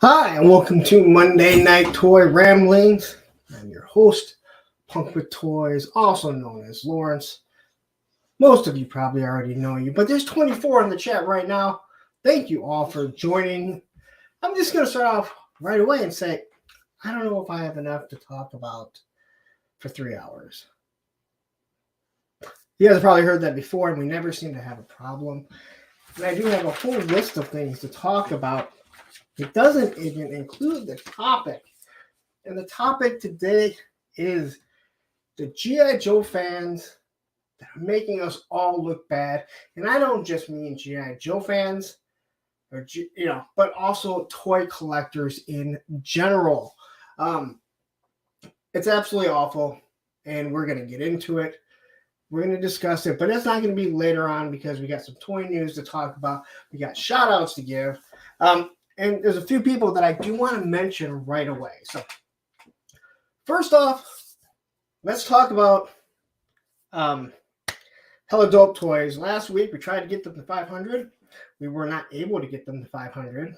Hi, and welcome to Monday Night Toy Ramblings. I'm your host, Punk with Toys, also known as Lawrence. Most of you probably already know you, but there's 24 in the chat right now. Thank you all for joining. I'm just going to start off right away and say, I don't know if I have enough to talk about for 3 hours. You guys have probably heard that before, and we never seem to have a problem. And I do have a whole list of things to talk about. It doesn't even include the topic. And the topic today is the G.I. Joe fans that are making us all look bad. And I don't just mean G.I. Joe fans, but also toy collectors in general. It's absolutely awful, and we're going to get into it. We're going to discuss it, but it's not going to be later on because we got some toy news to talk about. We got shout outs to give. And there's a few people that I do want to mention right away. So first off, let's talk about Hella Dope Toys. Last week, we tried to get them to 500. We were not able to get them to 500.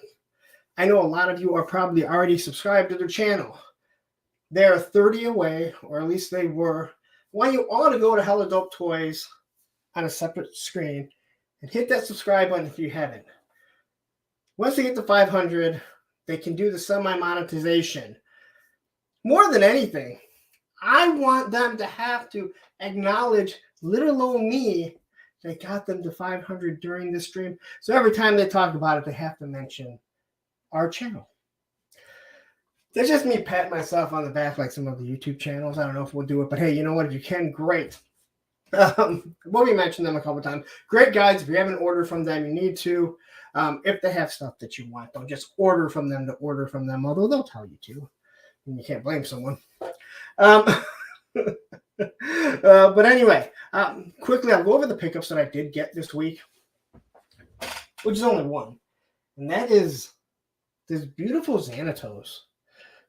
I know a lot of you are probably already subscribed to their channel. They're 30 away, or at least they were. I want you all to go to Hella Dope Toys on a separate screen and hit that subscribe button if you haven't. Once they get to 500, they can do the semi-monetization. More than anything, I want them to have to acknowledge little old me that got them to 500 during this stream. So every time they talk about it, they have to mention our channel. That's just me patting myself on the back like some of the YouTube channels. I don't know if we'll do it, but hey, you know what? If you can, great. We'll be mentioning them a couple times. Great guides. If you haven't ordered from them, you need to. If they have stuff that you want, don't just order from them to order from them, although they'll tell you to. And you can't blame someone. But anyway, quickly, I'll go over the pickups that I did get this week, which is only one. And that is this beautiful Xanatos.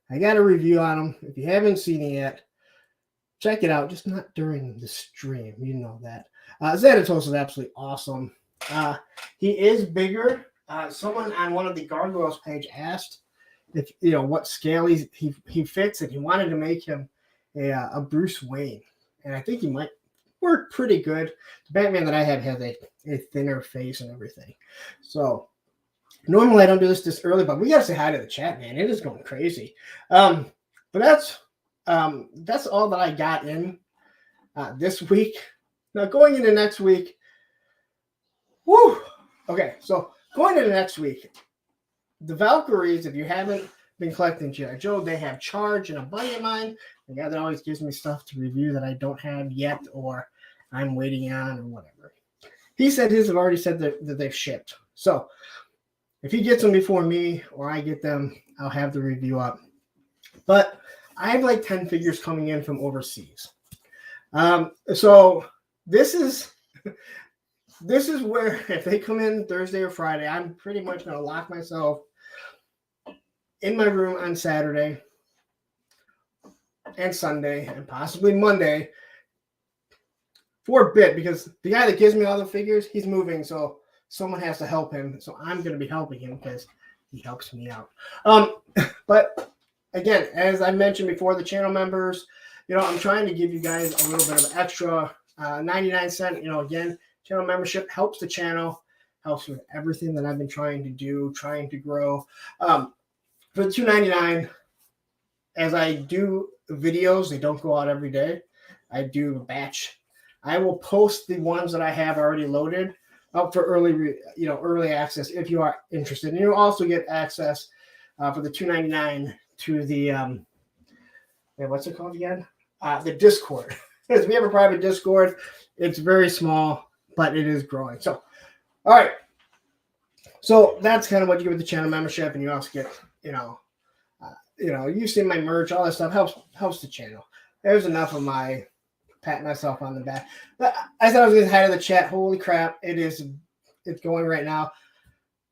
I got a review on them. If you haven't seen it yet, check it out. Just not during the stream. You know that. Xanatos is absolutely awesome. He is bigger. Someone on one of the Gargoyles page asked if what scale he fits, and he wanted to make him a Bruce Wayne, and I think he might work pretty good. The Batman that I had has a thinner face and everything. So normally I don't do this early, but we gotta say hi to the chat, man. It is going crazy. But that's all that I got in this week. Now going into next week. Woo! Okay, so going into next week, the Valkyries, if you haven't been collecting G.I. Joe, they have Charge, and a buddy of mine, the guy that always gives me stuff to review that I don't have yet or I'm waiting on or whatever. He said his have already said that they've shipped. So if he gets them before me or I get them, I'll have the review up. But I have like 10 figures coming in from overseas. So this is where, if they come in Thursday or Friday, I'm pretty much going to lock myself in my room on Saturday and Sunday and possibly Monday for a bit, because the guy that gives me all the figures, he's moving, so someone has to help him. So I'm going to be helping him because he helps me out. But again, as I mentioned before, the channel members, I'm trying to give you guys a little bit of extra 99-cent, again, channel membership helps the channel, helps with everything that I've been trying to do, trying to grow. For the $2.99, as I do videos, they don't go out every day. I do a batch. I will post the ones that I have already loaded up for early access if you are interested. And you'll also get access for the $2.99 to the what's it called again? The Discord. Because we have a private Discord. It's very small, but it is growing. So, all right. So that's kind of what you get with the channel membership, and you also get, you see my merch, all that stuff helps the channel. There's enough of my patting myself on the back. But I thought I was going to head to the chat. Holy crap! It's going right now.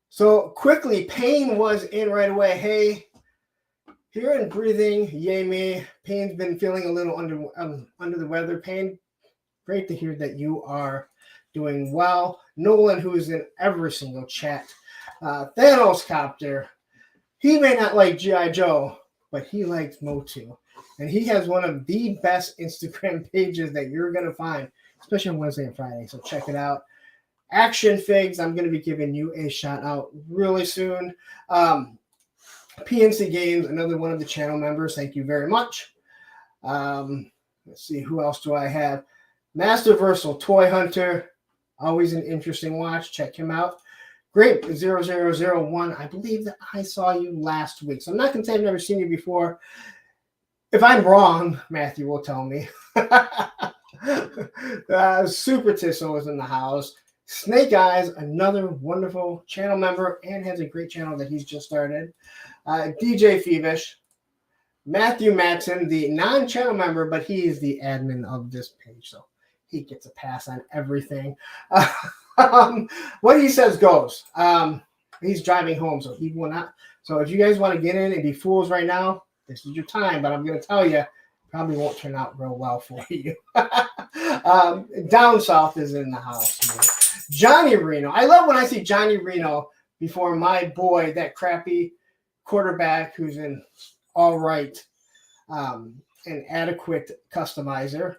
So quickly, Payne was in right away. Hey, here and breathing, yay me. Payne's been feeling a little under the weather. Payne, great to hear that you are doing well. Nolan, who is in every single chat. Thanos Copter. He may not like G.I. Joe, but he likes Motu. And he has one of the best Instagram pages that you're going to find, especially on Wednesday and Friday. So check it out. Action Figs, I'm going to be giving you a shout out really soon. PNC Games, another one of the channel members. Thank you very much. Let's see, who else do I have? Masterversal Toy Hunter, always an interesting watch. Check him out. Grape 0001, I believe that I saw you last week. So I'm not going to say I've never seen you before. If I'm wrong, Matthew will tell me. Super Tissel is in the house. Snake Eyes, another wonderful channel member and has a great channel that he's just started. DJ Feevish. Matthew Matson, the non-channel member, but he is the admin of this page, so he gets a pass on everything. What he says goes. He's driving home, so he will not. So if you guys want to get in and be fools right now, this is your time, but I'm going to tell you, probably won't turn out real well for you. Down South is in the house. Johnny Reno. I love when I see Johnny Reno before my boy, that crappy quarterback who's in all right, an adequate customizer.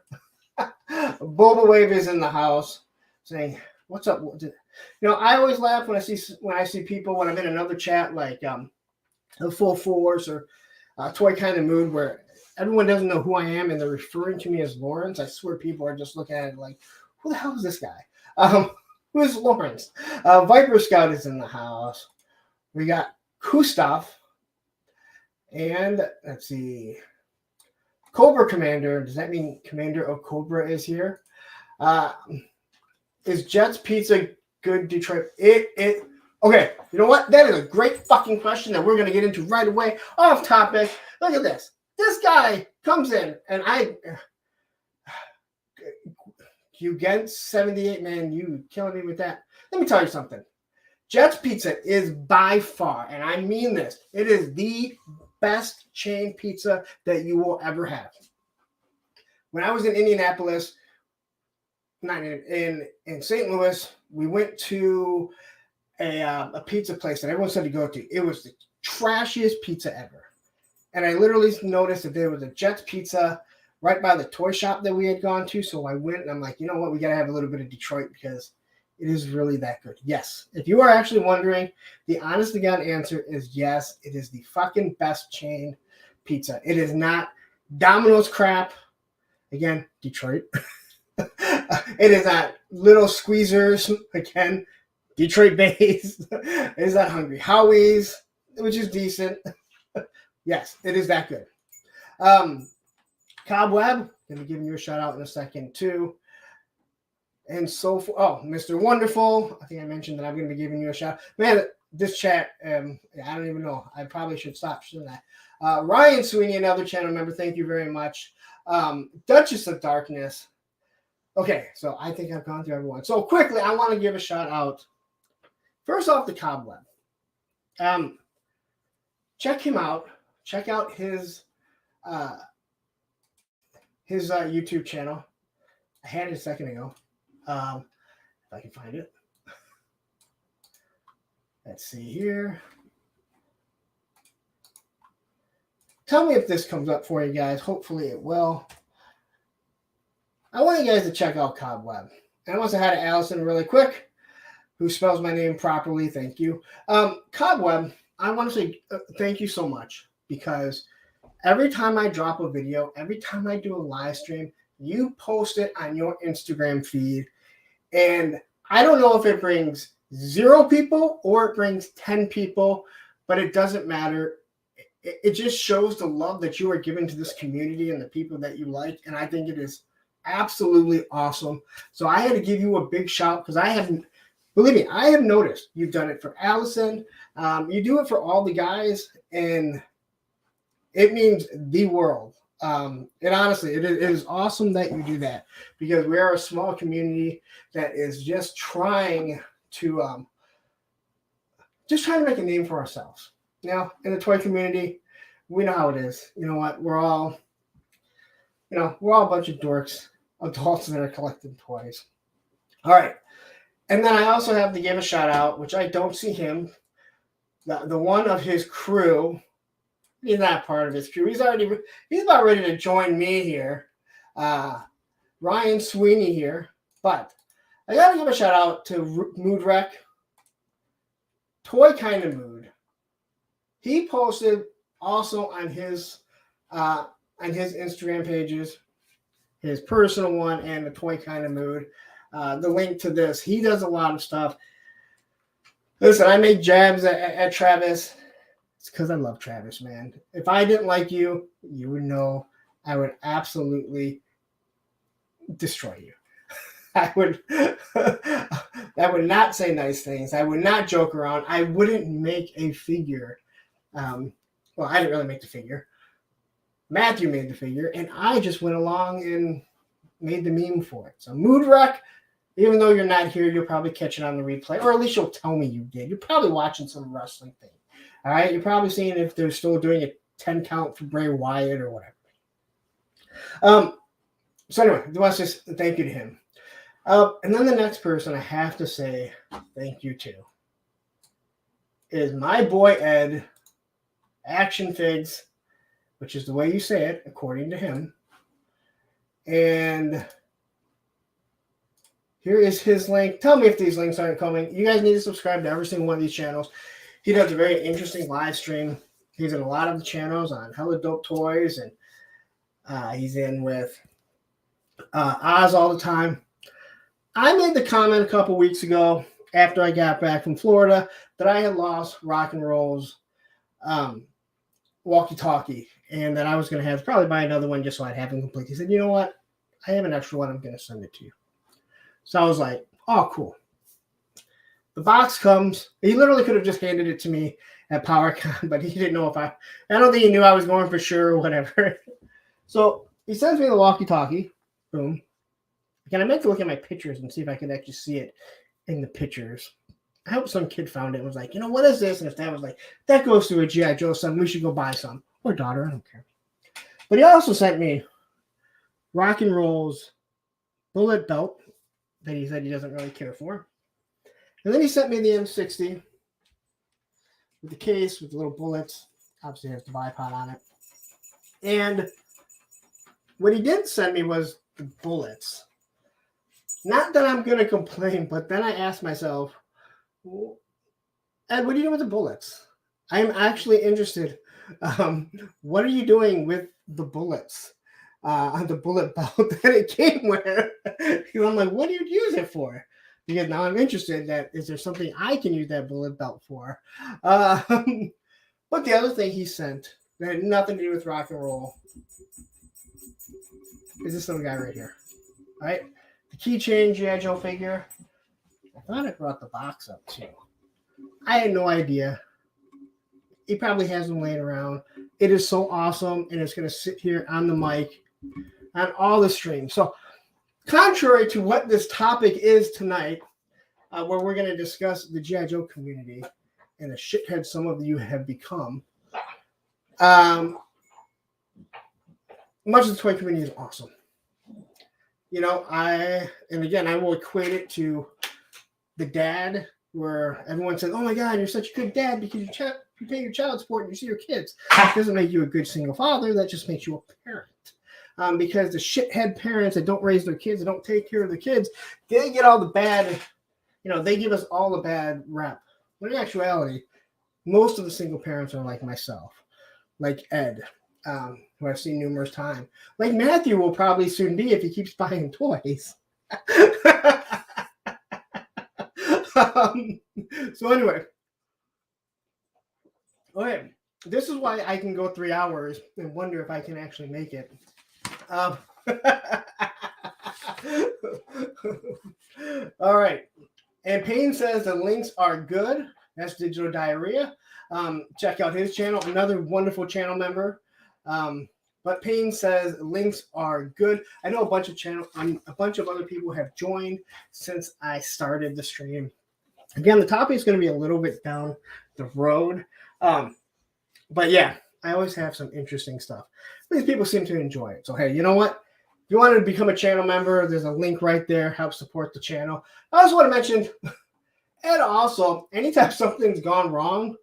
Boba Wave is in the house saying, "What's up?" You know, I always laugh when I see people when I'm in another chat like the Full Force or Toy Kind of Mood where everyone doesn't know who I am and they're referring to me as Lawrence. I swear people are just looking at it like, "Who the hell is this guy? Who is Lawrence?" Viper Scout is in the house. We got Kustaf. And let's see, Cobra Commander. Does that mean Commander of Cobra is here? Is Jets Pizza good, Detroit? Okay, you know what? That is a great fucking question that we're going to get into right away. Off topic. Look at this. This guy comes in, and you get 78, man. You killing me with that. Let me tell you something. Jets Pizza is by far, and I mean this, it is the best chain pizza that you will ever have. When I was in Indianapolis, not in St. Louis, we went to a pizza place that everyone said to go to. It was the trashiest pizza ever. And I literally noticed that there was a Jets Pizza right by the toy shop that we had gone to. So I went and I'm like, you know what? We got to have a little bit of Detroit because it is really that good. Yes. If you are actually wondering, the honest to God answer is yes. It is the fucking best chain pizza. It is not Domino's crap. Again, Detroit. It is not Little Squeezers. Again, Detroit based. It is not Hungry Howie's, which is decent. Yes, it is that good. Cobweb, going to give you a shout out in a second too. And so for Mr. Wonderful, I think I mentioned that I'm going to be giving you a shout. Man, this chat, I don't even know. I probably should stop, shouldn't I? Ryan Sweeney, another channel member, thank you very much. Duchess of Darkness. Okay, so I think I've gone through everyone. So quickly, I want to give a shout out. First off, the Cobweb. Check him out. Check out his YouTube channel. I had it a second ago. If I can find it. Let's see here. Tell me if this comes up for you guys. Hopefully it will. I want you guys to check out Cobweb. And I want to say hi to Allison really quick, who spells my name properly. Thank you. Cobweb, I want to say thank you so much because every time I drop a video, every time I do a live stream, you post it on your Instagram feed. And I don't know if it brings 0 people or it brings 10 people, but it doesn't matter. It just shows the love that you are giving to this community and the people that you like. And I think it is absolutely awesome. So I had to give you a big shout because I haven't, believe me, I have noticed you've done it for Allison. You do it for all the guys, and it means the world. And honestly, it is awesome that you do that because we are a small community that is just trying to make a name for ourselves. Now, in the toy community, we know how it is. You know what? We're all a bunch of dorks, adults that are collecting toys. All right. And then I also have to give a shout out, which I don't see him. the one of his crew. He's not part of his crew. He's about ready to join me here. Ryan Sweeney here. But I gotta give a shout out to Mood Wreck. Toy Kind of Mood. He posted also on his Instagram pages, his personal one and the Toy Kind of Mood, the link to this. He does a lot of stuff. Listen, I make jabs at Travis. It's because I love Travis, man. If I didn't like you, you would know I would absolutely destroy you. I would not say nice things. I would not joke around. I wouldn't make a figure. Well, I didn't really make the figure. Matthew made the figure, and I just went along and made the meme for it. So Mood Wreck, even though you're not here, you'll probably catch it on the replay, or at least you'll tell me you did. You're probably watching some wrestling thing. All right? You're probably seeing if they're still doing a 10 count for Bray Wyatt or whatever. So anyway, I want to just thank you to him. And then the next person I have to say thank you to is my boy Ed, Action Figs, which is the way you say it, according to him. And here is his link. Tell me if these links aren't coming. You guys need to subscribe to every single one of these channels. He does a very interesting live stream. He's in a lot of the channels on Hella Dope Toys, and he's in with Oz all the time. I made the comment a couple weeks ago after I got back from Florida that I had lost Rock and Roll's walkie-talkie, and that I was going to have to probably buy another one just so I'd have them complete. He said, you know what? I have an extra one. I'm going to send it to you. So I was like, oh, cool. The box comes. He literally could have just handed it to me at PowerCon, but he didn't know if I don't think he knew I was going for sure or whatever. So he sends me the walkie-talkie. Boom. Again, I meant to look at my pictures and see if I could actually see it in the pictures. I hope some kid found it and was like, you know, what is this? And if dad was like, that goes to a G.I. Joe son, we should go buy some. Or daughter, I don't care. But he also sent me Rock and Roll's bullet belt that he said he doesn't really care for. And then he sent me the M60 with the case with the little bullets. Obviously, it has the bipod on it. And what he did send me was the bullets. Not that I'm going to complain, but then I asked myself, Ed, what are you doing with the bullets? I'm actually interested. What are you doing with the bullets on the bullet belt that it came with? I'm like, what do you use it for? Because now I'm interested that is there something I can use that bullet belt for? But the other thing he sent that had nothing to do with rock and roll is this little guy right here. All right? The keychain G.I. Joe figure. I thought I brought the box up too. I had no idea. He probably has them laying around. It is so awesome, and it's going to sit here on the mic on all the streams. So, contrary to what this topic is tonight, where we're going to discuss the G.I. Joe community and the shithead some of you have become, much of the toy community is awesome. You know, I will equate it to the dad where everyone says, oh my God, you're such a good dad because you pay your child support and you see your kids. It doesn't make you a good single father. That just makes you a parent. Because the shithead parents that don't raise their kids, that don't take care of the kids, they get all the bad, they give us all the bad rep. When in actuality, most of the single parents are like myself, like Ed, who I've seen numerous times. Like Matthew will probably soon be if he keeps buying toys. So anyway, okay, this is why I can go 3 hours and wonder if I can actually make it. All right, and Payne says the links are good. That's Digital Diarrhea. Check out his channel, another wonderful channel member. But Payne says links are good. I know a bunch of other people have joined since I started the stream. Again, the topic is going to be a little bit down the road. But yeah, I always have some interesting stuff. These people seem to enjoy it. So, hey, you know what? If you want to become a channel member, there's a link right there. Help support the channel. I also want to mention, and also, anytime something's gone wrong,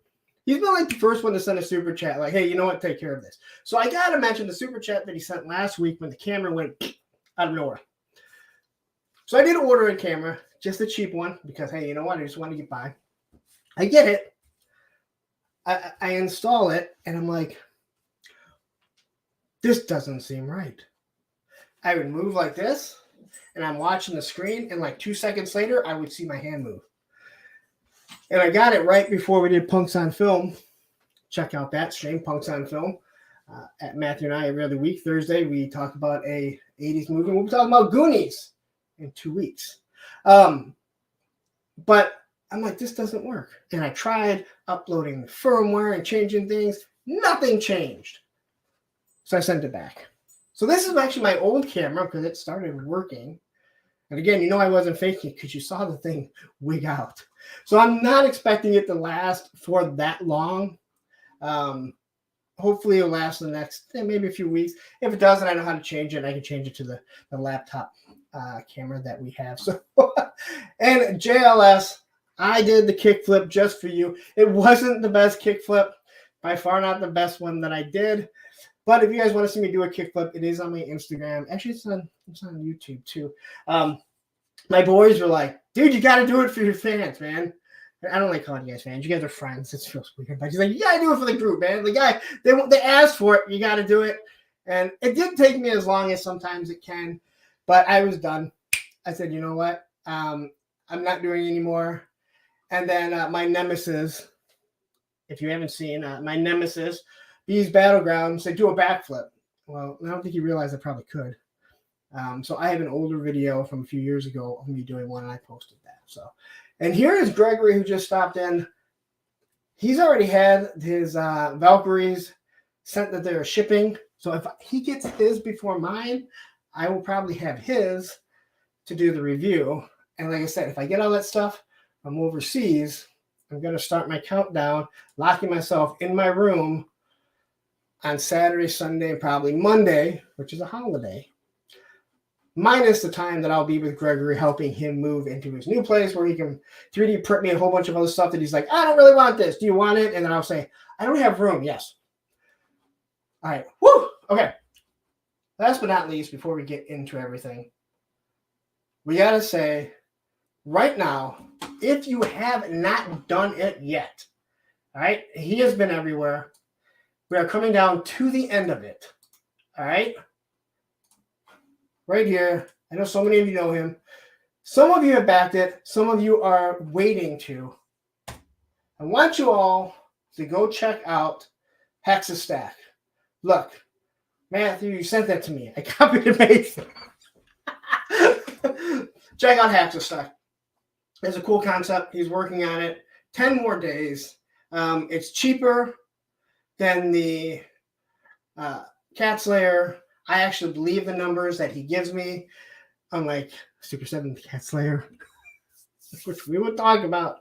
He's been like the first one to send a super chat, like, hey, you know what? Take care of this. So I got to mention the super chat that he sent last week when the camera went out of nowhere. So I did order a camera, just a cheap one, because, hey, you know what? I just want to get by. I get it. I install it, and I'm like, this doesn't seem right. I would move like this, and I'm watching the screen, and like 2 seconds later, I would see my hand move. And I got it right before we did Punks on Film. Check out that stream, Punks on Film. At Matthew and I every other week. Thursday, we talk about a 80s movie. We'll be talking about Goonies in 2 weeks. But I'm like, this doesn't work. And I tried uploading the firmware and changing things. Nothing changed. So I sent it back. So this is actually my old camera because it started working. And again, you know I wasn't faking it because you saw the thing wig out. So I'm not expecting it to last for that long. Hopefully it'll last the next maybe a few weeks. If it doesn't, I know how to change it. I can change it to the laptop camera that we have. So, and JLS, I did the kickflip just for you. It wasn't the best kickflip, by far not the best one that I did. But if you guys want to see me do a kickflip, it is on my Instagram. Actually, it's on YouTube too. My boys were like, dude, you got to do it for your fans, man. I don't like calling you guys fans. You guys are friends. It feels weird. But he's like, you got to do it for the group, man. The guy, they asked for it. You got to do it. And it did take me as long as sometimes it can. But I was done. I said, you know what? I'm not doing it anymore. And then my nemesis, if you haven't seen, my nemesis, Bees Battlegrounds, they do a backflip. Well, I don't think you realize I probably could. So I have an older video from a few years ago of me doing one, and I posted that. So, and here is Gregory, who just stopped in. He's already had his Valkyries sent that they're shipping. So if he gets his before mine, I will probably have his to do the review. And like I said, if I get all that stuff from overseas, I'm going to start my countdown, locking myself in my room on Saturday, Sunday, and probably Monday, which is a holiday, minus the time that I'll be with Gregory helping him move into his new place where he can 3D print me a whole bunch of other stuff that he's like, I don't really want this. Do you want it? And then I'll say, I don't have room. Yes. All right. Woo! Okay. Last but not least, before we get into everything, we got to say right now, if you have not done it yet, all right, he has been everywhere. We are coming down to the end of it. All right. Right here. I know so many of you know him. Some of you have backed it. Some of you are waiting to. I want you all to go check out Hexastack. Look, Matthew, you sent that to me. I copied and pasted. Check out Hexastack. It's a cool concept. He's working on it. 10 more days. It's cheaper than the Cat Slayer. I actually believe the numbers that he gives me, unlike Super 7 Cat Slayer, which we will talk about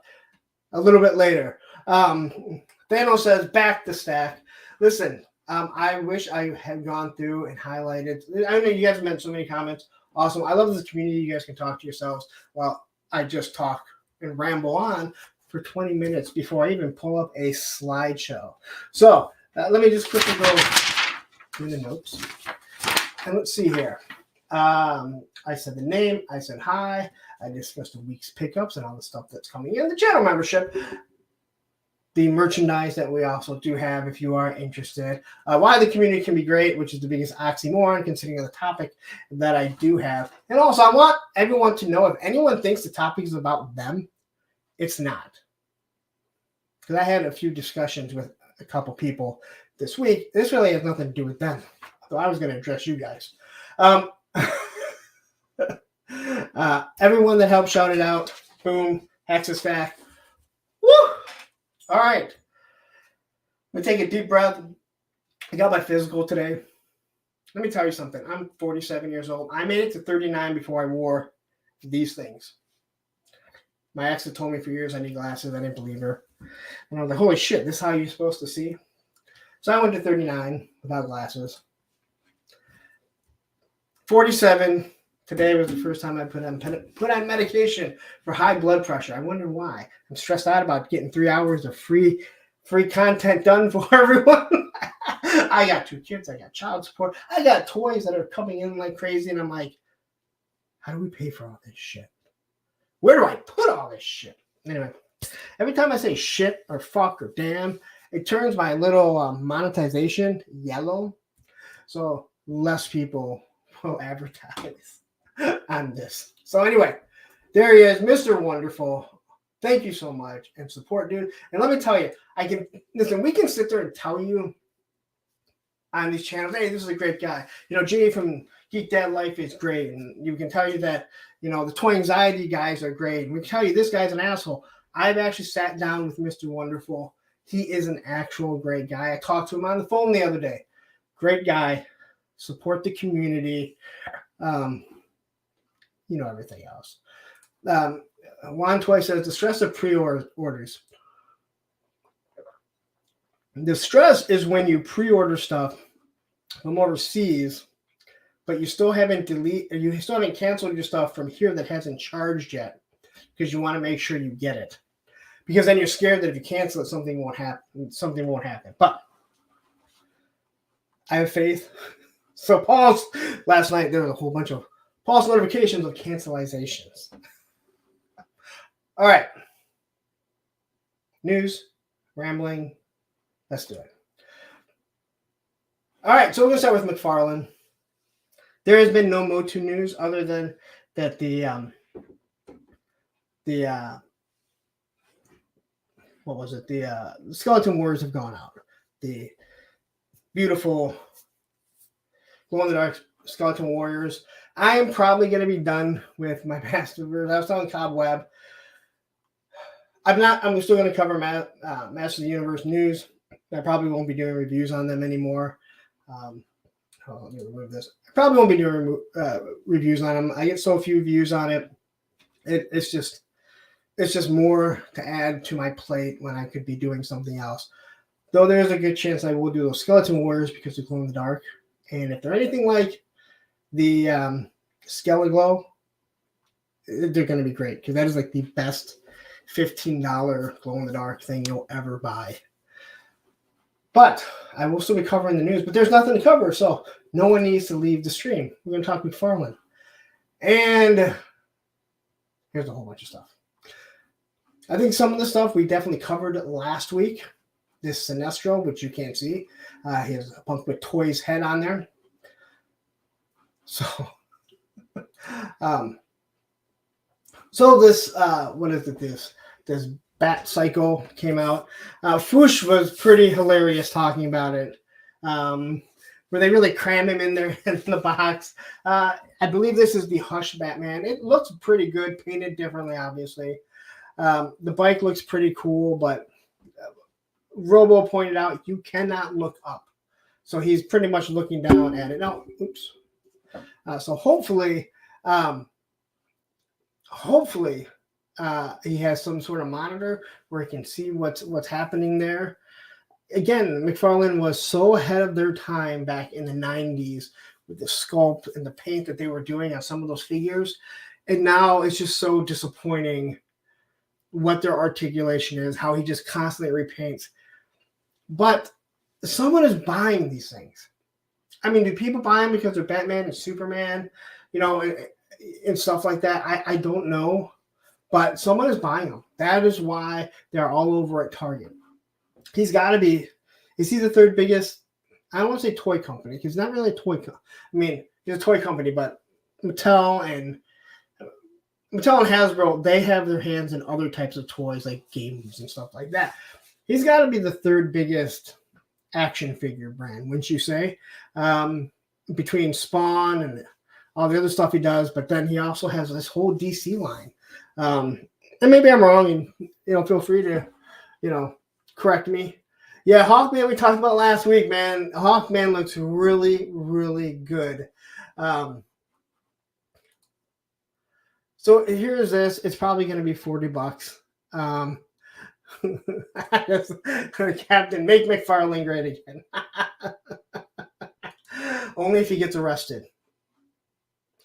a little bit later. Thanos says, back the stack. Listen, I wish I had gone through and highlighted. I know you guys have made so many comments. Awesome. I love this community. You guys can talk to yourselves while I just talk and ramble on for 20 minutes before I even pull up a slideshow. So let me just quickly go through the notes. And let's see here. I said the name. I said hi. I discussed the week's pickups and all the stuff that's coming in. The channel membership. The merchandise that we also do have if you are interested. Why the community can be great, which is the biggest oxymoron considering the topic that I do have. And also, I want everyone to know if anyone thinks the topic is about them, it's not. Because I had a few discussions with a couple people this week. This really has nothing to do with them. So I was going to address you guys. Everyone that helped shout it out. Boom. Hexastack. Woo! All right. Let me take a deep breath. I got my physical today. Let me tell you something. I'm 47 years old. I made it to 39 before I wore these things. My ex had told me for years I need glasses. I didn't believe her. And I was like, holy shit, this is how you're supposed to see? So I went to 39 without glasses. 47. Today was the first time I put on medication for high blood pressure. I wonder why. I'm stressed out about getting 3 hours of free free content done for everyone. I got 2 kids. I got child support. I got toys that are coming in like crazy. And I'm like, how do we pay for all this shit? Where do I put all this shit? Anyway, every time I say shit or fuck or damn, it turns my little monetization yellow. So less people will advertise on this. So anyway, there he is, Mr. Wonderful. Thank you so much and support, dude. And let me tell you, we can sit there and tell you on these channels, hey, this is a great guy. Jay from Geek Dad Life is great. And you can tell you that, the toy anxiety guys are great. And we can tell you this guy's an asshole. I've actually sat down with Mr. Wonderful. He is an actual great guy. I talked to him on the phone the other day. Great guy. Support the community. Everything else. Juan Toy says the stress of pre-orders. The stress is when you pre-order stuff from overseas, but you still haven't canceled your stuff from here that hasn't charged yet because you want to make sure you get it. Because then you're scared that if you cancel it, something won't happen. But I have faith. So last night there was a whole bunch of false notifications of cancelizations. All right. News, rambling. Let's do it. All right, so we're going to start with McFarlane. There has been no Motu news other than that the Skeleton Warriors have gone out. The beautiful glow-in-the-dark Skeleton Warriors. I am probably going to be done with my Masterverse. I was telling Cobweb. I'm still going to cover Master of the Universe news. I probably won't be doing reviews on them anymore. Let me remove this. I probably won't be doing reviews on them. I get so few views on it. It's just more to add to my plate when I could be doing something else. Though there's a good chance I will do those Skeleton Warriors because they're glow in the dark. And if they're anything like the Skeleglow, they're going to be great because that is like the best $15 glow in the dark thing you'll ever buy. But I will still be covering the news, but there's nothing to cover, so no one needs to leave the stream. We're going to talk McFarlane. And here's a whole bunch of stuff. I think some of the stuff we definitely covered last week. This Sinestro, which you can't see. He has a Punk with Toys head on there. So, this, what is it? This Bat Cycle came out. Foosh was pretty hilarious talking about it. Where they really cram him in there in the box. I believe this is the Hush Batman. It looks pretty good, painted differently, obviously. The bike looks pretty cool, but Romo pointed out you cannot look up. So he's pretty much looking down at it. No, oops. So hopefully he has some sort of monitor where he can see what's happening there. Again, McFarlane was so ahead of their time back in the 90s with the sculpt and the paint that they were doing on some of those figures. And now it's just so disappointing what their articulation is, how he just constantly repaints. But someone is buying these things. I mean, do people buy them because they're Batman and Superman, and stuff like that? I don't know. But someone is buying them. That is why they're all over at Target. He's got to be. Is he the third biggest? I don't want to say toy company because he's not really a toy company. I mean, he's a toy company, but Mattel and Hasbro, they have their hands in other types of toys like games and stuff like that. He's got to be the third biggest action figure brand, wouldn't you say? Between Spawn and all the other stuff he does, but then he also has this whole DC line. And maybe I'm wrong, and feel free to, correct me. Yeah, Hawkman we talked about last week, man. Hawkman looks really, really good. So here's this. It's probably going to be $40. Captain, make McFarlane great again. Only if he gets arrested.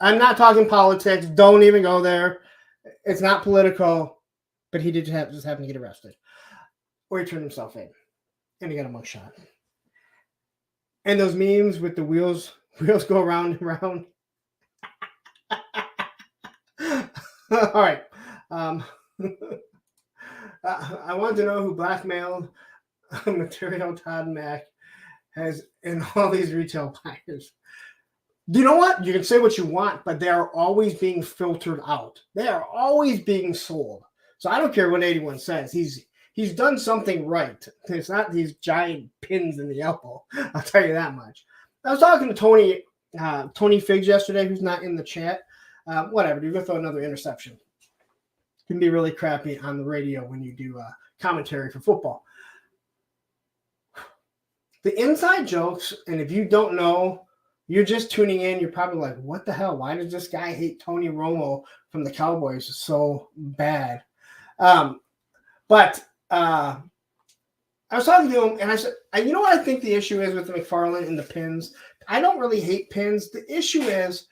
I'm not talking politics. Don't even go there. It's not political, but he did just happen to get arrested. Or he turned himself in. and he got a mugshot. And those memes with the wheels go around and around. All right. I want to know who blackmailed Material Todd Mac has in all these retail buyers. You know what? You can say what you want, but they are always being filtered out. They are always being sold. So I don't care what anyone says. He's done something right. It's not these giant pins in the elbow. I'll tell you that much. I was talking to Tony Figs yesterday, who's not in the chat. Whatever, you're going to throw another interception. It can be really crappy on the radio when you do commentary for football. The inside jokes, and if you don't know, you're just tuning in, you're probably like, what the hell? Why does this guy hate Tony Romo from the Cowboys so bad? But I was talking to him, and I said, you know what I think the issue is with the McFarlane and the pins? I don't really hate pins. The issue is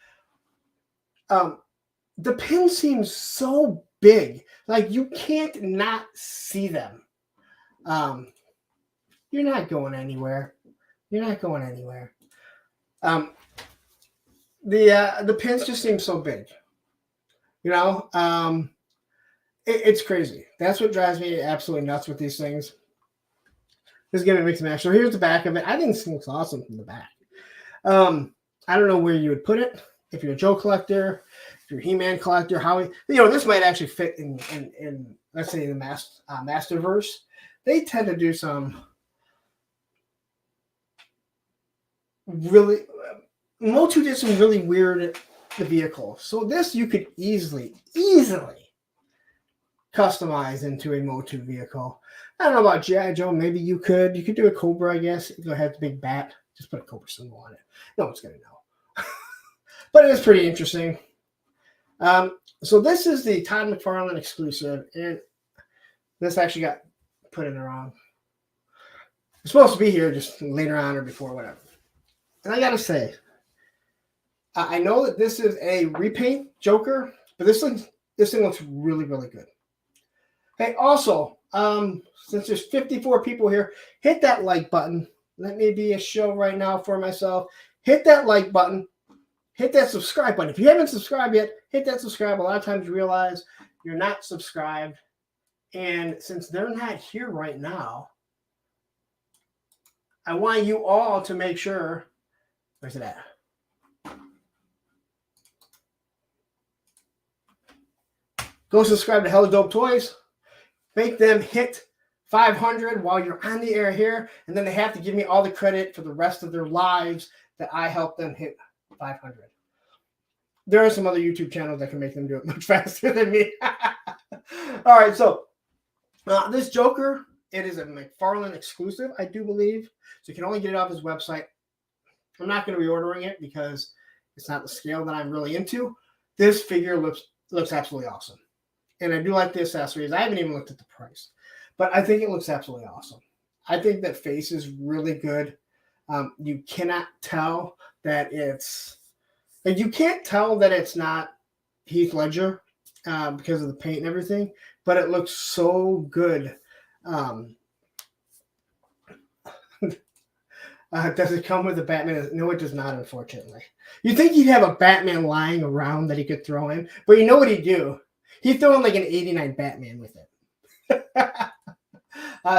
the pins seem so big. Like, you can't not see them. You're not going anywhere. You're not going anywhere. The pins just seem so big. You know, it's crazy. That's what drives me absolutely nuts with these things. This is going to mix and match. So here's the back of it. I think this looks awesome from the back. I don't know where you would put it. If you're a Joe collector, if you're a He-Man collector, this might actually fit in let's say, the Masterverse. They tend to do some really, Motu did some really weird vehicles. So this you could easily customize into a Motu vehicle. I don't know about G.I. Joe. Maybe you could do a Cobra, I guess. Go ahead, the big bat. Just put a Cobra symbol on it. No one's going to know. But it is pretty interesting. So this is the Todd McFarlane exclusive. And this actually got put in the wrong. It's supposed to be here just later on or before, whatever. And I got to say, I know that this is a repaint Joker, but this thing looks really, really good. Hey, also, since there's 54 people here, hit that like button. Let me be a show right now for myself. Hit that like button. Hit that subscribe button. If you haven't subscribed yet, hit that subscribe. A lot of times you realize you're not subscribed. And since they're not here right now, I want you all to make sure. Where's it at? Go subscribe to Hella Dope Toys. Make them hit 500 while you're on the air here. And then they have to give me all the credit for the rest of their lives that I helped them hit 500. There are some other YouTube channels that can make them do it much faster than me. All right, so this Joker, it is a McFarlane exclusive, I do believe. So you can only get it off his website. I'm not going to be ordering it because it's not the scale that I'm really into. This figure looks absolutely awesome. And I do like the accessories. I haven't even looked at the price. But I think it looks absolutely awesome. I think that face is really good. You cannot tell that it's... Like, you can't tell that it's not Heath Ledger because of the paint and everything. But it looks so good. Does it come with a Batman? No, it does not, unfortunately. You'd think he'd have a Batman lying around that he could throw in. But you know what he'd do? He'd throw in like an 89 Batman with it.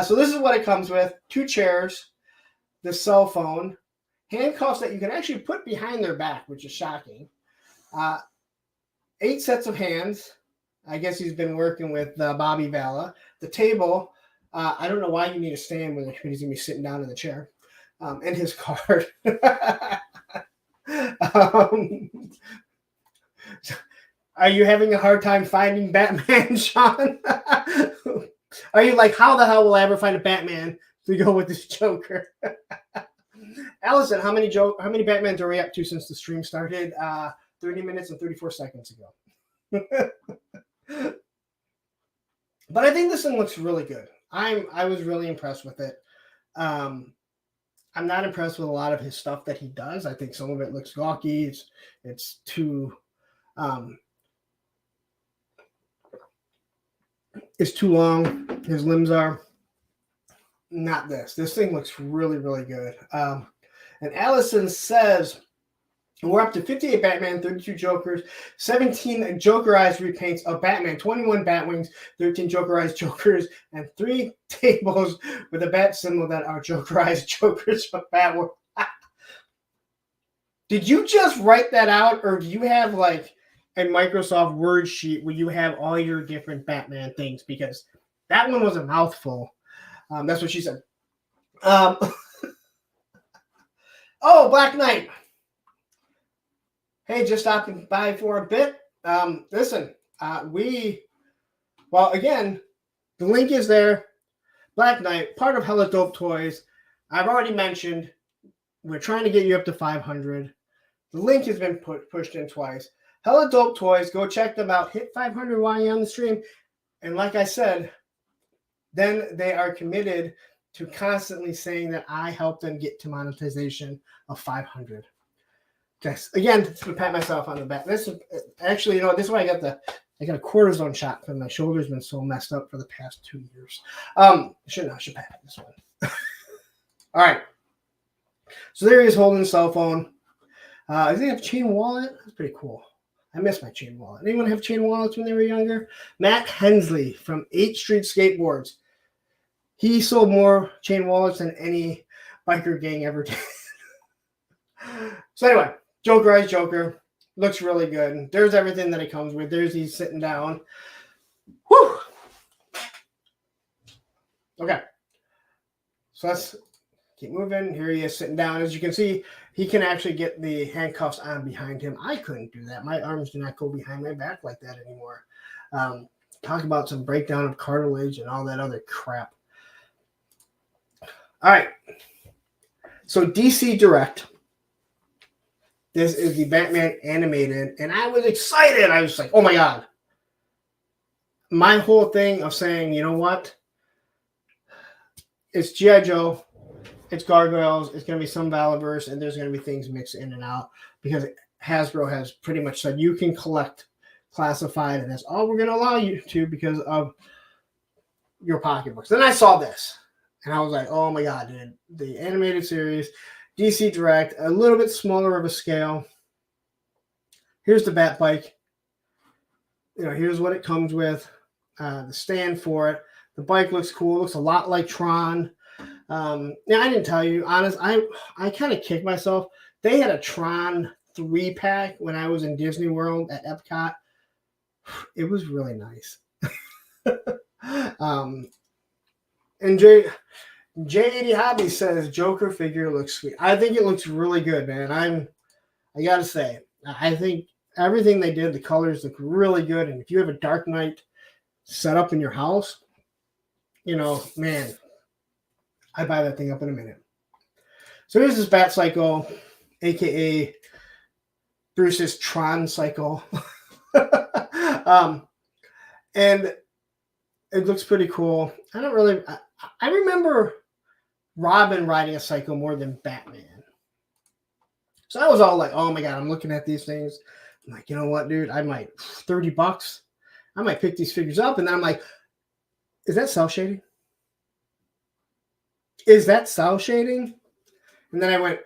So this is what it comes with. 2 chairs, the cell phone, handcuffs that you can actually put behind their back, which is shocking. 8 sets of hands. I guess he's been working with Bobby Valla. The table, I don't know why you need a stand when he's going to be sitting down in the chair. And his card. Are you having a hard time finding Batman, Sean? Are you like, how the hell will I ever find a Batman to go with this Joker? Allison, how many Batmans are we up to since the stream started? 30 minutes and 34 seconds ago. But I think this thing looks really good. I was really impressed with it. I'm not impressed with a lot of his stuff that he does. I think some of it looks gawky. It's too long. His limbs are. not this. This thing looks really, really good. And Allison says, we're up to 58 Batman, 32 Jokers, 17 Jokerized repaints of Batman, 21 Batwings, 13 Jokerized Jokers, and 3 tables with a bat symbol that are Jokerized Jokers from Batwoman. Did you just write that out, or do you have like a Microsoft Word sheet where you have all your different Batman things? Because that one was a mouthful. That's what she said. Oh, Black Knight. Hey, just stopping by for a bit. Listen, again, the link is there. Black Knight, part of Hella Dope Toys. I've already mentioned we're trying to get you up to 500. The link has been pushed in twice. Hella Dope Toys, go check them out. Hit 500 while you're on the stream. And like I said, then they are committed to constantly saying that I helped them get to monetization of 500. Yes. Again, to pat myself on the back. This is actually, this is why I got a cortisone shot because my shoulder's been so messed up for the past 2 years. I should pat this one. All right. So there he is holding the cell phone. Does he have a chain wallet? That's pretty cool. I miss my chain wallet. Anyone have chain wallets when they were younger? Matt Hensley from 8th Street Skateboards. He sold more chain wallets than any biker gang ever did. So anyway, Jokerized Joker. Looks really good. There's everything that it comes with. There's he's sitting down. Whew. Okay. So let's keep moving. Here he is sitting down. As you can see, he can actually get the handcuffs on behind him. I couldn't do that. My arms do not go behind my back like that anymore. Talk about some breakdown of cartilage and all that other crap. All right. So DC Direct. This is the Batman animated, and I was excited. I was like, oh my God. My whole thing of saying, you know what? It's G.I. Joe. It's Gargoyles. It's going to be some Valaverse, and there's going to be things mixed in and out because Hasbro has pretty much said you can collect classified, and that's all we're going to allow you to because of your pocketbooks. Then I saw this, and I was like, oh my God, dude. The animated series, DC Direct, a little bit smaller of a scale. Here's the Bat Bike. Here's what it comes with. The stand for it. The bike looks cool. It looks a lot like Tron. I didn't tell you, honest. I kind of kicked myself. They had a Tron 3-pack when I was in Disney World at Epcot. It was really nice. And J80 Hobby says Joker figure looks sweet. I think it looks really good, man. I gotta say, I think everything they did, the colors look really good. And if you have a Dark Knight set up in your house, man, I buy that thing up in a minute. So here's this Bat Cycle, aka Bruce's Tron Cycle. And it looks pretty cool. I remember Robin riding a cycle more than Batman. So I was all like, oh my God, I'm looking at these things. I'm like, you know what, dude? I might $30. I might pick these figures up. And then I'm like, is that cell shading? Is that cell shading? And then I went,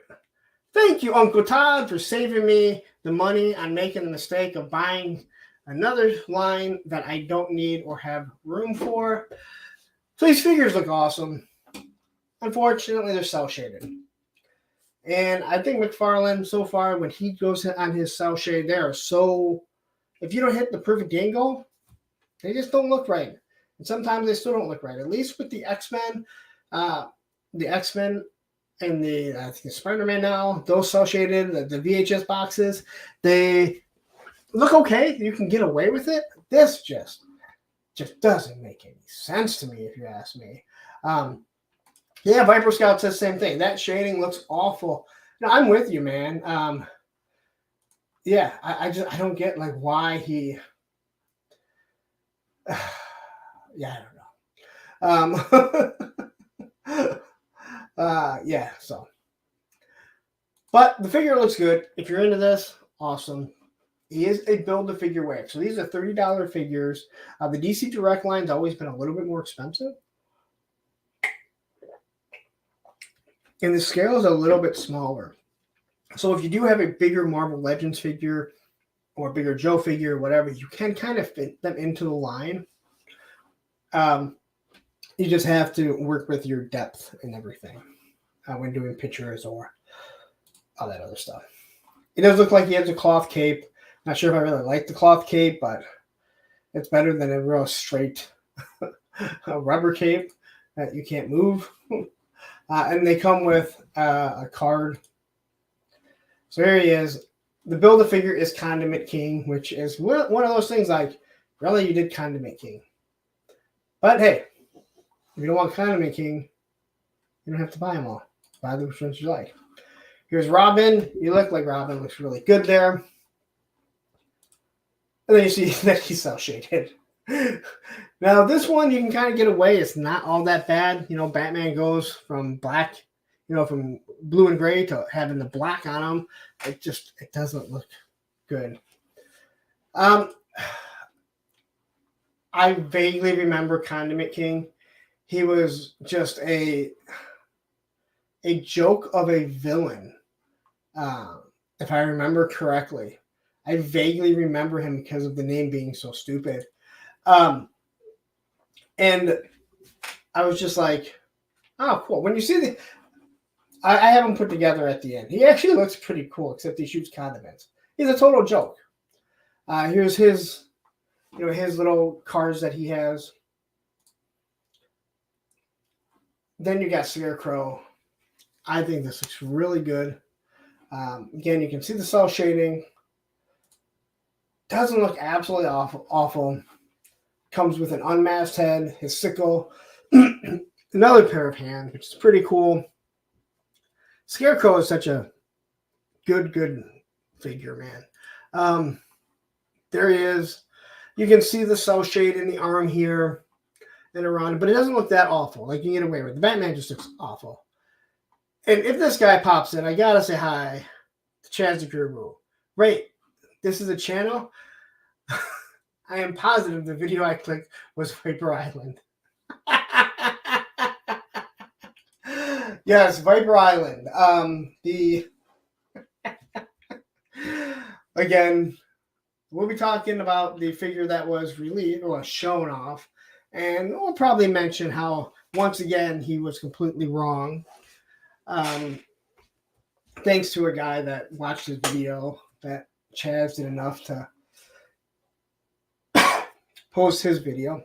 thank you, Uncle Todd, for saving me the money on making the mistake of buying another line that I don't need or have room for. So these figures look awesome. Unfortunately, they're cell shaded. And I think McFarlane, so far, when he goes on his cell shade, they are so, if you don't hit the perfect angle, they just don't look right. And sometimes they still don't look right. At least with the X-Men and the Spider-Man now, those cell shaded, the VHS boxes, they look okay. You can get away with it. This just doesn't make any sense to me, if you ask me. Yeah, Viper Scout says the same thing. That shading looks awful. No, I'm with you, man. Yeah, I don't get like why he. Yeah, I don't know. Yeah, so. But the figure looks good. If you're into this, awesome. He is a build-a-figure wave. So these are $30 figures. The DC Direct line's always been a little bit more expensive. And the scale is a little bit smaller. So if you do have a bigger Marvel Legends figure or a bigger Joe figure or whatever, you can kind of fit them into the line. You just have to work with your depth and everything when doing pictures or all that other stuff. It does look like he has a cloth cape. Not sure if I really like the cloth cape, but it's better than a real straight rubber cape that you can't move. And they come with a card. So here he is. The Build-A-Figure is Condiment King, which is one of those things like, really, you did Condiment King. But hey, if you don't want Condiment King, you don't have to buy them all. Buy the ones you like. Here's Robin. You look like Robin. Looks really good there. And then you see that he's cel-shaded. Now, this one, you can kind of get away. It's not all that bad. You know, Batman goes from black, from blue and gray to having the black on him. It doesn't look good. I vaguely remember Condiment King. He was just a joke of a villain, if I remember correctly. I vaguely remember him because of the name being so stupid. And I was just like, oh, cool. When you see I have him put together at the end. He actually looks pretty cool, except he shoots condiments. He's a total joke. Here's his little cars that he has. Then you got Scarecrow. I think this looks really good. Again, you can see the cell shading. Doesn't look absolutely awful. Comes with an unmasked head, his sickle, another pair of hands, which is pretty cool. Scarecrow is such a good figure, man. There he is. You can see the cell shade in the arm here and around, but it doesn't look that awful. Like you can get away with it. The Batman just looks awful. And if this guy pops in, I gotta say hi to Chaz the Guru. Right, this is a channel. I am positive the video I clicked was Viper Island. Yes, Viper Island. Again, we'll be talking about the figure that was released or shown off, and we'll probably mention how once again he was completely wrong. Thanks to a guy that watched his video that Chaz did enough to post his video.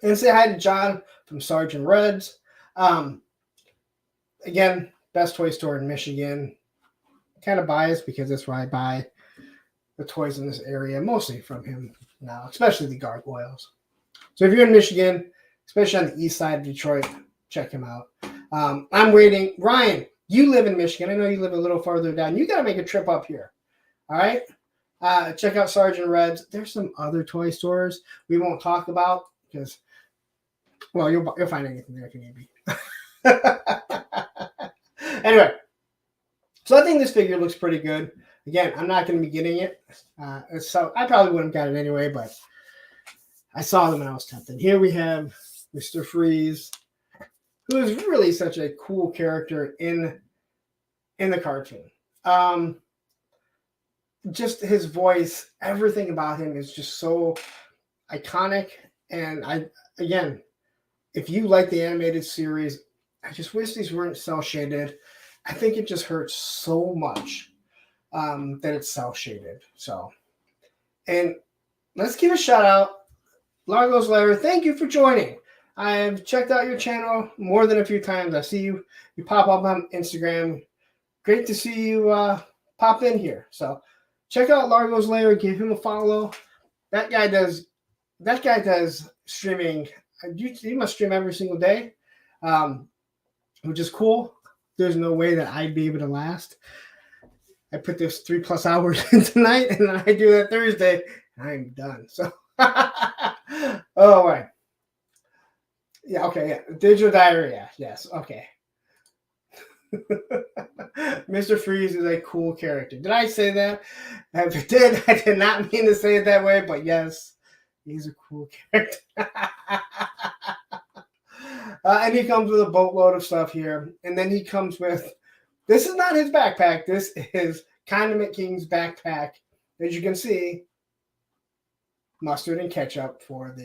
And say hi to John from Sergeant Reds. Again, best toy store in Michigan. Kind of biased because that's where I buy the toys in this area, mostly from him now, especially the gargoyles. So if you're in Michigan, especially on the east side of Detroit, check him out. I'm waiting. Ryan, you live in Michigan. I know you live a little farther down. You got to make a trip up here. All right? Check out Sergeant Reds. There's some other toy stores we won't talk about because, well, you'll find anything there if you need be. Anyway, so I think this figure looks pretty good. Again, I'm not going to be getting it. So I probably wouldn't have got it anyway, but I saw them and I was tempted. Here we have Mr. Freeze, who is really such a cool character in the cartoon. Just his voice, everything about him is just so iconic. And again, if you like the animated series, I just wish these weren't cel shaded. I think it just hurts so much that it's cel shaded. So, and let's give a shout out, Largo's Lair. Thank you for joining. I've checked out your channel more than a few times. I see you pop up on Instagram. Great to see you pop in here. So check out Largo's Lair. Give him a follow. That guy does streaming. He must stream every single day, which is cool. There's no way that I'd be able to last. I put this 3+ hours in tonight, and then I do that Thursday. I'm done. So, oh, right. Yeah, okay, yeah. Digital diarrhea. Yes, okay. Mr. Freeze is a cool character. Did I say that? If I did, I did not mean to say it that way, but yes, he's a cool character. And he comes with a boatload of stuff here. And then he comes with, this is not his backpack. This is Condiment King's backpack. As you can see, mustard and ketchup for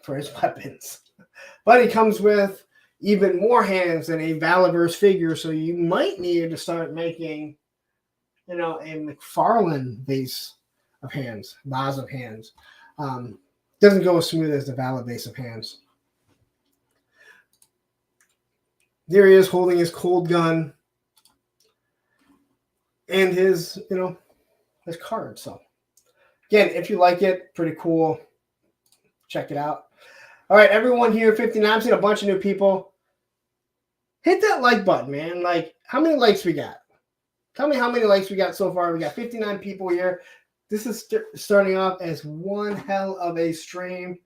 his weapons. But he comes with even more hands than a Valaverse figure. So you might need to start making, a McFarlane vase of hands. Doesn't go as smooth as the Vala vase of hands. There he is holding his cold gun and his card. So again, if you like it, pretty cool. Check it out. All right, everyone here, 59. I'm seeing a bunch of new people. Hit that like button, man. Like, how many likes we got? Tell me how many likes we got so far. We got 59 people here. This is starting off as one hell of a stream.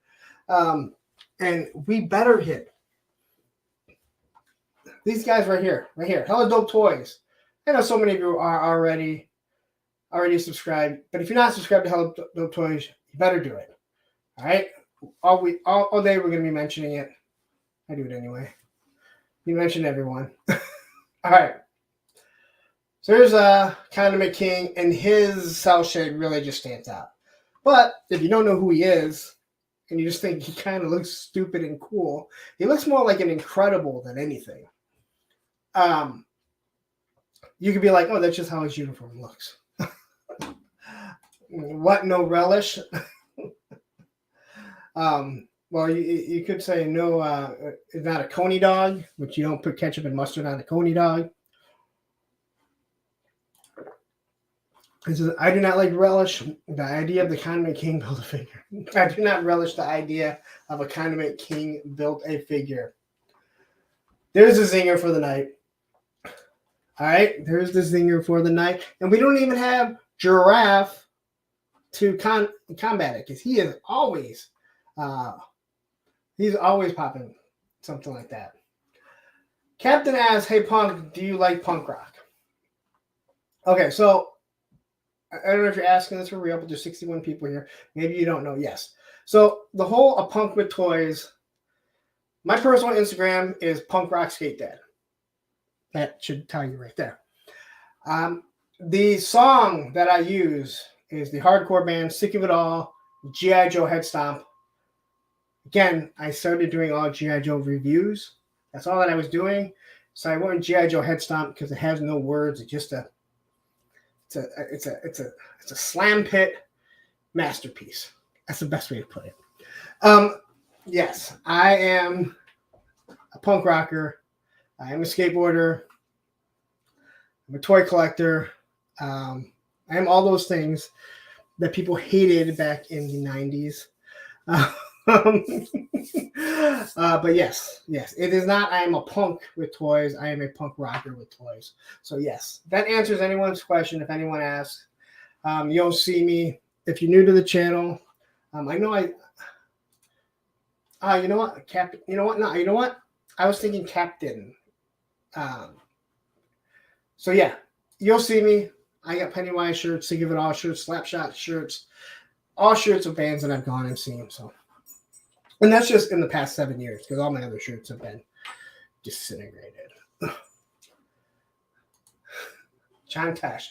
And we better hit these guys right here. Hella Dope Toys. I know so many of you are already subscribed. But if you're not subscribed to Hella Dope Toys, you better do it. All right? All day we're going to be mentioning it. I do it anyway. You mentioned everyone. All right. So here's Condiment King, and his cell shade really just stands out. But if you don't know who he is, and you just think he kind of looks stupid and cool, he looks more like an Incredible than anything. You could be like, oh, that's just how his uniform looks. What, no relish? Well, you could say no, it's not a Coney dog, which you don't put ketchup and mustard on a Coney dog. It says, I do not relish the idea of the Condiment King build a figure. I do not relish the idea of a Condiment King build a figure. There's a zinger for the night. All right, there's the zinger for the night. And we don't even have Giraffe to combat it because he is always popping something like that. Captain asks, hey, Punk, do you like punk rock? Okay, so I don't know if you're asking this for real, but there's 61 people here. Maybe you don't know. Yes. So the whole A Punk with Toys, my personal Instagram is Punk Rock Skate Dad. That should tell you right there. The song that I use is the hardcore band Sick of It All, G.I. Joe Head Stomp. Again, I started doing all G.I. Joe reviews. That's all that I was doing. So I went with G.I. Joe Head Stomp because it has no words. It's just it's a slam pit masterpiece. That's the best way to put it. Yes, I am a punk rocker. I am a skateboarder. I'm a toy collector. I am all those things that people hated back in the 90s. But yes, it is not. I am a punk with toys. I am a punk rocker with toys. So yes, that answers anyone's question. If anyone asks, you'll see me. If you're new to the channel, I know you know what, Captain. You know what? No, you know what? I was thinking Captain. So yeah, you'll see me. I got Pennywise shirts, Think of It All shirts, Slapshot shirts, all shirts of bands that I've gone and seen. So. And that's just in the past 7 years because all my other shirts have been disintegrated. John Tesh.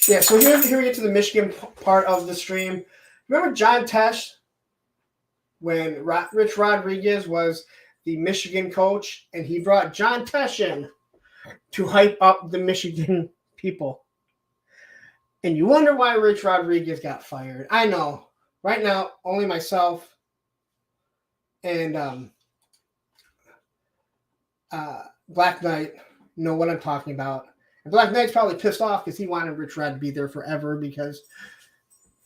Yeah, so here we get to the Michigan part of the stream. Remember John Tesh when Rich Rodriguez was the Michigan coach and he brought John Tesh in to hype up the Michigan people. And you wonder why Rich Rodriguez got fired. I know. Right now, only myself and Black Knight know what I'm talking about. And Black Knight's probably pissed off because he wanted Rich Rod to be there forever because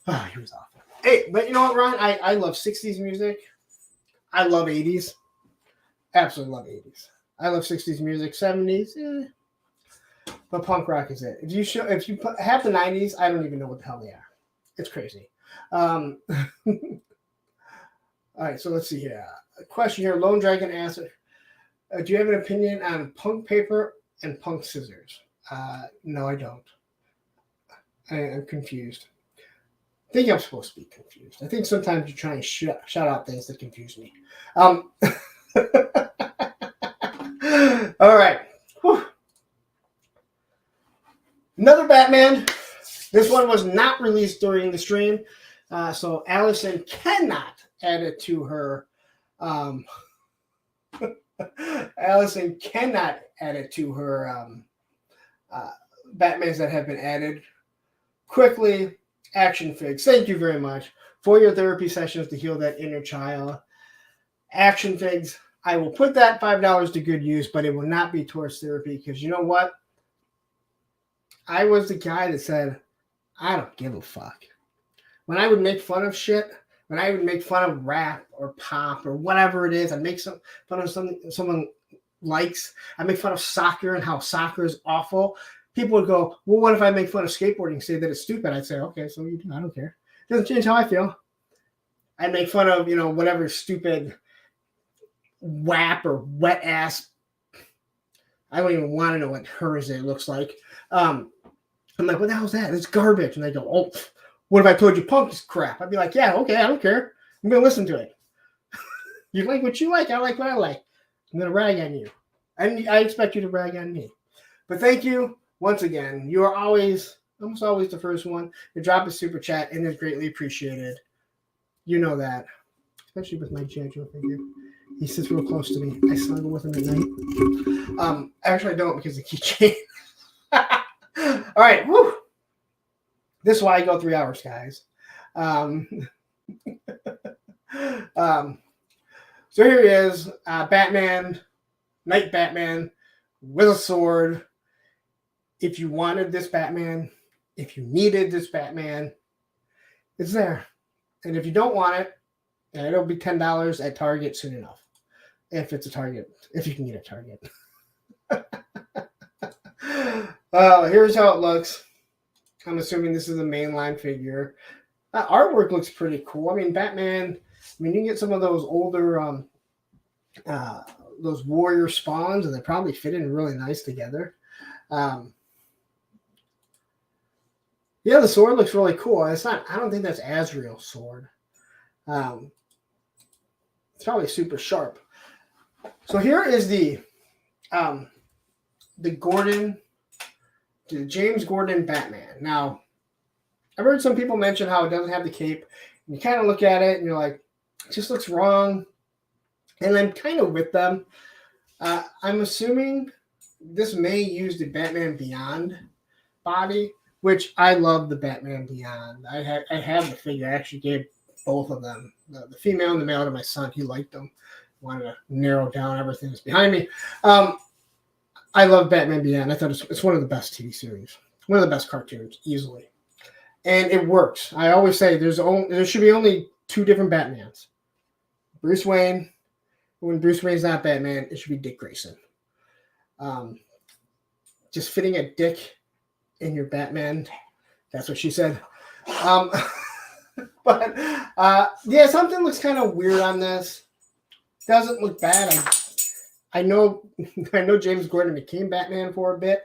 he was awful. Hey, but you know what, Ron? I love 60s music. I love 80s. Absolutely love 80s. I love 60s music. 70s, but punk rock is it. If you put half the 90s, I don't even know what the hell they are. It's crazy. All right, so let's see here. A question here. Lone Dragon asks, do you have an opinion on punk paper and punk scissors? No, I don't. I'm confused. I think I'm supposed to be confused. I think sometimes you try and shout out things that confuse me. All right. Whew. Another Batman. This one was not released during the stream, so Allison cannot add it to her. Allison cannot add it to her Batmans that have been added. Quickly, Action Figs. Thank you very much for your therapy sessions to heal that inner child. Action Figs. I will put that $5 to good use, but it will not be towards therapy because you know what? I was the guy that said, I don't give a fuck. When I would make fun of shit, when I would make fun of rap or pop or whatever it is, I'd make fun of something someone likes. I make fun of soccer and how soccer is awful. People would go, well, what if I make fun of skateboarding, say that it's stupid? I'd say, okay, so you do. I don't care. It doesn't change how I feel. I make fun of, whatever stupid WAP or wet ass. I don't even want to know what hers it looks like. I'm like, what the hell is that? It's garbage. And they go, oh, what if I told you punk is crap? I'd be like, yeah, okay, I don't care. I'm going to listen to it. You like what you like. I like what I like. I'm going to rag on you. And I expect you to rag on me. But thank you. Once again, you are almost always the first one to drop a super chat, and it's greatly appreciated. You know that, especially with my J.J. figure. He sits real close to me. I snuggle with him at night. Actually, I don't because of the keychain. All right, woo. This is why I go 3 hours, guys. So here he is, Batman, Night Batman, with a sword. If you wanted this Batman, if you needed this Batman, it's there. And if you don't want it, it'll be $10 at Target soon enough. If it's a Target, if you can get a Target. Here's how it looks. I'm assuming this is a mainline figure. Artwork looks pretty cool. I mean, Batman, you can get some of those older, those warrior spawns, and they probably fit in really nice together. Yeah, the sword looks really cool. I don't think that's Azrael's sword. It's probably super sharp. So here is the James Gordon Batman. Now, I've heard some people mention how it doesn't have the cape. And you kind of look at it and you're like, it just looks wrong. And I'm kind of with them. I'm assuming this may use the Batman Beyond body, which I love the Batman Beyond. I have the figure. I actually gave both of them, the female and the male, to my son. He liked them. Wanted to narrow down everything that's behind me. I love Batman Beyond. I thought it's one of the best TV series, one of the best cartoons, easily, and it works. I always say there should be only two different Batmans. Bruce Wayne. When Bruce Wayne's not Batman, it should be Dick Grayson. Just fitting a dick in your Batman. That's what she said. But yeah, something looks kind of weird on this. Doesn't look bad. I know James Gordon became Batman for a bit.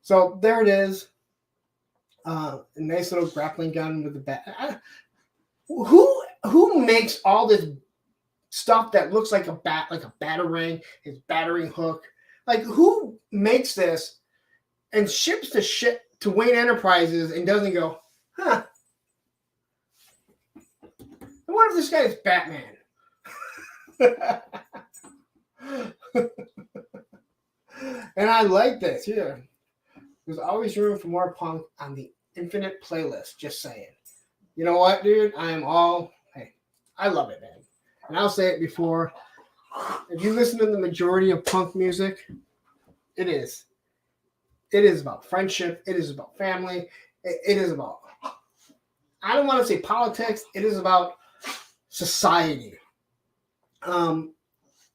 So there it is. A nice little grappling gun with the bat. Who makes all this stuff that looks like a bat, like a batarang, his battering hook? Like, who makes this and ships the shit to Wayne Enterprises and doesn't go, huh? I wonder if this guy is Batman. And I like this here. There's always room for more punk on the infinite playlist. Just saying. You know what, dude? Hey, I love it, man. And I'll say it before. If you listen to the majority of punk music, it is about friendship. It is about family. It is about, I don't want to say politics. It is about society.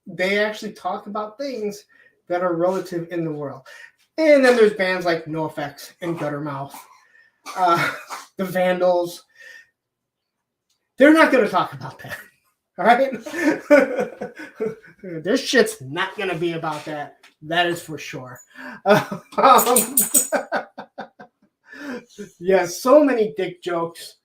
They actually talk about things that are relative in the world. And then there's bands like NoFX and Guttermouth, the Vandals. They're not going to talk about that. All right? This shit's not going to be about that. That is for sure. Yeah, so many dick jokes.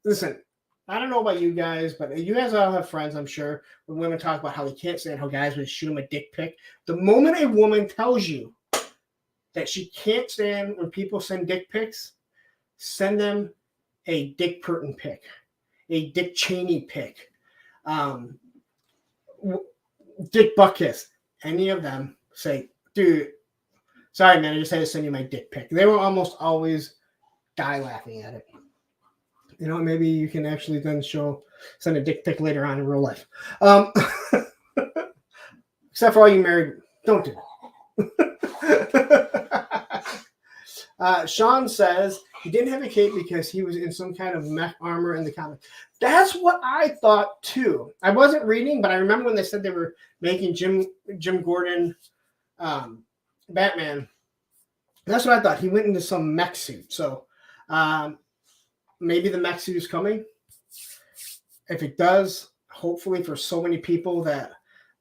Listen, I don't know about you guys, but you guys all have friends, I'm sure, when women talk about how they can't stand how guys would shoot them a dick pic. The moment a woman tells you that she can't stand when people send dick pics, send them a Dick Burton pic, a Dick Cheney pic, Dick Buckus, any of them, say, dude, sorry, man, I just had to send you my dick pic. They will almost always die laughing at it. You know, maybe you can actually then send a dick pic later on in real life. Except for all you married, don't do that. Sean says he didn't have a cape because he was in some kind of mech armor in the comic. That's what I thought too. I wasn't reading, but I remember when they said they were making Jim Gordon Batman. That's what I thought. He went into some mech suit. So maybe the mech suit is coming. If it does, hopefully for so many people that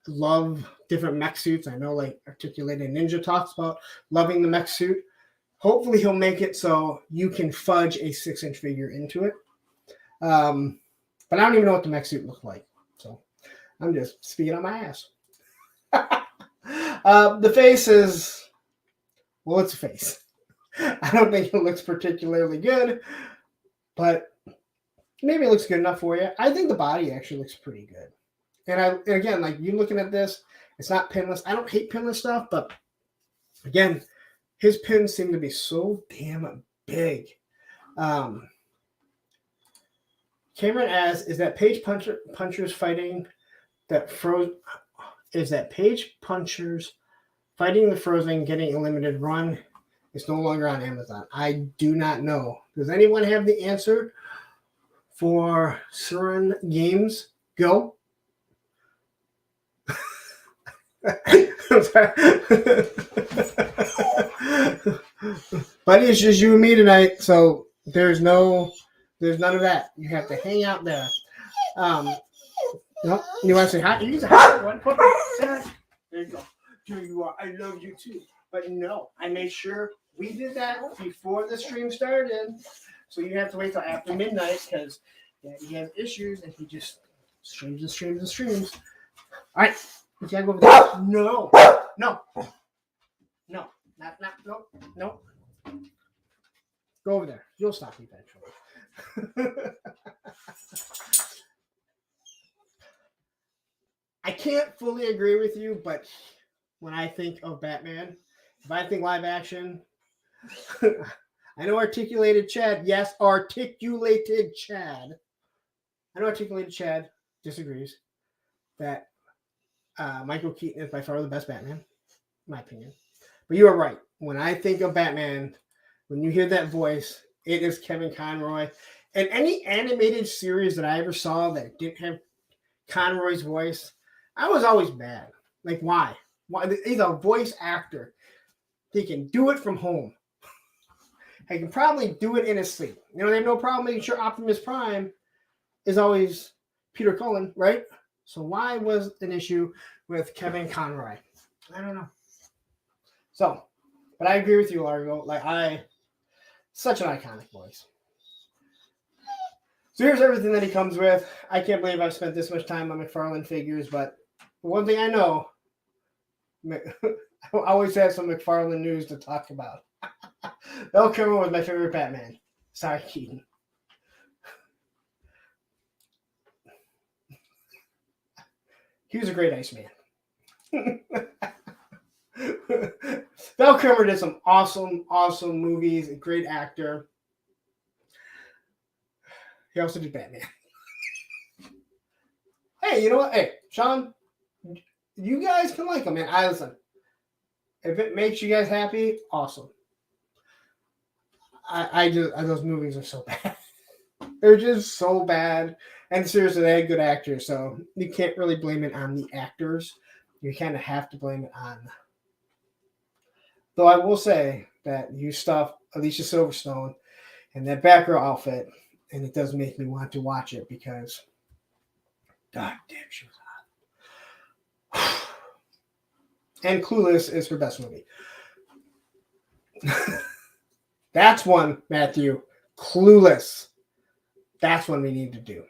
love different mech suits, I know like Articulated Ninja talks about loving the mech suit. Hopefully he'll make it so you can fudge a 6-inch figure into it. But I don't even know what the mech suit looked like. So I'm just speaking on my ass. The face is, well, it's a face. I don't think it looks particularly good, but maybe it looks good enough for you. I think the body actually looks pretty good. And again, like you looking at this, it's not pinless. I don't hate pinless stuff, but again, his pins seem to be so damn big. Cameron asks, is that Page Punchers fighting that froze? Is that Page Punchers fighting the Frozen getting a limited run? It's no longer on Amazon. I do not know. Does anyone have the answer for Surin Games? Go. Buddy, it's just you and me tonight, so there's none of that. You have to hang out there. No, you want to say hi? You can say hi. There you go. Here you are. I love you too. But no, I made sure we did that before the stream started. So you have to wait till after midnight because he has issues and he just streams and streams and streams. All right. You gotta go over there. No. No. Go over there. You'll stop eventually. I can't fully agree with you, but when I think of Batman, if I think live action, I know Articulated Chad. Yes, Articulated Chad. I know Articulated Chad disagrees that Michael Keaton is by far the best Batman, in my opinion. But you are right. When I think of Batman, when you hear that voice, it is Kevin Conroy. And any animated series that I ever saw that didn't have Conroy's voice, I was always mad. Like, why? He's a voice actor. He can do it from home. He can probably do it in his sleep. You know, they have no problem making sure Optimus Prime is always Peter Cullen, right? So why was an issue with Kevin Conroy? I don't know. So, but I agree with you, Largo. Such an iconic voice. So here's everything that he comes with. I can't believe I've spent this much time on McFarlane figures, but one thing I know, I always have some McFarlane news to talk about. Val Kilmer was my favorite Batman. Sorry, Keaton. He was a great Iceman. Val Kilmer did some awesome movies. A great actor. He also did Batman. Hey, you know what? Hey, Sean, you guys can like him, man. Listen. If it makes you guys happy, awesome. Those movies are so bad. They're just so bad. And seriously, they had good actors, so you can't really blame it on the actors. You kind of have to blame it on. Though I will say that you stuff Alicia Silverstone in that Batgirl outfit, and it does make me want to watch it because, god damn, she was hot. And Clueless is her best movie. That's one, Matthew. Clueless. That's when we need to do.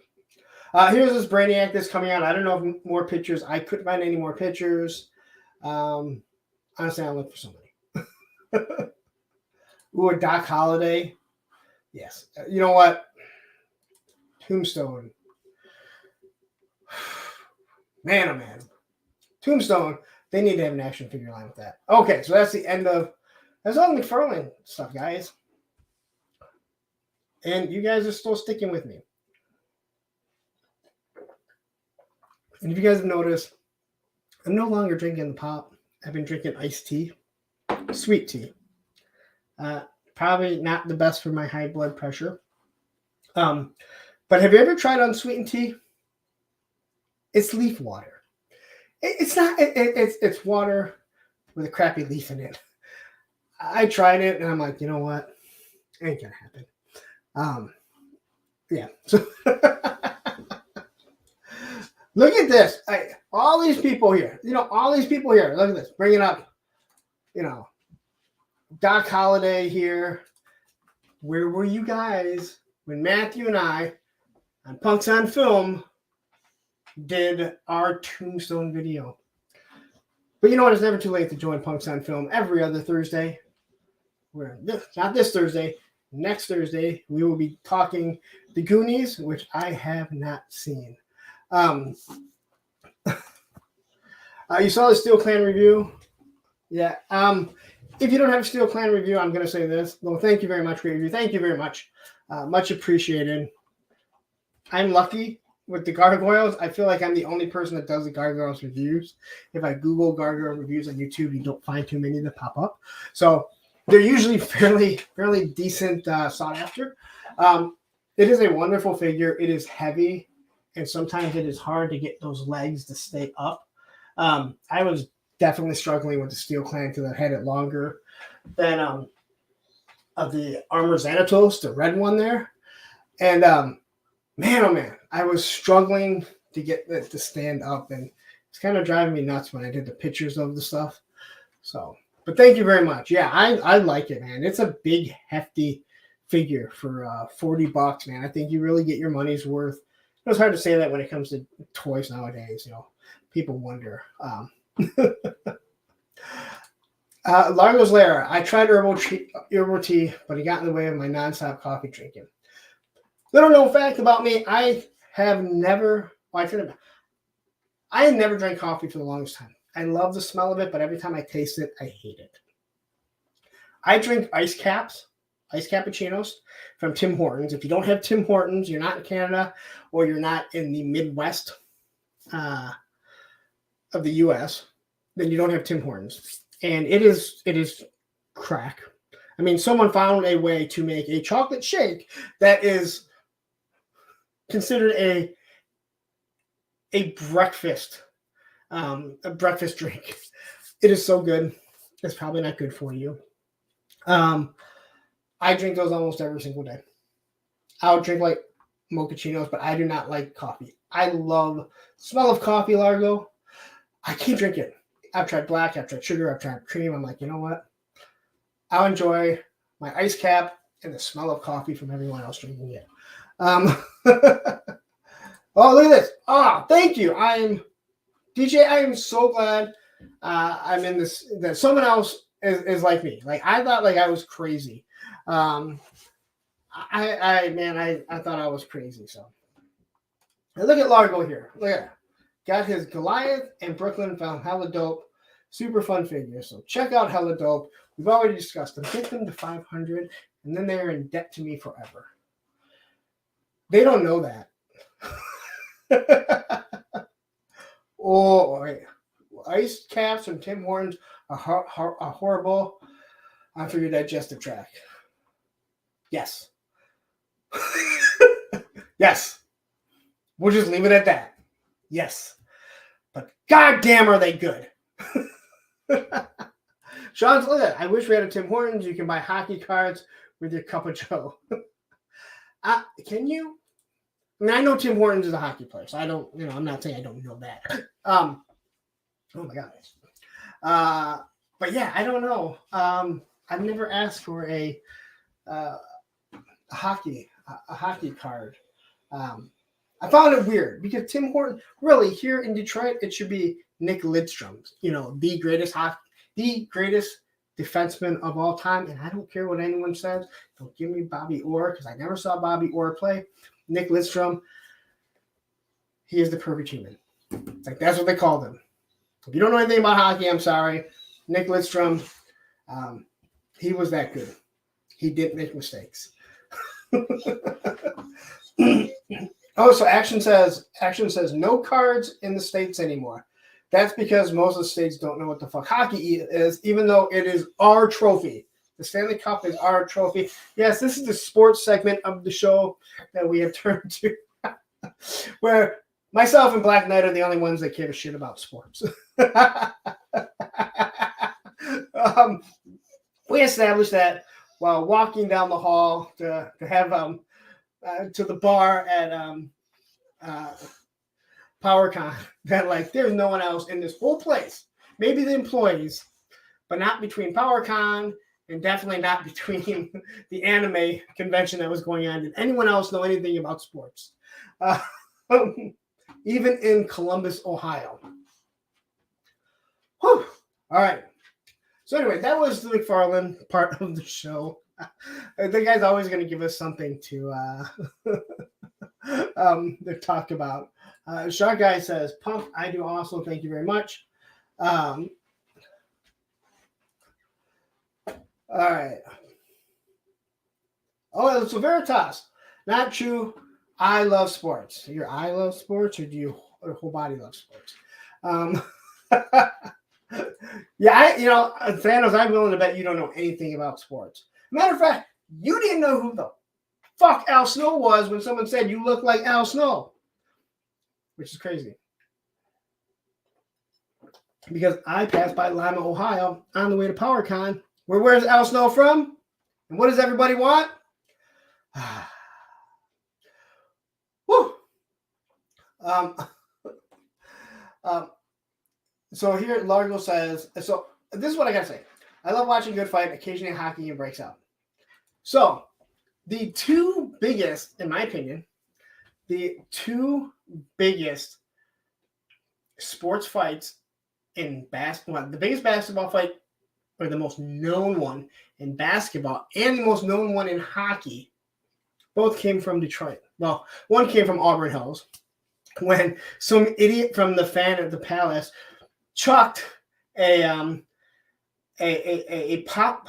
Here's this Brainiac that's coming out. I don't know if more pictures. I couldn't find any more pictures. Honestly, I'll look for somebody. Ooh, a Doc Holliday. Yes. You know what? Tombstone. Man, oh man. Tombstone. They need to have an action figure line with that. Okay, so that's the end of... That's all McFarlane stuff, guys. And you guys are still sticking with me. And if you guys have noticed, I'm no longer drinking the pop. I've been drinking iced tea, sweet tea. Probably not the best for my high blood pressure. But have you ever tried unsweetened tea? It's leaf water. It's not. It's water with a crappy leaf in it. I tried it and I'm like, you know what? Ain't gonna happen. Yeah. So look at this. All these people here. All these people here. Look at this. Bring it up. Doc Holliday here. Where were you guys when Matthew and I on Punks on Film did our Tombstone video? But you know what? It's never too late to join Punks on Film every other Thursday. Not this Thursday. Next Thursday, we will be talking The Goonies, which I have not seen. You saw the Steel Clan review? Yeah. If you don't have a Steel Clan review, I'm going to say this. Well, thank you very much for your review. Thank you very much. Much appreciated. I'm lucky with the gargoyles. I feel like I'm the only person that does the gargoyles reviews. If I Google gargoyle reviews on YouTube, you don't find too many that pop up. So they're usually fairly decent, sought after. It is a wonderful figure. It is heavy, and sometimes it is hard to get those legs to stay up. I was definitely struggling with the Steel Clan because I had it longer than of the Armor Xanatos, the red one there. And man, oh man, I was struggling to get it to stand up, and it's kind of driving me nuts when I did the pictures of the stuff. So, but thank you very much. Yeah, I like it, man. It's a big, hefty figure for $40, man. I think you really get your money's worth. It's hard to say that when it comes to toys nowadays. People wonder. Largo's Lair. I tried herbal tea, but it got in the way of my nonstop coffee drinking. Little known fact about me: I have never. I had never drank coffee for the longest time. I love the smell of it, but every time I taste it, I hate it. I drink ice cappuccinos from Tim Hortons. If you don't have Tim Hortons, you're not in Canada, or you're not in the Midwest of the U.S., then you don't have Tim Hortons. And it is crack. I mean, someone found a way to make a chocolate shake that is considered a breakfast drink. It is so good. It's probably not good for you. I drink those almost every single day. I would drink like mochachinos, but I do not like coffee. I love the smell of coffee, Largo. I can't drink it. I've tried black, I've tried sugar, I've tried cream. I'm like, you know what? I'll enjoy my ice cap and the smell of coffee from everyone else drinking it. Oh, look at this. Oh, thank you. DJ, I am so glad I'm in this, that someone else is like me. Like, I thought like I was crazy. I thought I was crazy. So now look at Largo here. Look at that. Got his Goliath and Brooklyn found hella dope. Super fun figure. So check out hella dope. We've already discussed them. Get them to 500, and then they're in debt to me forever. They don't know that. Oh, wait. Ice caps from Tim Hortons are horrible for your digestive tract. Yes. Yes. We'll just leave it at that. Yes. But goddamn are they good. Sean's, look at that. I wish we had a Tim Hortons. You can buy hockey cards with your cup of joe. Can you? I mean, I know Tim Hortons is a hockey player, so I don't, I'm not saying I don't know that. Oh my God. But yeah, I don't know. I've never asked for a hockey card. I found it weird because Tim Horton, really, here in Detroit, it should be Nick Lidstrom, the greatest defenseman of all time. And I don't care what anyone says. Don't give me Bobby Orr because I never saw Bobby Orr play. Nick Lidstrom, he is the perfect human. Like, that's what they called him. If you don't know anything about hockey, I'm sorry. Nick Lidstrom, he was that good. He didn't make mistakes. Oh, so Action says no cards in the States anymore. That's because most of the states don't know what the fuck hockey is, even though it is our trophy. The Stanley Cup is our trophy. Yes, this is the sports segment of the show that we have turned to, where myself and Black Knight are the only ones that give a shit about sports. We established that while walking down the hall to have to the bar at PowerCon, that like there's no one else in this whole place. Maybe the employees, but not between PowerCon and definitely not between the anime convention that was going on. Did anyone else know anything about sports? Even in Columbus, Ohio. Whew. All right. So anyway, that was the McFarlane part of the show. The guy's always going to give us something to talk about. Shark Guy says, Pump, I do also. Thank you very much. All right. Oh, so Veritas. Not true. I love sports. Your eye loves sports, or do your whole body love sports? Yeah, Thanos, I'm willing to bet you don't know anything about sports. Matter of fact, you didn't know who the fuck Al Snow was when someone said you look like Al Snow, which is crazy. Because I passed by Lima, Ohio on the way to PowerCon. Where's Al Snow from? And what does everybody want? Woo! So here Largo says, so this is what I gotta say. I love watching good fight. Occasionally hockey breaks out. So the two biggest, in my opinion, the two biggest sports fights in basketball, the biggest basketball fight, or the most known one in basketball, and the most known one in hockey, both came from Detroit. Well, one came from Auburn Hills, when some idiot from the fan at the Palace chucked a pop,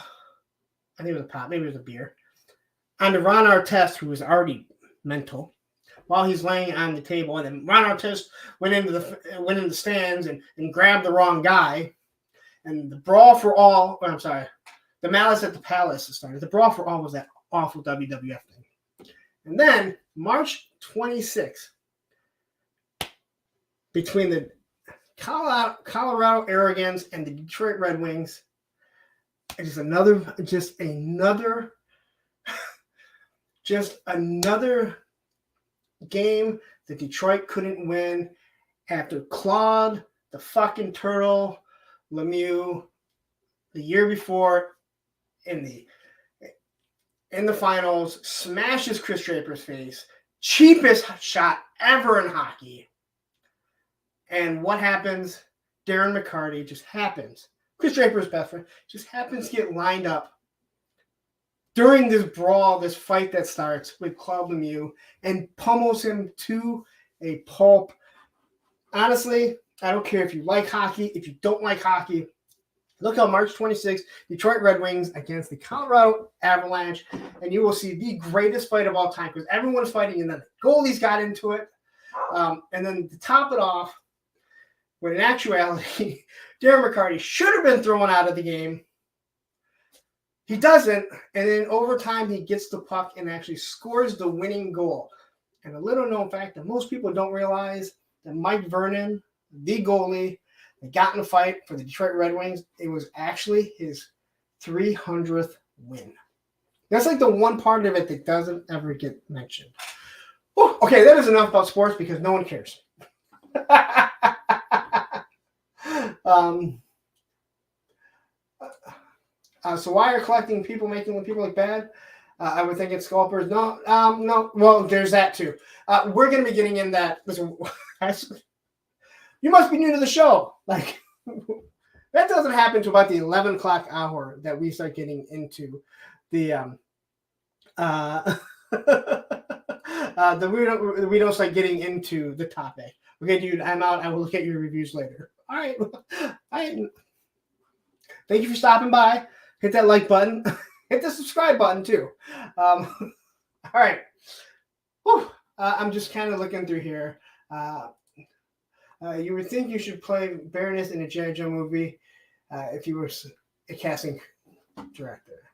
I think it was a pop, maybe it was a beer, onto Ron Artest, who was already mental, while he's laying on the table. And then Ron Artest went into the stands and grabbed the wrong guy. And the brawl for all, the Malice at the Palace started. The brawl for all was that awful WWF thing. And then March 26th, between the Colorado Arrogance and the Detroit Red Wings, just another game that Detroit couldn't win after Claude, the fucking turtle, Lemieux, the year before in the finals, smashes Chris Draper's face, cheapest shot ever in hockey. And what happens? Darren McCarty just happens. Chris Draper's best friend just happens to get lined up during this brawl, this fight that starts with Claude Lemieux, and pummels him to a pulp. Honestly, I don't care if you like hockey, if you don't like hockey. Look on March 26th, Detroit Red Wings against the Colorado Avalanche, and you will see the greatest fight of all time because everyone's fighting, and then the goalies got into it. And then to top it off, when in actuality, Darren McCarty should have been thrown out of the game. He doesn't, and in overtime, he gets the puck and actually scores the winning goal. And a little known fact that most people don't realize that Mike Vernon, the goalie, that got in a fight for the Detroit Red Wings, it was actually his 300th win. That's like the one part of it that doesn't ever get mentioned. Whew, okay, that is enough about sports because no one cares. So why are collecting people making when people look bad? I would think it's Scalpers. No, no. Well, there's that too. We're going to be getting in that. Listen, you must be new to the show. Like, that doesn't happen to about the 11 o'clock hour that we start getting into the we don't start getting into the topic. Okay, dude, I'm out. I will look at your reviews later. All right. Thank you for stopping by. Hit that like button. Hit the subscribe button too. All right. I'm just kind of looking through here. You would think you should play Baroness in a G.I. Joe movie if you were a casting director.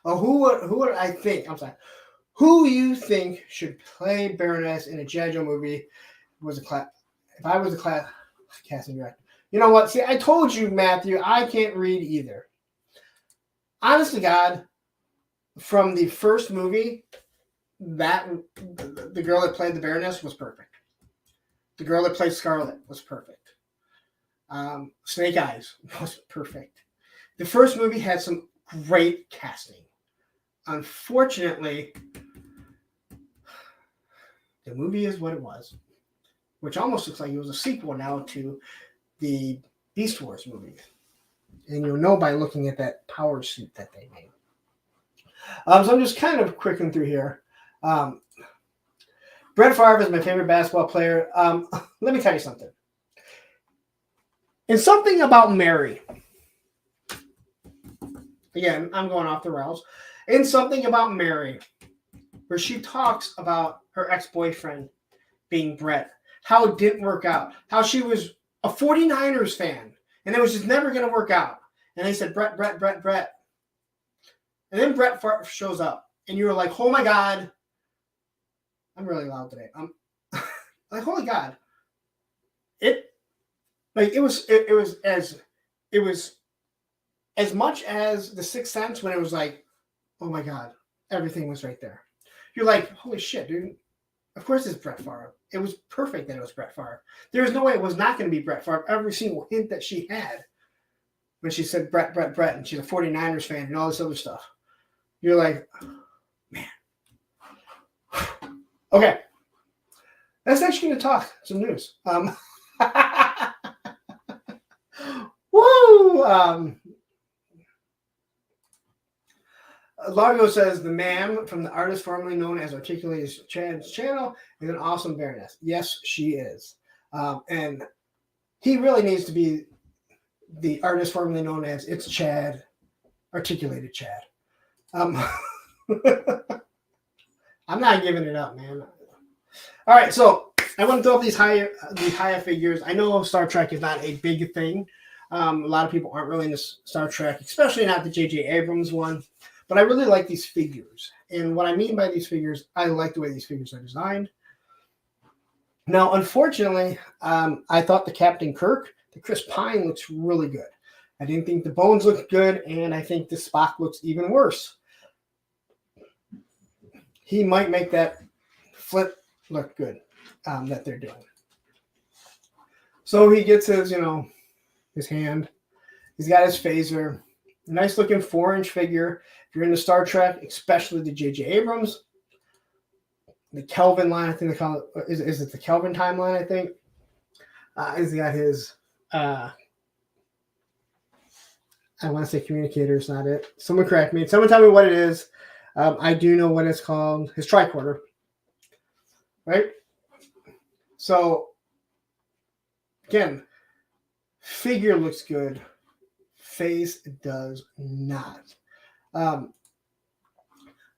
Oh, who would I think? I'm sorry. Who you think should play Baroness in a G.I. Joe movie if I was a casting director? You know what? See, I told you, Matthew, I can't read either. Honest to God, from the first movie, the girl that played the Baroness was perfect. The girl that played Scarlet was perfect. Snake Eyes was perfect. The first movie had some great casting. Unfortunately, the movie is what it was, which almost looks like it was a sequel now to the Beast Wars movie. And you'll know by looking at that power suit that they made. So I'm just kind of quicking through here. Brett Favre is my favorite basketball player. Let me tell you something. In Something About Mary, again, I'm going off the rails. In Something About Mary, where she talks about her ex-boyfriend being Brett, how it didn't work out, how she was a 49ers fan, and it was just never going to work out. And they said, Brett. And then Brett shows up, and you were like, oh my God. I'm really loud today. I'm like, holy God. It was as much as The Sixth Sense when it was like, oh my God, everything was right there. You're like, holy shit, dude. Of course it's Brett Favre. It was perfect that it was Brett Favre. There was no way it was not going to be Brett Favre. Every single hint that she had when she said Brett, and she's a 49ers fan and all this other stuff. You're like, oh, man. Okay. Let's actually going to talk some news. Woo! Largo says the ma'am from the artist formerly known as Articulated Chad's channel is an awesome Baroness. Yes, she is. And he really needs to be the artist formerly known as It's Chad, Articulated Chad. I'm not giving it up, man. All right, so I want to throw up these higher figures. I know Star Trek is not a big thing. A lot of people aren't really into Star Trek, especially not the J.J. Abrams one. But I really like these figures. And what I mean by these figures, I like the way these figures are designed. Now, unfortunately, I thought the Captain Kirk, the Chris Pine, looks really good. I didn't think the bones looked good, and I think the Spock looks even worse. He might make that flip look good that they're doing. So he gets his, his hand. He's got his phaser. Nice looking 4-inch figure. If you're into Star Trek, especially the J.J. Abrams, the Kelvin line, I think they call it, is it the Kelvin timeline, I think? He's got his, I want to say communicator, it's not it. Someone correct me. Someone tell me what it is. I do know what it's called. His tricorder. Right? So, again, figure looks good. Face does not.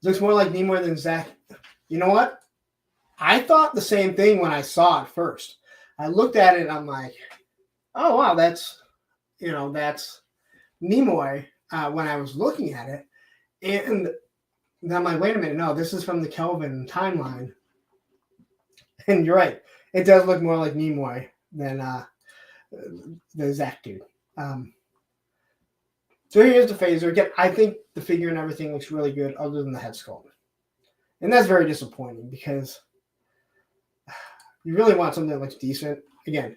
Looks more like Nimoy than Zach. You know what? I thought the same thing when I saw it first. I looked at it and I'm like, oh, wow, that's Nimoy when I was looking at it. And then I'm like, wait a minute, no, this is from the Kelvin timeline. And you're right. It does look more like Nimoy than the Zach dude. So here's the phaser. Again, I think the figure and everything looks really good other than the head sculpt. And that's very disappointing because you really want something that looks decent. Again,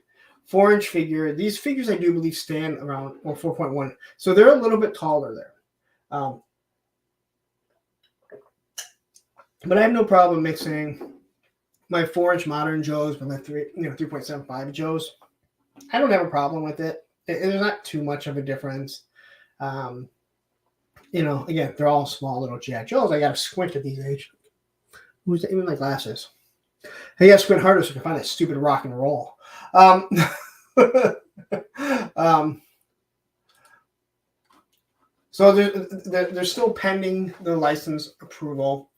4-inch figure. These figures, I do believe, stand around 4.1. So they're a little bit taller there. But I have no problem mixing my 4-inch modern Joes with my 3.75 Joes. I don't have a problem with it. There's not too much of a difference. Again, they're all small little G.I. Joes. I got to squint at these age. Who's even my glasses? I got to squint harder so I can find that stupid rock and roll. So they're still pending the license approval.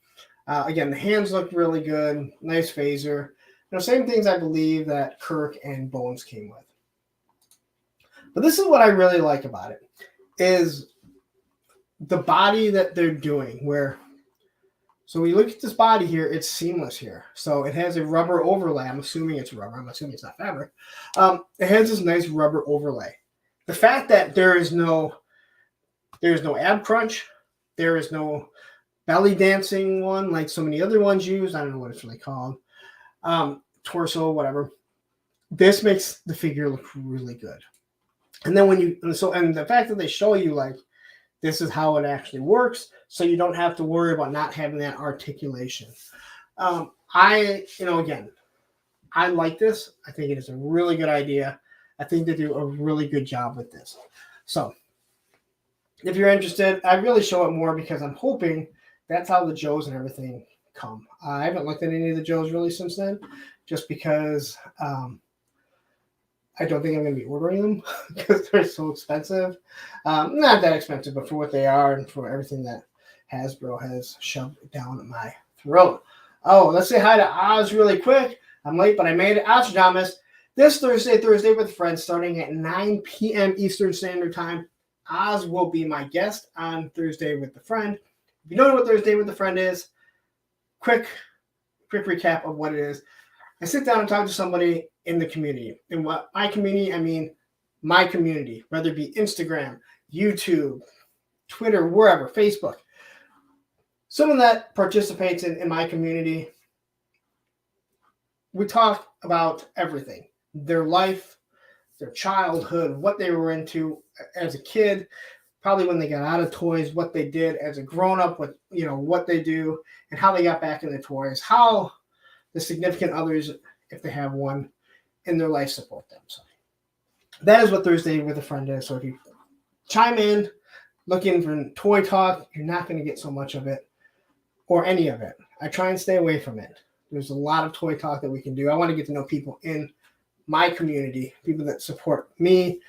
Again, the hands look really good. Nice phaser. Same things I believe that Kirk and Bones came with. But this is what I really like about it, is the body that they're doing. So we look at this body here, it's seamless here. So it has a rubber overlay. I'm assuming it's rubber. I'm assuming it's not fabric. It has this nice rubber overlay. The fact that there is no ab crunch, there is no belly dancing one like so many other ones use. I don't know what it's really called. Torso, whatever. This makes the figure look really good. And then and the fact that they show you like this is how it actually works, so you don't have to worry about not having that articulation. Again, I like this. I think it is a really good idea. I think they do a really good job with this. So if you're interested, I really show it more because I'm hoping that's how the Joes and everything come. I haven't looked at any of the Joes really since then, just because I don't think I'm going to be ordering them because they're so expensive. Not that expensive, but for what they are and for everything that Hasbro has shoved down my throat. Oh, let's say hi to Oz really quick. I'm late, but I made it. Ostradamus. This Thursday with friends, starting at 9 p.m. Eastern Standard Time. Oz will be my guest on Thursday with the Friend. If you don't know what Thursday with the Friend is, quick recap of what it is. I sit down and talk to somebody in the community. And what my community, I mean my community, whether it be Instagram, YouTube, Twitter, wherever, Facebook. Someone that participates in my community, we talk about everything. Their life, their childhood, what they were into as a kid, probably when they got out of toys, what they did as a grown-up, what they do, and how they got back into toys, how the significant others, if they have one, in their life support them. So that is what Thursday with a Friend is. So if you chime in looking for toy talk, you're not going to get so much of it or any of it. I try and stay away from it. There's a lot of toy talk that we can do. I want to get to know people in my community, people that support me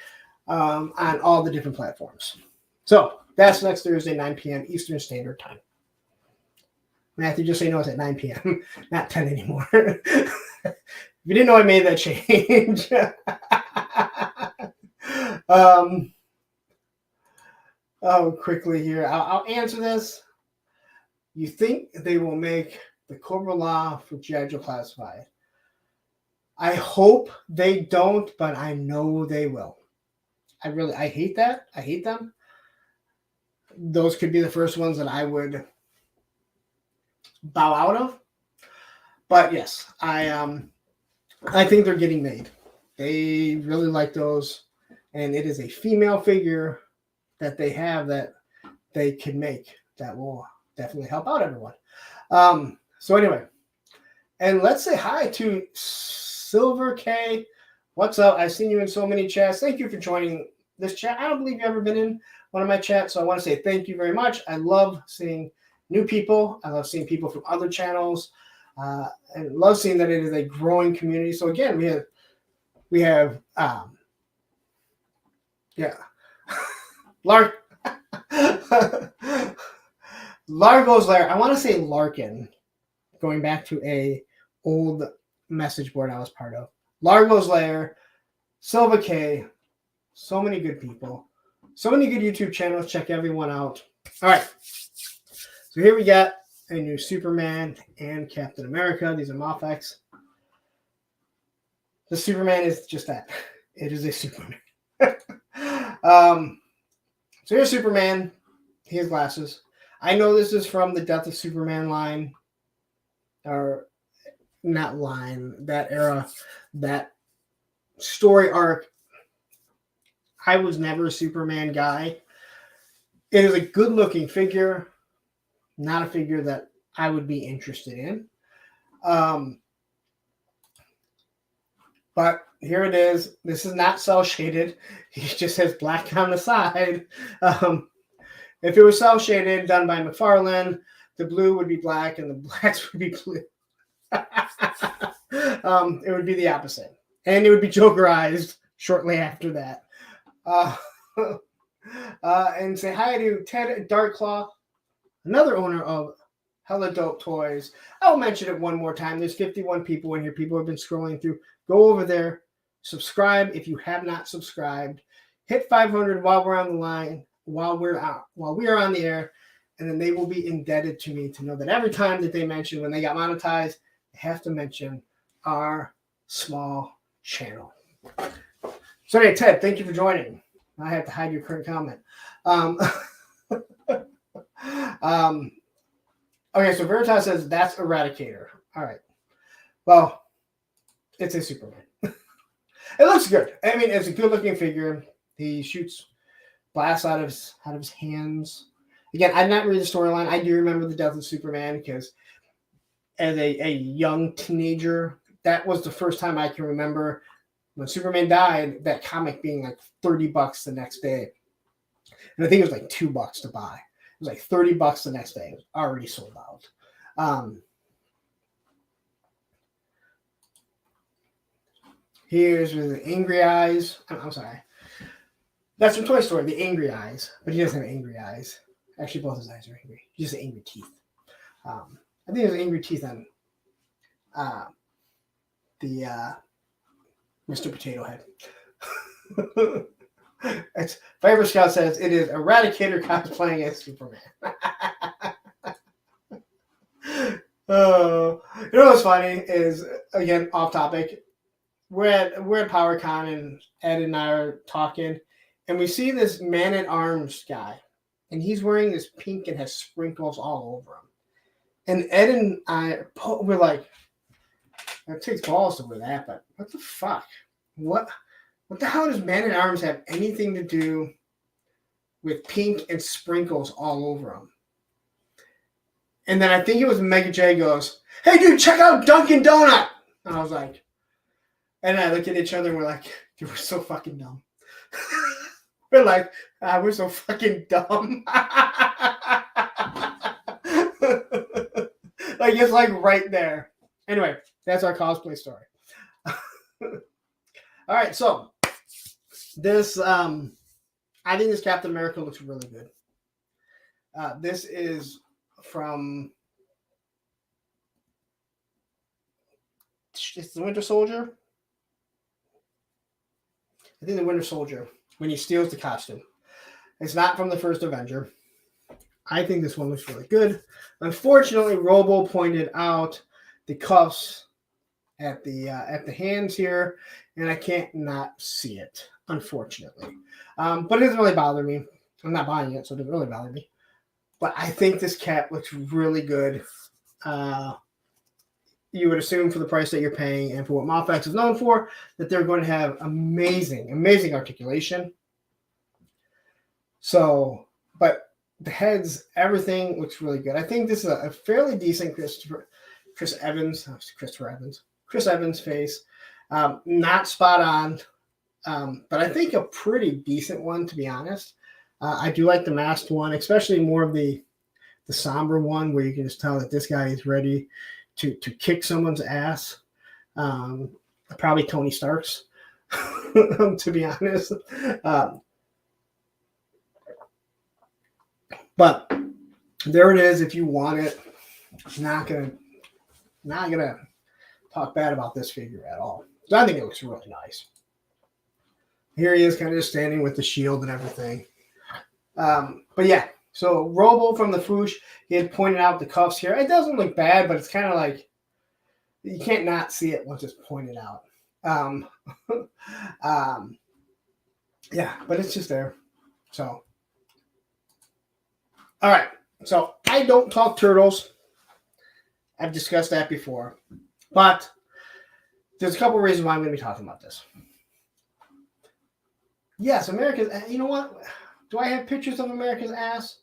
on all the different platforms. So that's next Thursday, 9 p.m. Eastern Standard Time. Matthew, just so you know, it's at 9 p.m., not 10 anymore. If you didn't know I made that change. Quickly here. I'll answer this. You think they will make the Cobra Law for G.I. Joe Classified? I hope they don't, but I know they will. I hate that. I hate them. Those could be the first ones that I would bow out of. But yes, I think they're getting made. They really like those, and it is a female figure that they have that they can make that will definitely help out everyone. So anyway, and let's say hi to Silver K. What's up? I've seen you in so many chats. Thank you for joining this chat. I don't believe you've ever been in one of my chats, so I want to say thank you very much. I love seeing new people. I love seeing people from other channels. And love seeing that it is a growing community. So again, we have Largo's Lair. I want to say Larkin, going back to a old message board I was part of. Largo's Lair, Silva K, so many good people, so many good YouTube channels. Check everyone out. All right, so here we got a new Superman and Captain America. These are Mofex. The Superman is just that. It is a Superman. So here's Superman. He has glasses. I know this is from the Death of Superman line. Or not line. That era. That story arc. I was never a Superman guy. It is a good looking figure. Not a figure that I would be interested in. But here it is. This is not cell shaded. He just has black on the side. If it was cell shaded, done by McFarlane, the blue would be black and the blacks would be blue. It would be the opposite. And it would be Jokerized shortly after that. And say hi to Ted Darkclaw, another owner of Hella Dope Toys. I'll mention it one more time. There's 51 people in here. People have been scrolling through. Go over there. Subscribe if you have not subscribed. Hit 500 while we're on the line, while we are on the air. And then they will be indebted to me to know that every time that they mention when they got monetized, they have to mention our small channel. So anyway, Ted, thank you for joining. I have to hide your current comment. Okay, so Veritas says that's Eradicator. All right. Well, it's a Superman. It looks good. I mean, it's a good-looking figure. He shoots blasts out of his hands. Again, I did not read the storyline. I do remember the death of Superman because as a young teenager, that was the first time I can remember when Superman died, that comic being like $30 the next day. And I think it was like $2 to buy. It was like $30 the next day. It was already sold out. Here's with the angry eyes. I'm sorry. That's from Toy Story, the angry eyes. But he doesn't have angry eyes. Actually, both his eyes are angry. He just has angry teeth. I think there's angry teeth on the Mr. Potato Head. Fiber Scout says it is Eradicator cosplaying as Superman. You know what's funny is, again, off topic. We're at PowerCon and Ed and I are talking, and we see this Man-at-Arms guy, and he's wearing this pink and has sprinkles all over him. And Ed and I we're like, it takes balls to wear that, but what the fuck? What the hell does Man-at-Arms have anything to do with pink and sprinkles all over him? And then I think it was Mega J goes, "Hey dude, check out Dunkin' Donut." And I was like, and I look at each other and we're like, dude, we're so fucking dumb. We're like, we're so fucking dumb. Like, it's like right there. Anyway, that's our cosplay story. All right, so this, I think this Captain America looks really good. This is from, it's the Winter Soldier. I think the Winter Soldier, when he steals the costume. It's not from the first Avenger. I think this one looks really good. Unfortunately, Robo pointed out the cuffs at the hands here, and I can't not see it, unfortunately. But it doesn't really bother me. I'm not buying it, so it doesn't really bother me. But I think this cap looks really good. You would assume for the price that you're paying and for what Moffax is known for, that they're going to have amazing, amazing articulation. So, but the heads, everything looks really good. I think this is a fairly decent Chris Evans face. Not spot on, but I think a pretty decent one, to be honest. I do like the masked one, especially more of the somber one where you can just tell that this guy is ready to kick someone's ass. Probably Tony Stark's, to be honest. But there it is. If you want it, I'm not gonna talk bad about this figure at all. I think it looks really nice. Here he is, kind of just standing with the shield and everything. But yeah, so Robo from the Foosh, he had pointed out the cuffs here. It doesn't look bad, but it's kind of like you can't not see it once it's pointed out. Yeah, but it's just there. So, all right. So I don't talk turtles. I've discussed that before, but there's a couple reasons why I'm going to be talking about this. Yes, America's. You know what? Do I have pictures of America's ass?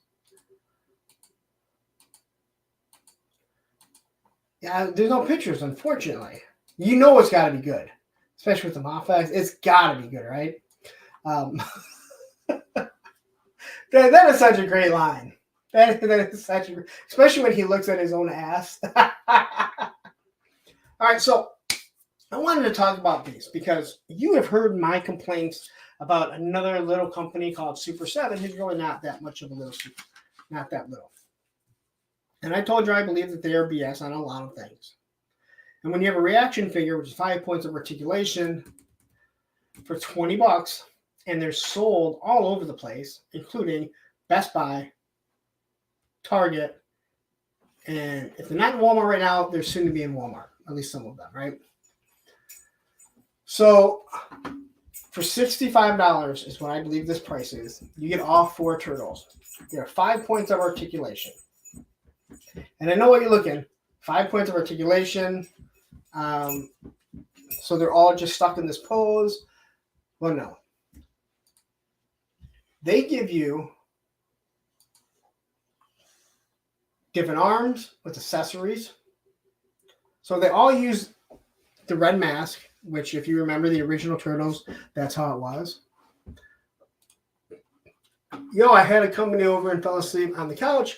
Yeah, there's no pictures, unfortunately. You know it's got to be good, especially with the Moffax. It's got to be good, right? That is such a great line. That is such a, especially when he looks at his own ass. All right, so I wanted to talk about these because you have heard my complaints about another little company called Super 7, who's really not that much of a little super, not that little. And I told you I believe that they are BS on a lot of things. And when you have a reaction figure, which is 5 points of articulation for $20, and they're sold all over the place, including Best Buy, Target, and if they're not in Walmart right now, they're soon to be in Walmart, at least some of them, right? So for $65 is what I believe this price is. You get all 4 turtles. There are 5 points of articulation. And I know what you're looking. 5 points of articulation. So they're all just stuck in this pose. Well, no. They give you different arms with accessories. So they all use the red mask, which if you remember the original Turtles, that's how it was. Yo, I had a company over and fell asleep on the couch.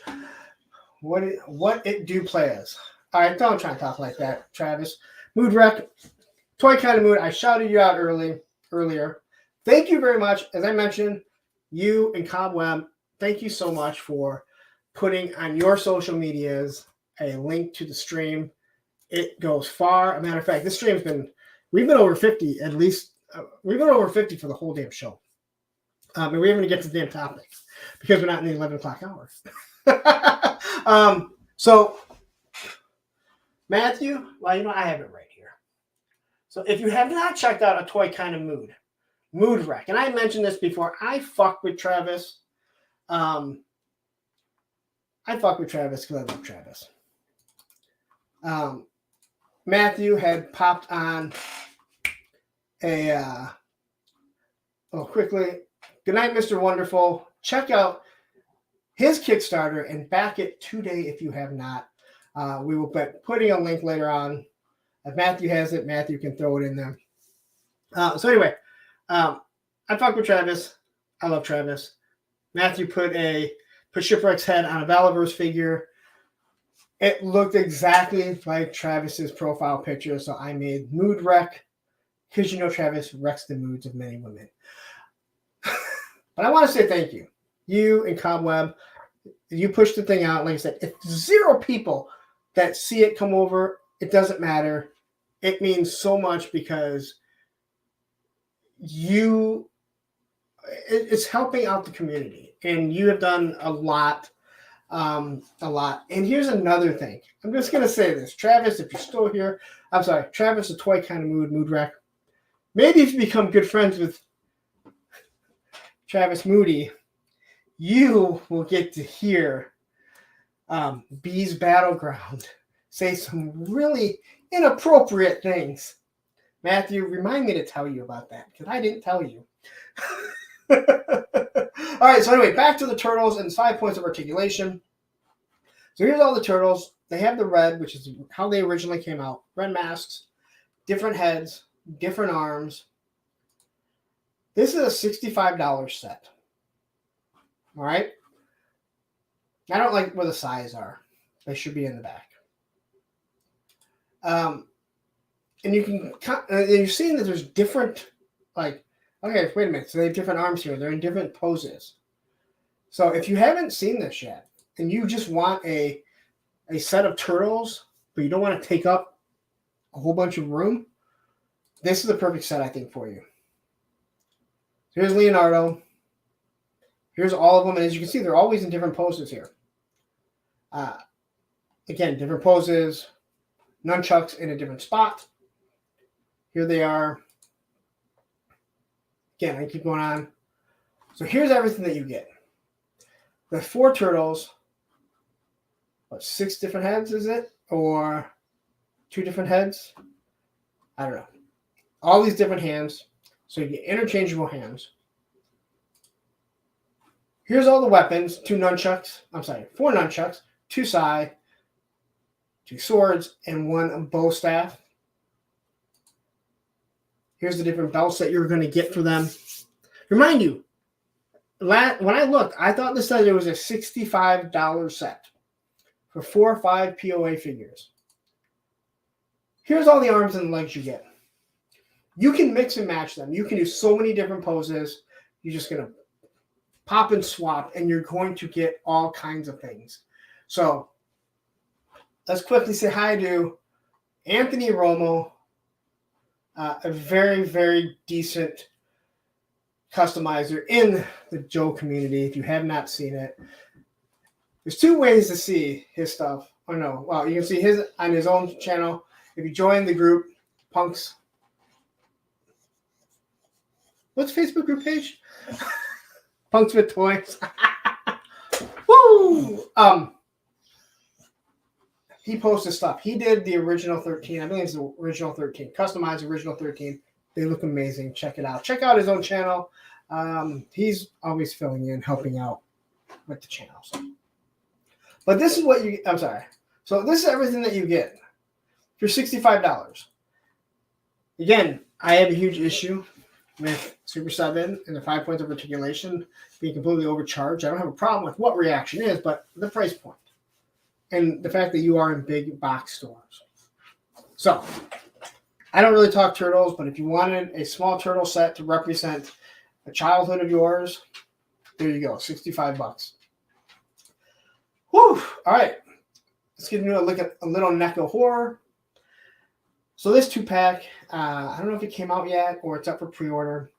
What it do play as? All right, don't try to talk like that, Travis. Mood Wreck, Toy Kind of Mood. I shouted you out earlier. Thank you very much. As I mentioned, you and Cobweb, thank you so much for putting on your social medias a link to the stream. It goes far. As a matter of fact, this stream's we've been over 50 at least. We've been over 50 for the whole damn show. And we haven't even get to the damn topic because we're not in the 11 o'clock hour. So Matthew, well, I have it right here. So if you have not checked out A Toy Kind of Mood Wreck, and I mentioned this before, I fuck with Travis. I fuck with Travis because I love Travis. Matthew had popped on quickly. Good night, Mr. Wonderful. Check out his Kickstarter and back it today if you have not. We will be putting a link later on. If Matthew has it, Matthew can throw it in there. So anyway, I fuck with Travis. I love Travis. Matthew put Shipwreck's head on a Valaverse figure. It looked exactly like Travis's profile picture, so I made Mood Wreck because Travis wrecks the moods of many women. But I want to say thank you. You and Cobweb, you pushed the thing out. Like I said, if 0 people that see it come over, it doesn't matter. It means so much because it's helping out the community. And you have done a lot. And here's another thing. I'm just going to say this. Travis, if you're still here, I'm sorry, Travis, A Toy Kind of Mood Wreck. Maybe if you become good friends with Travis Moody, you will get to hear Bee's Battleground say some really inappropriate things. Matthew, remind me to tell you about that because I didn't tell you. All right, so anyway, back to the turtles and 5 points of articulation. So here's all the turtles. They have the red, which is how they originally came out. Red masks, different heads, different arms. This is a $65 set. All right? I don't like where the size are. They should be in the back. And you're seeing that there's different, okay, wait a minute. So they have different arms here. They're in different poses. So if you haven't seen this yet, and you just want a set of turtles, but you don't want to take up a whole bunch of room, this is the perfect set, I think, for you. Here's Leonardo. Here's all of them. And as you can see, they're always in different poses here. Again, different poses, nunchucks in a different spot. Here they are. Again, I keep going on. So here's everything that you get. The 4 turtles. 6 different heads, is it? Or 2 different heads? I don't know. All these different hands. So you get interchangeable hands. Here's all the weapons. 4 nunchucks, 2 sai, 2 swords, and 1 bow staff. Here's the different belts that you're going to get for them. Remind you, when I looked, I thought this said it was a $65 set for 4 or 5 POA figures. Here's all the arms and legs you get. You can mix and match them. You can do so many different poses. You're just going to pop and swap, and you're going to get all kinds of things. So let's quickly say hi to Anthony Romo, a very, very decent customizer in the Joe community. If you have not seen it, there's 2 ways to see his stuff. Oh no, well, you can see his on his own channel. If you join the group, Punks. What's the Facebook group page? Punks with Toys. Woo! He posted stuff. He did the original 13. I think it's the original 13. Customized original 13. They look amazing. Check it out. Check out his own channel. He's always filling in, helping out with the channel. So. But this is what you, I'm sorry. So this is everything that you get for $65. Again, I have a huge issue with Super 7 and the 5 points of articulation being completely overcharged. I don't have a problem with what reaction is, but the price point and the fact that you are in big box stores. So I don't really talk turtles, but if you wanted a small turtle set to represent a childhood of yours, there you go, $65. Whew! All right, let's get into a look at a little NECA horror. So this 2-pack, I don't know if it came out yet or it's up for pre-order.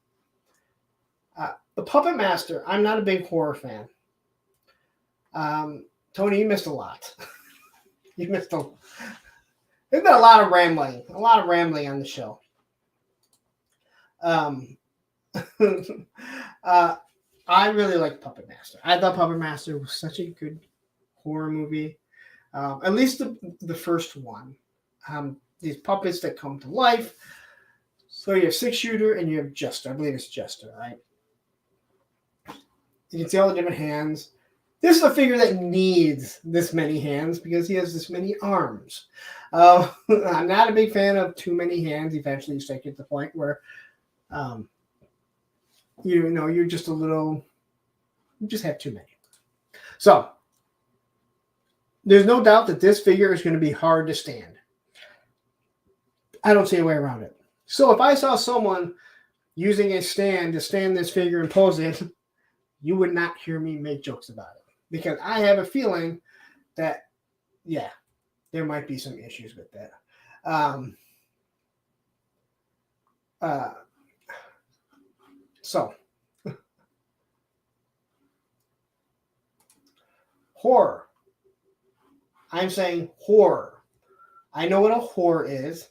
The Puppet Master, I'm not a big horror fan. Tony, you missed a lot. You missed a. There's been a lot of rambling on the show. I really like Puppet Master. I thought Puppet Master was such a good horror movie. At least the first one. These puppets that come to life. So you have 6-shooter and you have Jester. I believe it's Jester, right? You can see all the different hands. This is a figure that needs this many hands because he has this many arms. I'm not a big fan of too many hands. Eventually you start to get to the point where you're just a little, you just have too many. So there's no doubt that this figure is going to be hard to stand. I don't see a way around it. So if I saw someone using a stand to stand this figure and pose it, you would not hear me make jokes about it. Because I have a feeling that, yeah, there might be some issues with that. So, horror. I'm saying horror. I know what a horror is,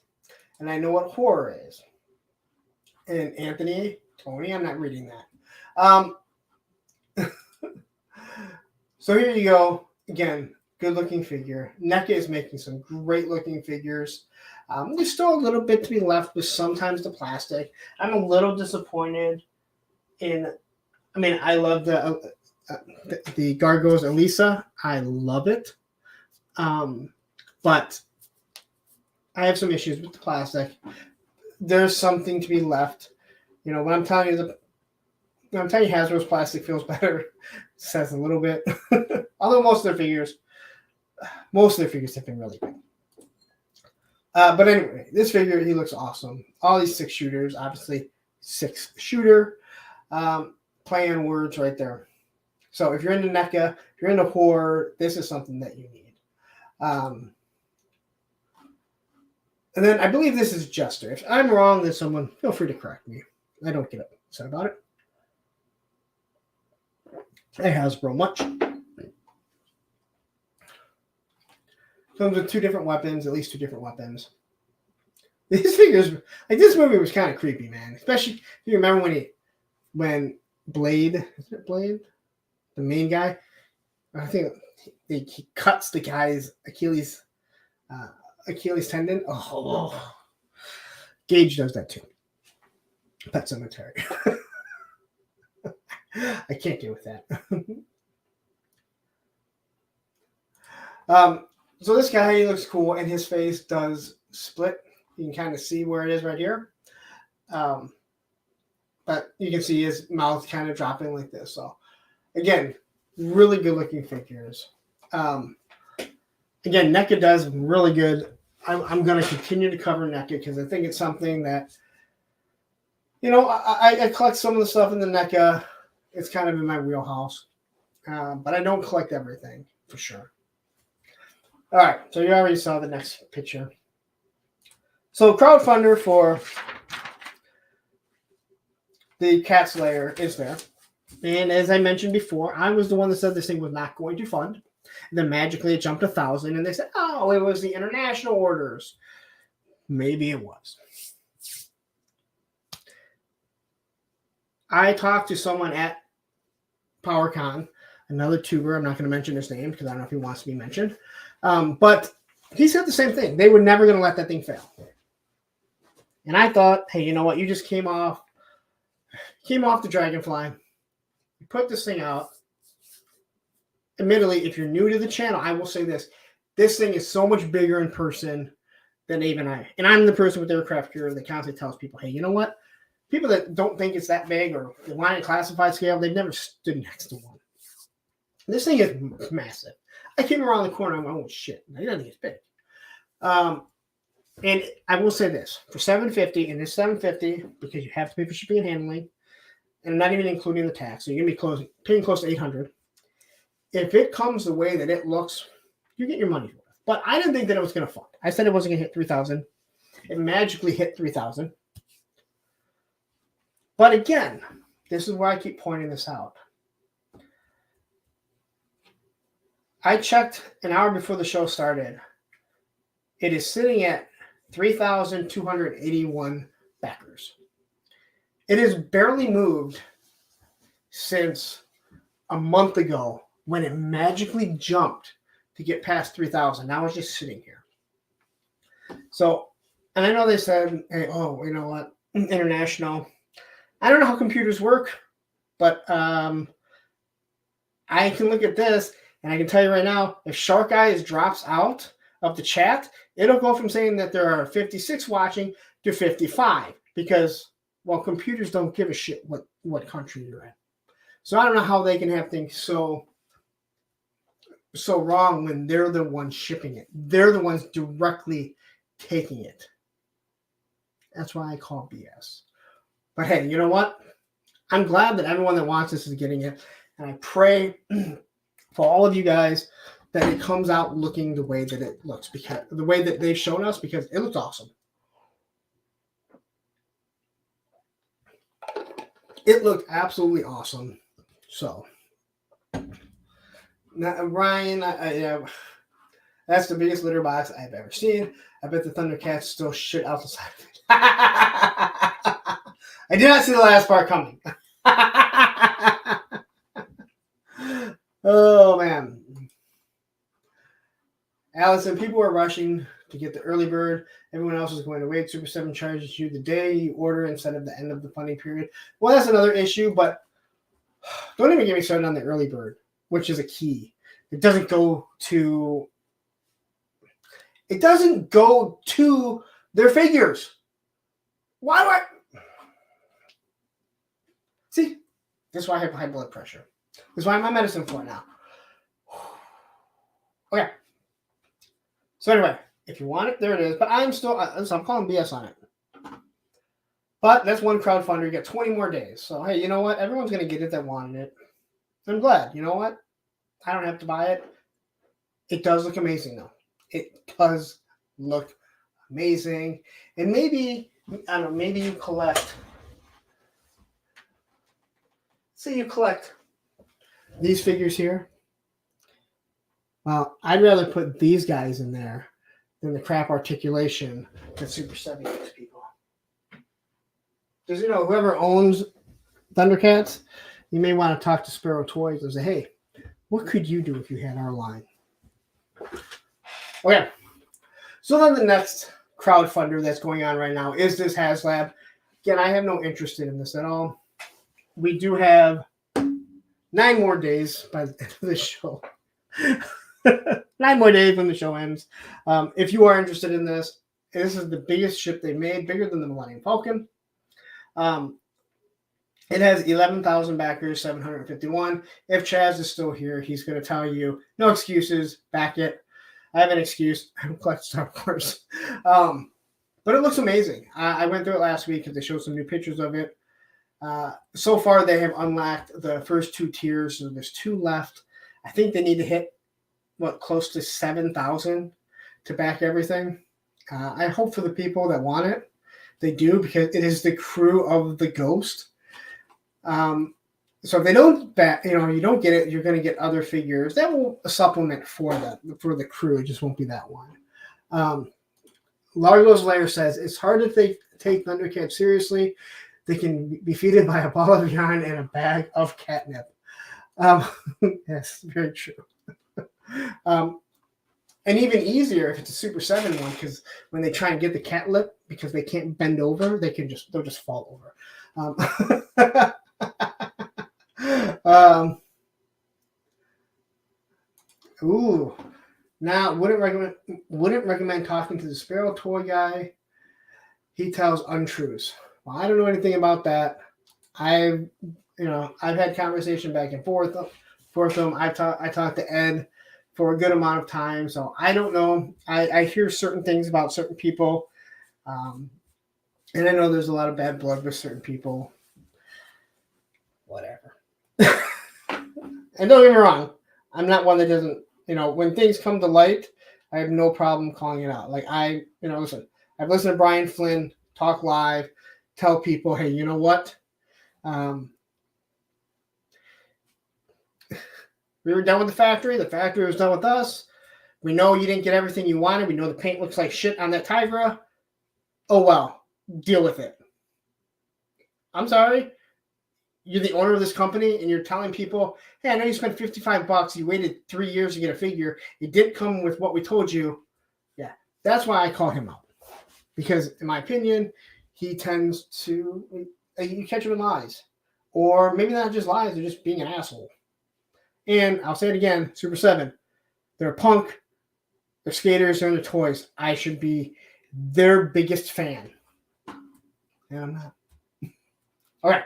and I know what horror is. And Anthony, Tony, I'm not reading that. So here you go. Again, good-looking figure. NECA is making some great-looking figures. There's still a little bit to be left with sometimes the plastic. I'm a little disappointed in. I mean, I love the Gargoyles Elisa. I love it, but I have some issues with the plastic. There's something to be left. You know, when I'm telling you Hasbro's plastic feels better, it says a little bit. Although most of their figures have been really good. But anyway, this figure, he looks awesome. All these 6-shooters, obviously 6-shooter. Play on words right there. So if you're into NECA, if you're into horror, this is something that you need. And then I believe this is Jester. If I'm wrong, then someone feel free to correct me. I don't get upset about it. Hey, Hasbro, much. Comes with 2 different weapons, at least 2 different weapons. These figures, like this movie was kind of creepy, man. Especially if you remember when Blade, is it Blade? The main guy? I think he cuts the guy's Achilles tendon. Oh, Gage does that too. Pet Cemetery. I can't deal with that. So this guy, he looks cool, and his face does split. You can kind of see where it is right here. But you can see his mouth kind of dropping like this. So, again, really good looking figures. Again, NECA does really good. I'm going to continue to cover NECA because I think it's something that, I collect some of the stuff in the NECA. It's kind of in my wheelhouse. But I don't collect everything, for sure. All right, so you already saw the next picture. So crowdfunder for the Cat Slayer is there. And as I mentioned before, I was the one that said this thing was not going to fund. And then magically it jumped 1,000, and they said, oh, it was the international orders. Maybe it was. I talked to someone at PowerCon, another tuber. I'm not going to mention his name because I don't know if he wants to be mentioned. But he said the same thing. They were never going to let that thing fail. And I thought, hey, you know what? You just came off the Dragonfly. You put this thing out. Admittedly, if you're new to the channel, I will say this. This thing is so much bigger in person than even I. And I'm the person with Aircraft Cure that constantly tells people, hey, you know what? People that don't think it's that big or they want a classified scale, they've never stood next to one. This thing is massive. I came around the corner, I'm like, oh shit, I don't think it's big. And I will say this, for $750, and it's $750 because you have to pay for shipping and handling, and not even including the tax, so you're gonna be paying close to $800. If it comes the way that it looks, you get your money's worth. But I didn't think that it was gonna fund. I said it wasn't gonna hit 3,000. It magically hit 3,000. But again, this is where I keep pointing this out. I checked an hour before the show started. It is sitting at 3,281 backers. It has barely moved since a month ago when it magically jumped to get past 3,000. Now it's just sitting here. So, and I know they said, hey, oh, you know what, international. I don't know how computers work, but I can look at this and I can tell you right now, if Shark Eyes drops out of the chat, it'll go from saying that there are 56 watching to 55 because, well, computers don't give a shit what country you're in. So I don't know how they can have things so wrong when they're the ones shipping it. They're the ones directly taking it. That's why I call BS. But hey, you know what? I'm glad that everyone that wants this is getting it. And I pray for all of you guys that it comes out looking the way that it looks, because the way that they've shown us, because it looks awesome. It looked absolutely awesome. So, now, Ryan, that's the biggest litter box I've ever seen. I bet the Thundercats still shit out the side of it. I did not see the last part coming. Oh, man. Allison, people are rushing to get the early bird. Everyone else is going to wait. Super 7 charges you the day you order instead of the end of the funding period. Well, that's another issue, but don't even get me started on the early bird, which is a key. It doesn't go to their figures. Why do I? See, this is why I have high blood pressure. This is why I'm on medicine for it now. Okay. So anyway, if you want it, there it is. But I'm calling BS on it. But that's one crowdfunder. You get 20 more days. So, hey, you know what? Everyone's going to get it that wanted it. I'm glad. You know what? I don't have to buy it. It does look amazing, though. It does look amazing. And maybe, I don't know, maybe you collect. Say you collect these figures here. Well, I'd rather put these guys in there than the crap articulation that Super 7 gives people. Because, you know, whoever owns Thundercats, you may want to talk to Sparrow Toys and say, hey, what could you do if you had our line? Okay. So then the next crowdfunder that's going on right now is this HasLab. Again, I have no interest in this at all. We do have 9 more days by the end of the show. 9 more days when the show ends. If you are interested in this, this is the biggest ship they made, bigger than the Millennium Falcon. It has 11,000 backers, 751. If Chaz is still here, he's going to tell you, no excuses, back it. I have an excuse. I don't collect Star Wars. But it looks amazing. I went through it last week because they showed some new pictures of it. So far, they have unlocked the first 2 tiers, so there's 2 left. I think they need to hit, close to 7,000 to back everything. I hope for the people that want it, they do, because it is the crew of the Ghost. So if they don't back, you don't get it, you're going to get other figures that will supplement for the crew. It just won't be that one. Largo's Lair says it's hard to take Thundercats seriously. They can be defeated by a ball of yarn and a bag of catnip. Yes, very true. And even easier if it's a Super 7 one, because when they try and get the cat lip, because they can't bend over, they'll just fall over. Ooh. Now, wouldn't recommend talking to the Sparrow toy guy. He tells untruths. Well, I don't know anything about that. I've had conversation back and forth with him. I talked to Ed for a good amount of time, so I don't know. I hear certain things about certain people, and I know there's a lot of bad blood with certain people. Whatever. And don't get me wrong, I'm not one that doesn't. When things come to light, I have no problem calling it out. Like listen, I've listened to Brian Flynn talk live, tell people, hey, you know what? We were done with the factory. The factory was done with us. We know you didn't get everything you wanted. We know the paint looks like shit on that Tigra. Oh, well, deal with it. I'm sorry. You're the owner of this company, and you're telling people, hey, I know you spent $55. You waited 3 years to get a figure. It didn't come with what we told you. Yeah, that's why I call him out. Because, in my opinion, he tends to you catch him in lies. Or maybe not just lies, they're just being an asshole. And I'll say it again, Super 7. They're a punk. They're skaters. They're into toys. I should be their biggest fan. And I'm not. All right.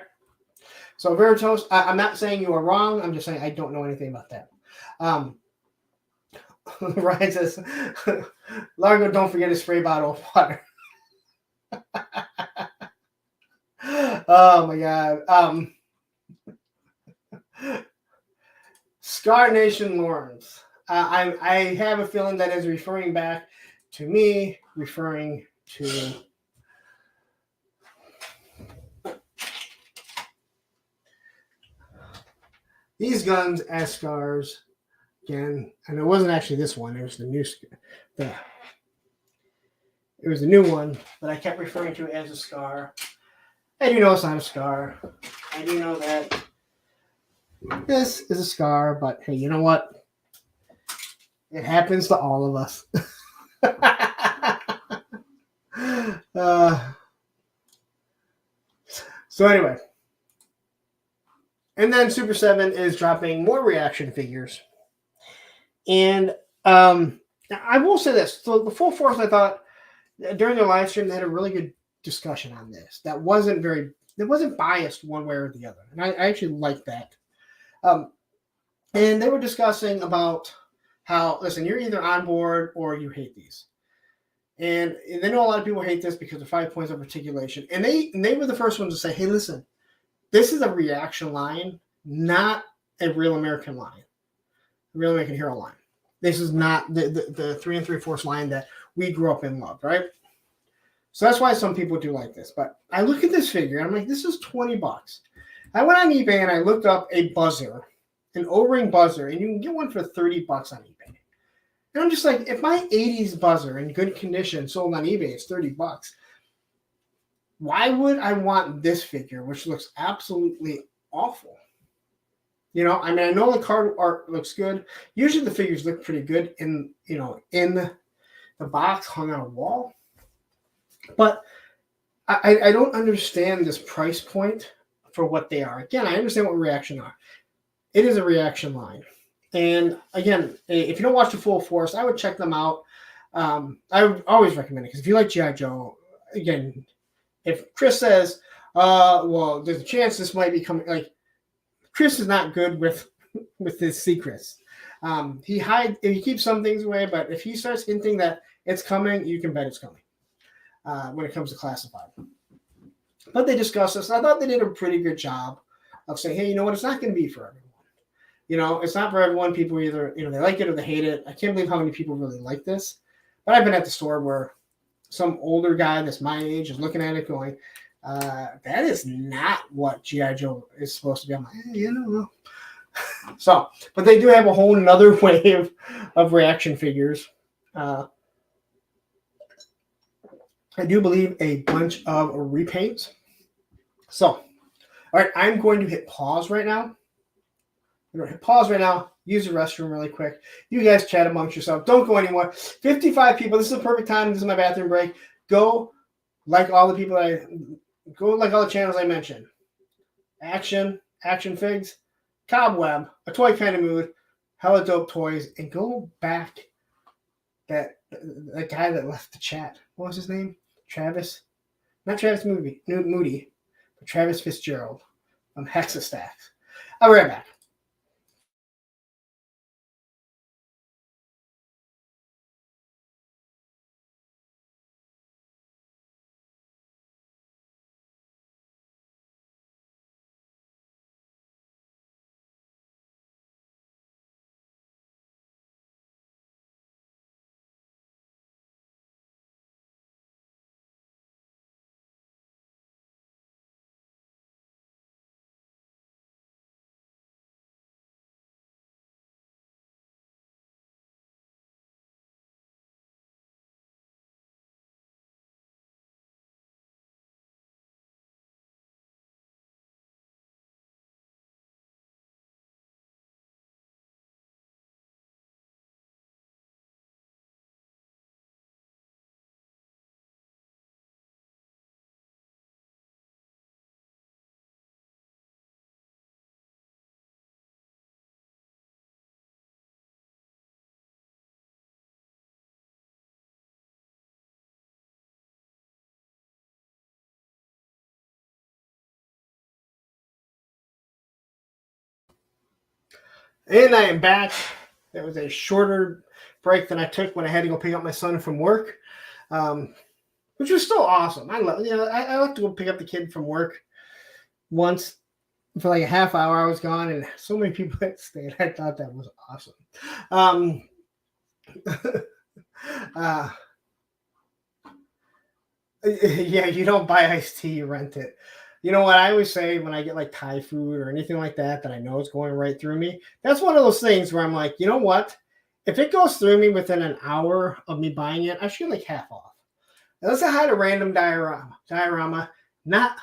So, Veritas, I'm not saying you are wrong. I'm just saying I don't know anything about that. Ryan says, Largo, don't forget a spray bottle of water. Oh, my God. Scar Nation Lawrence. I have a feeling that is referring back to me, referring to these guns as scars again, and it wasn't actually this one. It was the new, it was the new one, but I kept referring to it as a scar. I do know it's not a scar. I do know that this is a scar, but hey, you know what? It happens to all of us. So anyway. And then Super 7 is dropping more reaction figures. And I will say this. So the Full Force, I thought, during their live stream, they had a really good discussion on this. That wasn't biased one way or the other. And I actually liked that. And they were discussing about how, listen, you're either on board or you hate these. And they know a lot of people hate this because of 5 points of articulation. And they were the first ones to say, hey, listen, this is a reaction line, not a Real American line, Real American Hero line. This is not the 3 3/4 line that we grew up and loved, right? So that's why some people do like this. But I look at this figure, and I'm like, this is $20. I went on eBay, and I looked up a buzzer, an O-ring buzzer, and you can get one for $30 on eBay. And I'm just like, if my 80s buzzer in good condition sold on eBay, it's $30. Why would I want this figure, which looks absolutely awful? I know the card art looks good. Usually the figures look pretty good in the box hung on a wall. But I don't understand this price point for what they are. Again, I understand what reaction are. It is a reaction line. And again, if you don't watch the full force, I would check them out. I would always recommend it because if you like G.I. Joe, again, if Chris says, well, there's a chance this might be coming, like Chris is not good with his secrets. He keeps some things away, but if he starts hinting that it's coming, you can bet it's coming when it comes to classified. But they discussed this, and I thought they did a pretty good job of saying, hey, you know what, it's not going to be for everyone. You know, it's not for everyone. People either, they like it or they hate it. I can't believe how many people really like this. But I've been at the store where some older guy that's my age is looking at it going, that is not what G.I. Joe is supposed to be. I'm like, you know. So, but they do have a whole nother wave of reaction figures. I do believe a bunch of repaints. So, all right, I'm going to hit pause right now. I'm going to hit pause right now. Use the restroom really quick. You guys chat amongst yourself. Don't go anywhere. 55 people. This is the perfect time. This is my bathroom break. Go like all the people go like all the channels I mentioned. Action Figs, Cobweb, A Toy Kind of Mood, Hella Dope Toys, and go back that guy that left the chat. What was his name? Travis? Not Travis Moody, but Travis Fitzgerald from Hexastacks. I'll be right back. And I am back. That was a shorter break than I took when I had to go pick up my son from work, which was still awesome. I like to go pick up the kid from work once for like a half hour. I was gone, and so many people that stayed. I thought that was awesome. Yeah, you don't buy iced tea, you rent it. You know what I always say when I get like Thai food or anything like that I know is going right through me? That's one of those things where I'm like, you know what? If it goes through me within an hour of me buying it, I should get like half off. Now, let's say hi to Random Diorama, not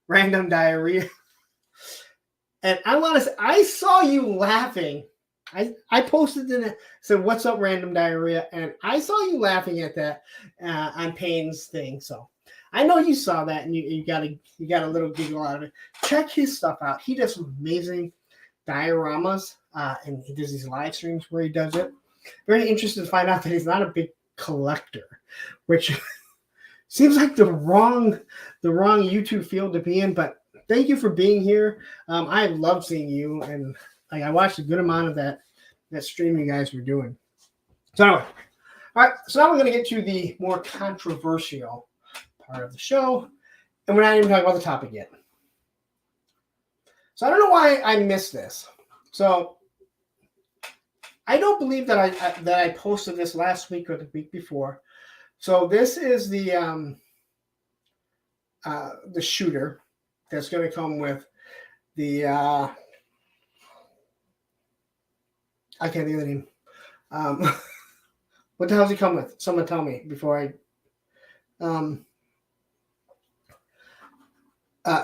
Random Diarrhea. And I want to say, I saw you laughing. I posted in it, said, what's up, Random Diarrhea? And I saw you laughing at that on Payne's thing. So I know you saw that and you got a little giggle out of it. Check his stuff out. He does some amazing dioramas and he does these live streams where he does it. Very interested to find out that he's not a big collector, which seems like the wrong YouTube field to be in. But thank you for being here. I love seeing you, and I watched a good amount of that stream you guys were doing. So anyway, all right. So now we're going to get to the more controversial part of the show, and we're not even talking about the topic yet. So I don't know why I missed this. So I don't believe that I posted this last week or the week before. So this is the shooter that's going to come with the I can't think of the name. What the hell does he come with? Someone tell me before I.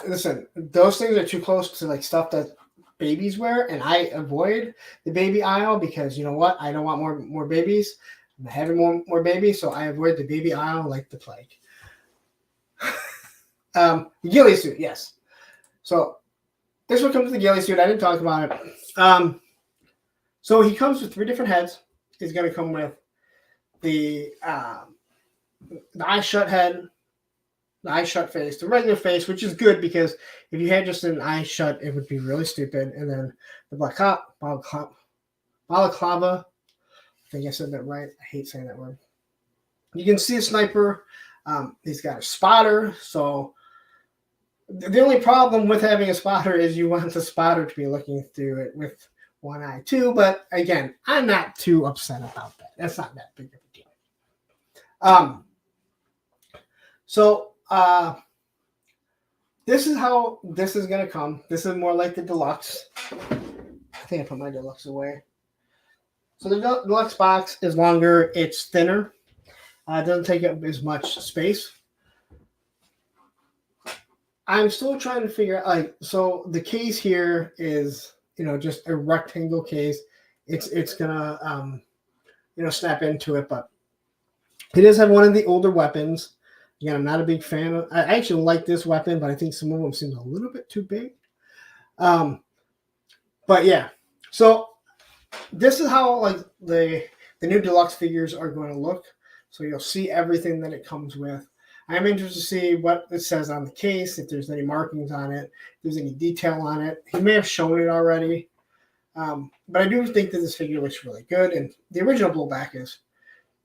Listen, those things are too close to like stuff that babies wear, and I avoid the baby aisle because you know what? I don't want more babies. I'm having more babies, so I avoid the baby aisle like the plague. The ghillie suit, yes. So this one comes with the ghillie suit. I didn't talk about it. So he comes with 3 different heads. He's going to come with the eye shut head, the eye shut face, the regular face, which is good because if you had just an eye shut, it would be really stupid. And then the balaclava. I think I said that right. I hate saying that word. You can see a sniper. He's got a spotter. So the only problem with having a spotter is you want the spotter to be looking through it with one eye too. But again, I'm not too upset about that. That's not that big of a deal. This is how this is going to come. This is more like the deluxe. I think I put my deluxe away. So the deluxe box is longer. It's thinner. It doesn't take up as much space. I'm still trying to figure out, so the case here is, just a rectangle case. It's gonna, snap into it, but it does have one of the older weapons. Again, I'm not a big fan of. I actually like this weapon, but I think some of them seem a little bit too big. But yeah, so this is how the new deluxe figures are going to look. So you'll see everything that it comes with. I'm interested to see what it says on the case, if there's any markings on it, if there's any detail on it. He may have shown it already. But I do think that this figure looks really good. And the original Blowback is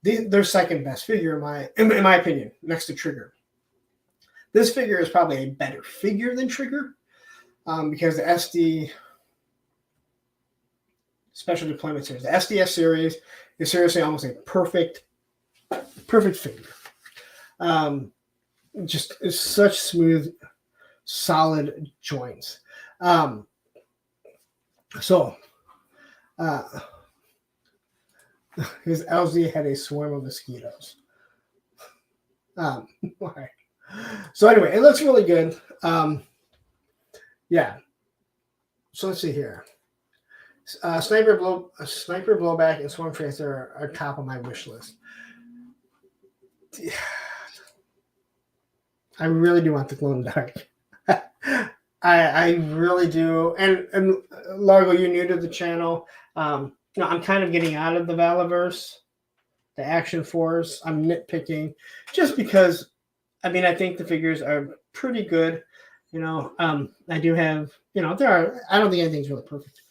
their second best figure, in my opinion, next to Trigger. This figure is probably a better figure than Trigger because the SD Special Deployment Series, the SDS series, is seriously almost a perfect figure. Just such smooth, solid joints. His LZ had a swarm of mosquitoes. Why? So anyway, it looks really good. Yeah. So let's see here. Sniper Blowback and Swarm Tracer are top of my wish list. I really do want the glow in the dark. I really do. And Largo, you're new to the channel. I'm kind of getting out of the Valaverse, the Action Force. I'm nitpicking just because, I think the figures are pretty good. I do have, I don't think anything's really perfect.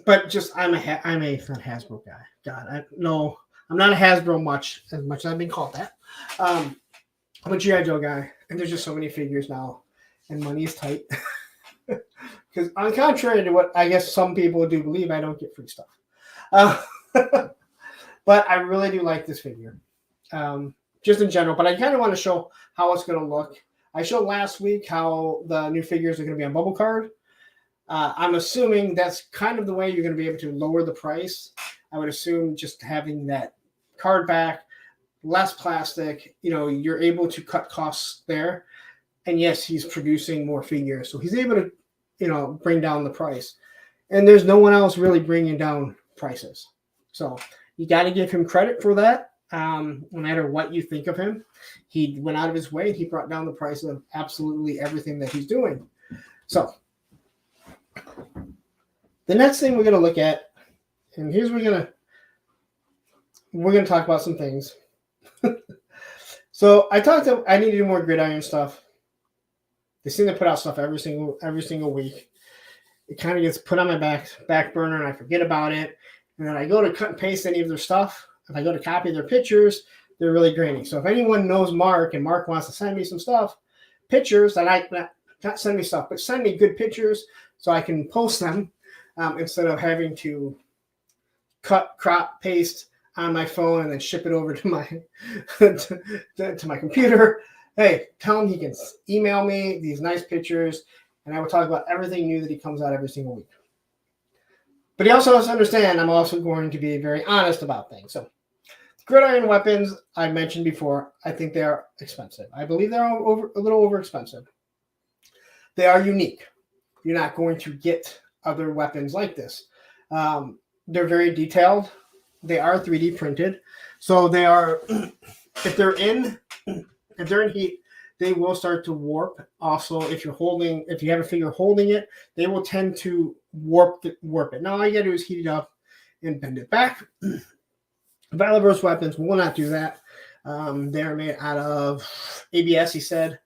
But just, I'm a Hasbro guy. God, I'm not a Hasbro as much as I've been called that. I'm a G.I. Joe guy, and there's just so many figures now, and money is tight. Because on contrary to what I guess some people do believe, I don't get free stuff. But I really do like this figure, just in general. But I kind of want to show how it's going to look. I showed last week how the new figures are going to be on bubble card. I'm assuming that's kind of the way you're going to be able to lower the price. I would assume just having that card back, less plastic, you're able to cut costs there. And yes, he's producing more figures. So he's able to, bring down the price. And there's no one else really bringing down prices. So you got to give him credit for that. No matter what you think of him, he went out of his way and he brought down the price of absolutely everything that he's doing. So the next thing we're going to look at, and here's we're going to talk about some things. So I need to do more Gridiron stuff. They seem to put out stuff every single week. It kind of gets put on my back burner and I forget about it. And then I go to cut and paste any of their stuff. If I go to copy their pictures, they're really grainy. So if anyone knows Mark and Mark wants to send me some stuff, pictures that not send me stuff, but send me good pictures so I can post them instead of having to cut, crop, paste on my phone and then ship it over to my to my computer. Hey, tell him he can email me these nice pictures, and I will talk about everything new that he comes out every single week. But he also has to understand I'm also going to be very honest about things. So Gridiron weapons, I mentioned before, I think they are expensive. I believe they're a little over expensive. They are unique. You're not going to get other weapons like this. They're very detailed. They are 3D printed. So they are, if they're in heat, they will start to warp. Also, if you have a figure holding it, they will tend to warp it. Now all you gotta do is heat it up, and bend it back. Valiverse weapons will not do that. They're made out of ABS, he said.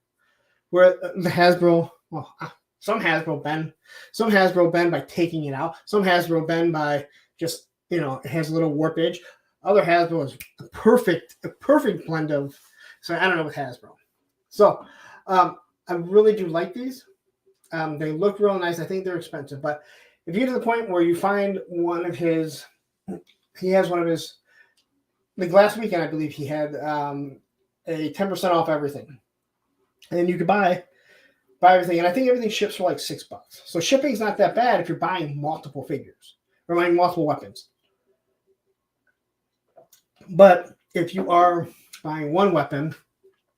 Where the Hasbro, well, some Hasbro bend by taking it out. Some Hasbro bend by just, it has a little warpage. Other Hasbro is a perfect blend of, so I don't know with Hasbro. So I really do like these. They look real nice. I think they're expensive, but if you get to the point where you find he has one of his, like last weekend, I believe he had a 10% off everything. And then you could buy everything. And I think everything ships for like $6. So shipping's not that bad if you're buying multiple figures or buying multiple weapons. But if you are buying one weapon,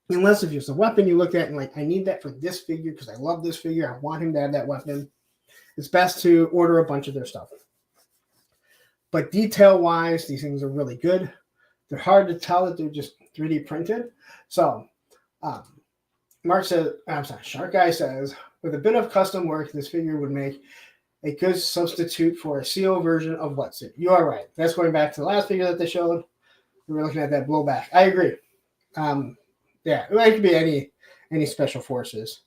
unless if it's a weapon you look at and like, I need that for this figure because I love this figure, I want him to have that weapon, it's best to order a bunch of their stuff. But detail-wise, these things are really good. They're hard to tell that they're just 3D printed. So, Shark Guy says, with a bit of custom work, this figure would make a good substitute for a CO version of Wetsuit. You are right. That's going back to the last figure that they showed. We were looking at that blowback. I agree. Yeah, it could be any special forces.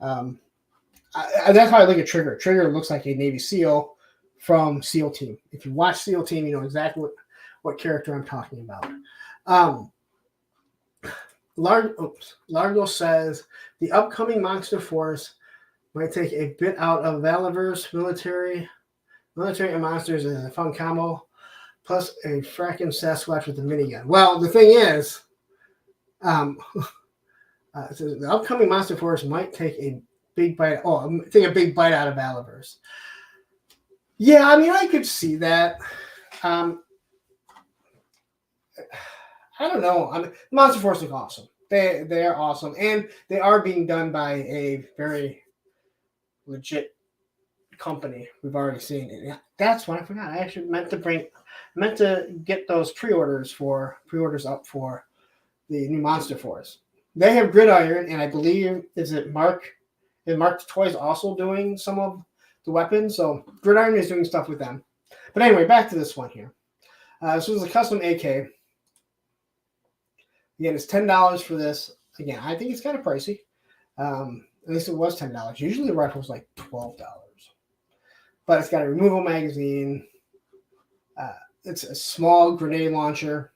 That's how I look at Trigger. Trigger looks like a Navy SEAL from SEAL Team. If you watch SEAL Team, you know exactly what character I'm talking about. Largo says the upcoming Monster Force might take a bit out of Valiverse military and monsters as a fun combo, plus a fracking Sasquatch with a minigun. Well, the thing is, so the upcoming Monster Force might take a big bite. Take a big bite out of Valiverse. Yeah, I mean, I could see that. I don't know. Monster Force look awesome. They are awesome, and they are being done by a very legit company. We've already seen it. That's what I forgot. I actually meant to get those pre-orders up for the new Monster Force. They have Gridiron, and I believe is Mark the Toys also doing some of the weapons. So Gridiron is doing stuff with them. But anyway, back to this one here. This was a custom AK. Again, it's $10 for this. Again, I think it's kind of pricey. At least it was $10. Usually the rifle was like $12. But it's got a removal magazine. It's a small grenade launcher.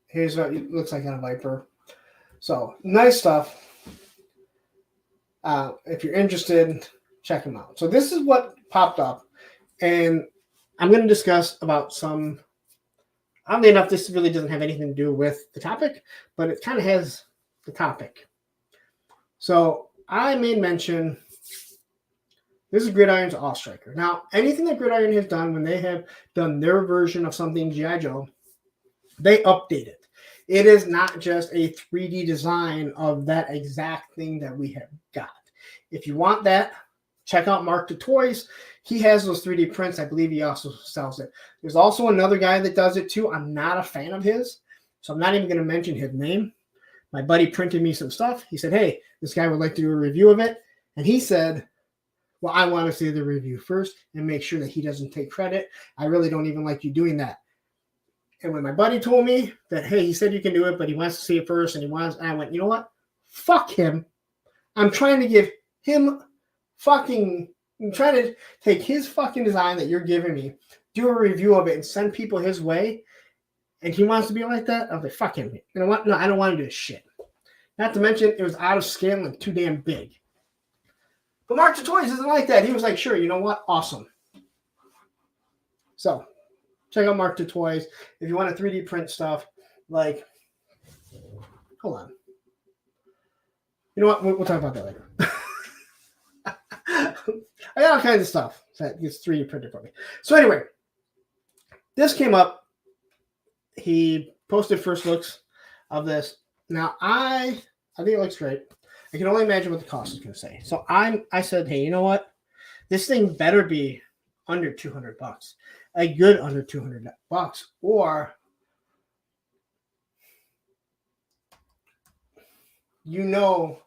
Here's what it looks like on a Viper. So, nice stuff. If you're interested, check them out. So this is what popped up. And I'm going to discuss about some... Oddly enough, this really doesn't have anything to do with the topic, but it kind of has the topic. So I made mention, this is Gridiron's All Striker. Now, anything that Gridiron has done when they have done their version of something G.I. Joe, they update it. It is not just a 3D design of that exact thing that we have got. If you want that, check out Mark the Toys. He has those 3D prints. I believe he also sells it. There's also another guy that does it too. I'm not a fan of his, so I'm not even going to mention his name. My buddy printed me some stuff. He said, hey, this guy would like to do a review of it. And he said, well, I want to see the review first and make sure that he doesn't take credit. I really don't even like you doing that. And when my buddy told me that, hey, he said you can do it, but he wants to see it first, and I went, you know what? Fuck him. I'm trying to give him I'm trying to take his fucking design that you're giving me, do a review of it, and send people his way, and he wants to be like that? I was like, fuck him. You know what? No, I don't want to do this shit. Not to mention, it was out of scale and too damn big. But Mark the Toys isn't like that. He was like, sure, you know what? Awesome. So, check out Mark the Toys. If you want to 3D print stuff, like, hold on. You know what? We'll talk about that later. I got all kinds of stuff that gets 3D printed for me. So anyway, this came up. He posted first looks of this. Now, I think it looks great. I can only imagine what the cost is going to say. So I said, hey, you know what? This thing better be under $200. A good under $200. Or you know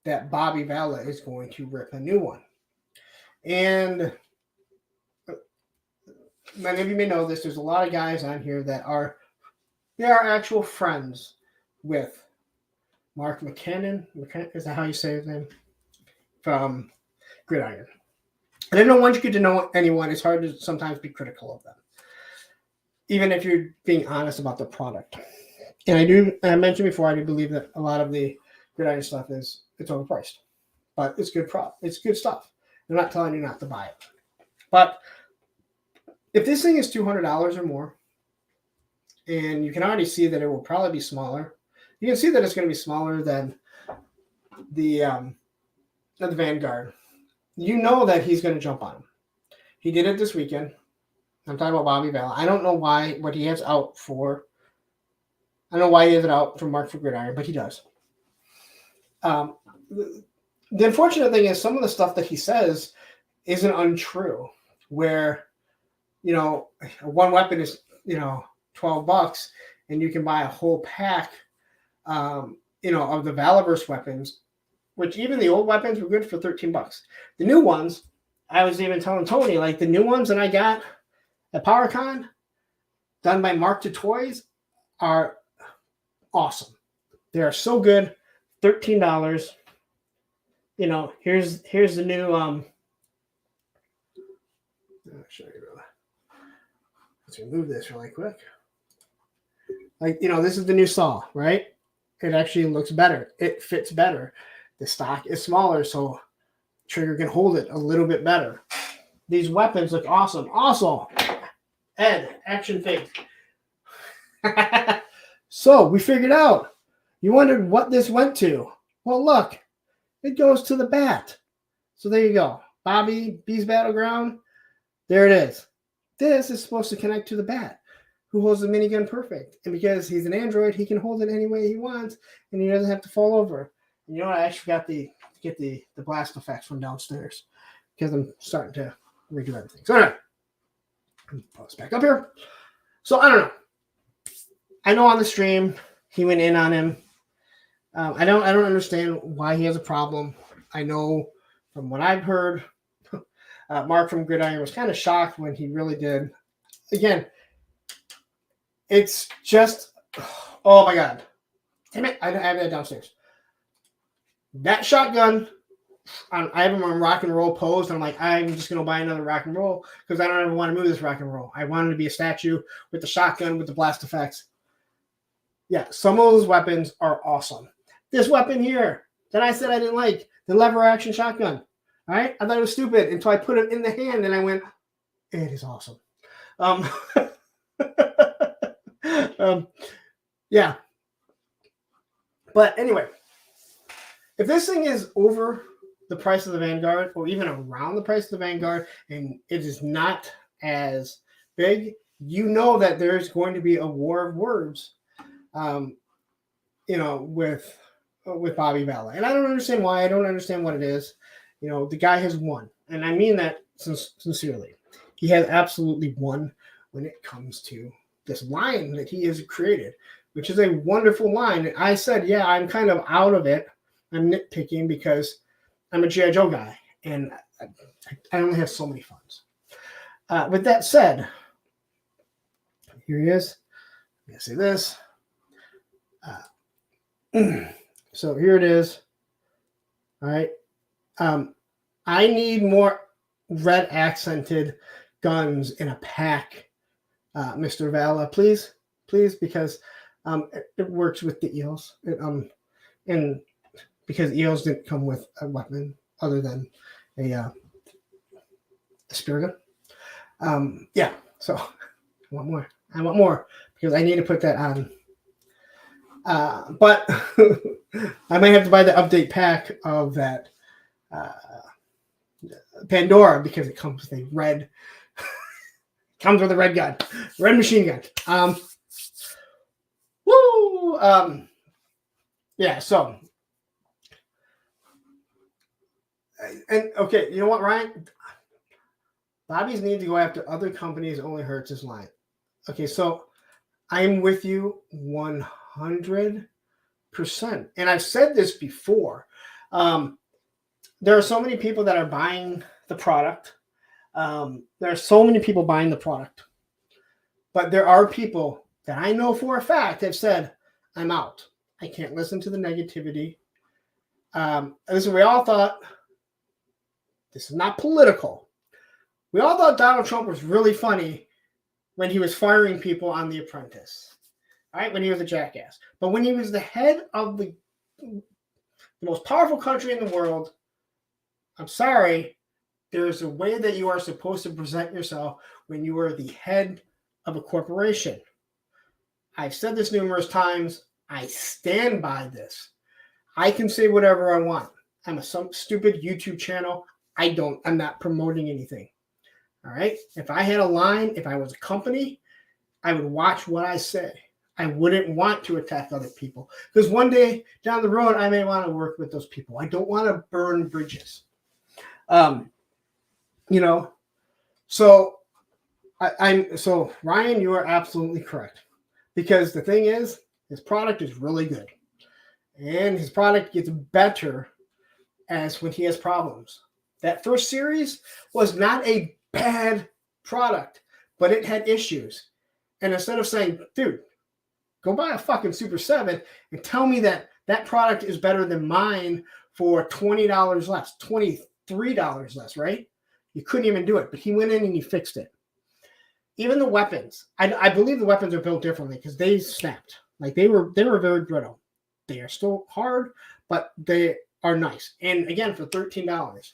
that Bobby Valla is going to rip a new one. And many of you may know this. There's a lot of guys on here that are actual friends with Mark McKinnon. Is that how you say his name? From Gridiron. And I know once you get to know anyone, it's hard to sometimes be critical of them, even if you're being honest about the product. And I mentioned before, I do believe that a lot of the Gridiron stuff it's overpriced, but it's good it's good stuff. I'm not telling you not to buy it, but if this thing is $200 or more, and you can already see that it will probably be smaller, you can see that it's going to be smaller than the Vanguard. You know that he's going to jump on him. He did it this weekend. I'm talking about Bobby Valla. I don't know what he has out for. I don't know why he has it out for Mark for Gridiron, but he does. The unfortunate thing is some of the stuff that he says isn't untrue, where, one weapon is, $12 and you can buy a whole pack, of the Valaverse weapons, which even the old weapons were good for $13. The new ones, I was even telling Tony, like the new ones that I got at PowerCon, done by Mark to Toys, are awesome. They are so good. $13. Here's the new I'll show you really. Let's remove this really quick. This is the new saw, right? It actually looks better. It fits better. The stock is smaller, so trigger can hold it a little bit better. These weapons look awesome. Also, Ed, action figure. So we figured out. You wondered what this went to. Well, look, it goes to the bat. So there you go. Bobby B's Battleground. There it is. This is supposed to connect to the bat, who holds the minigun perfect. And because he's an android, he can hold it any way he wants, and he doesn't have to fall over. And you know what? I actually got to get the blast effects from downstairs because I'm starting to redo everything. So anyway, pull this back up here. So I don't know. I know on the stream he went in on him. I don't understand why he has a problem. I know from what I've heard, Mark from Gridiron was kind of shocked when he really did. Again, it's just, oh my God. Damn it, I have that downstairs. That shotgun, I have him on rock and roll pose. And I'm like, I'm just going to buy another rock and roll because I don't ever want to move this rock and roll. I want it to be a statue with the shotgun with the blast effects. Yeah, some of those weapons are awesome. This weapon here that I said I didn't like, the lever action shotgun. All right, I thought it was stupid until I put it in the hand and I went, it is awesome. Yeah. But anyway, if this thing is over the price of the Vanguard or even around the price of the Vanguard and it is not as big, you know that there's going to be a war of words, with Bobby Valla. And I don't understand why. I don't understand what it is. The guy has won. And I mean that sincerely. He has absolutely won when it comes to this line that he has created, which is a wonderful line. And I said, yeah, I'm kind of out of it. I'm nitpicking because I'm a G.I. Joe guy. And I only have so many funds. With that said, here he is. I'm going to say this. So here it is. All right. I need more red accented guns in a pack, Mr. Valla, please, because it works with the EOS. And because EOS didn't come with a weapon other than a spear gun. Yeah. So I want more because I need to put that on. But I might have to buy the update pack of that Pandora because it comes with a red gun, red machine gun. Yeah. So, and okay, you know what, Ryan? Bobby's need to go after other companies only hurts his line. Okay, so I'm with you 100%. And I've said this before. There are so many people that are buying the product. There are so many people buying the product But there are people that I know for a fact have said, I'm out. I can't listen to the negativity. Listen, we all thought, this is not political. We all thought Donald Trump was really funny when he was firing people on The Apprentice. All right, when he was a jackass. But when he was the head of the most powerful country in the world, I'm sorry, there's a way that you are supposed to present yourself when you are the head of a corporation. I've said this numerous times. I stand by this. I can say whatever I want. I'm some stupid YouTube channel. I'm not promoting anything. All right. If I had a line, if I was a company, I would watch what I say. I wouldn't want to attack other people because one day down the road, I may want to work with those people. I don't want to burn bridges. So so Ryan, you are absolutely correct, because the thing is, his product is really good, and his product gets better as when he has problems. That first series was not a bad product, but it had issues. And instead of saying, dude, go buy a fucking Super 7 and tell me that that product is better than mine for $20 less, $23 less, right? You couldn't even do it, but he went in and he fixed it. Even the weapons, I believe the weapons are built differently because they snapped. Like they were very brittle. They are still hard, but they are nice. And again, for $13.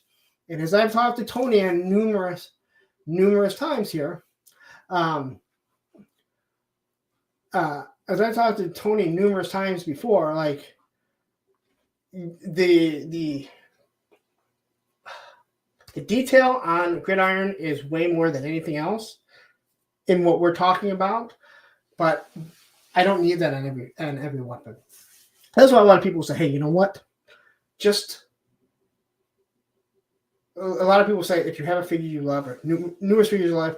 And as I've talked to Tony on numerous times here, as I talked to Tony numerous times before, like the detail on Gridiron is way more than anything else in what we're talking about, but I don't need that on every weapon. That's why a lot of people say, hey, you know what? A lot of people say if you have a figure you love or numerous figures you love,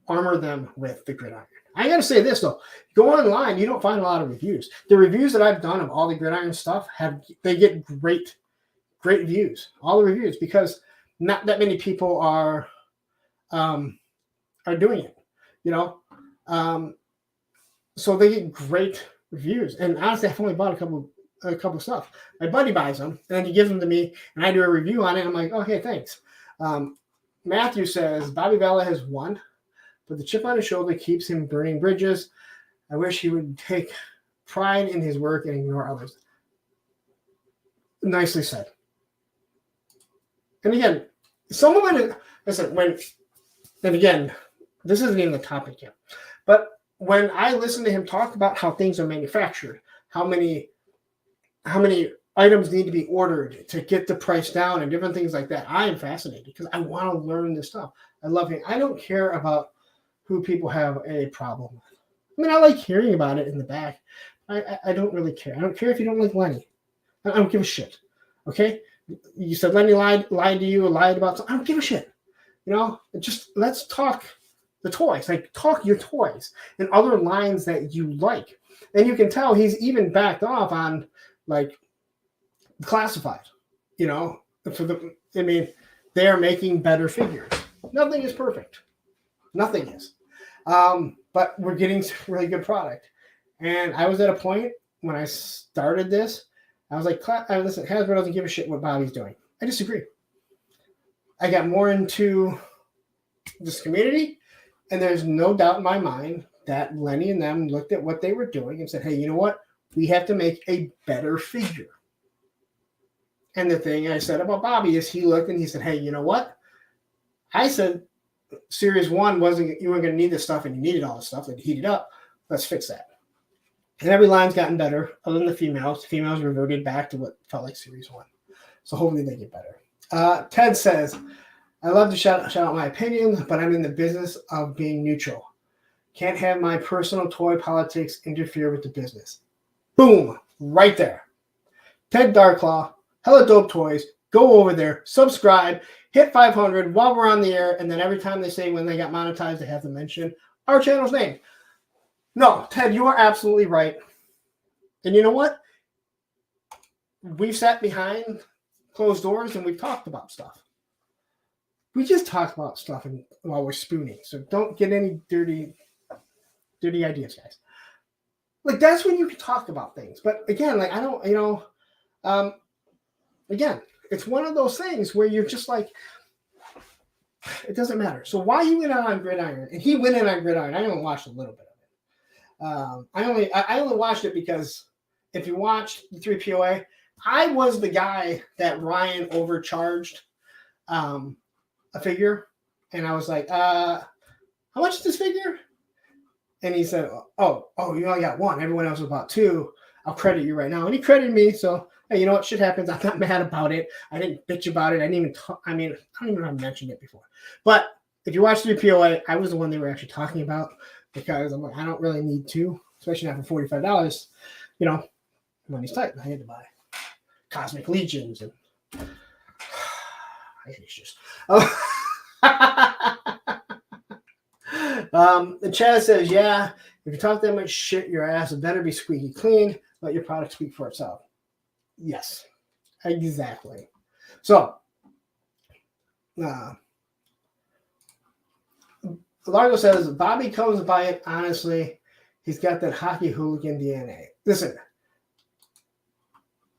armor them with the Gridiron. I got to say this, though. Go online, you don't find a lot of reviews. The reviews that I've done of all the Gridiron stuff, they get great views. All the reviews, because not that many people are doing it, so they get great reviews. And honestly, I've only bought a couple of stuff. My buddy buys them, and then he gives them to me, and I do a review on it. And I'm like, okay, thanks. Matthew says, Bobby Vela has won, but the chip on his shoulder keeps him burning bridges. I wish he would take pride in his work and ignore others. Nicely said. And again, some of it, listen, and again, this isn't even the topic yet, but when I listen to him talk about how things are manufactured, how many items need to be ordered to get the price down and different things like that, I am fascinated because I want to learn this stuff. I love it. I don't care about who people have a problem with. I mean, I like hearing about it in the back. I don't really care. I don't care if you don't like Lenny. I don't give a shit. Okay? You said Lenny lied to you or lied about something. I don't give a shit. Just let's talk the toys. Like, talk your toys and other lines that you like. And you can tell he's even backed off on, like, classified. They are making better figures. Nothing is perfect. Nothing is. But we're getting some really good product. And I was at a point when I started this, I was like, listen, Hasbro doesn't give a shit what Bobby's doing. I disagree. I got more into this community, and there's no doubt in my mind that Lenny and them looked at what they were doing and said, hey, you know what? We have to make a better figure. And the thing I said about Bobby is he looked and he said, hey, you know what? I said, Series 1 you weren't going to need this stuff, and you needed all this stuff that heated up. Let's fix that. And every line's gotten better, other than the females. The females reverted back to what felt like Series 1. So hopefully they get better. Ted says, I love to shout out my opinion, but I'm in the business of being neutral. Can't have my personal toy politics interfere with the business. Boom, right there. Ted Darklaw, Hella Dope Toys. Go over there, subscribe, hit 500 while we're on the air, and then every time they say when they got monetized, they have to mention our channel's name. No, Ted, you are absolutely right. And you know what? We've sat behind closed doors and we've talked about stuff. We just talk about stuff while we're spooning, so don't get any dirty They're the ideas, guys. Like, that's when you can talk about things. But again, like, I don't, again, it's one of those things where you're just like, it doesn't matter. So why he went on Gridiron, and he went in on Gridiron. I only watched a little bit of it. I only watched it because if you watched the 3POA, I was the guy that Ryan overcharged a figure, and I was like, how much is this figure? And he said, oh, you only got one. Everyone else was about two. I'll credit you right now. And he credited me. So, hey, you know what? Shit happens. I'm not mad about it. I didn't bitch about it. I don't even know I mentioned it before. But if you watch 3POA, I was the one they were actually talking about because I'm like, I don't really need to, especially not for $45. Money's tight. I had to buy Cosmic Legions and I hate just. And Chaz says, yeah, if you talk that much shit, your ass better be squeaky clean. Let your product speak for itself. Yes, exactly. So, Largo says, Bobby comes by it honestly. He's got that hockey hooligan DNA. Listen,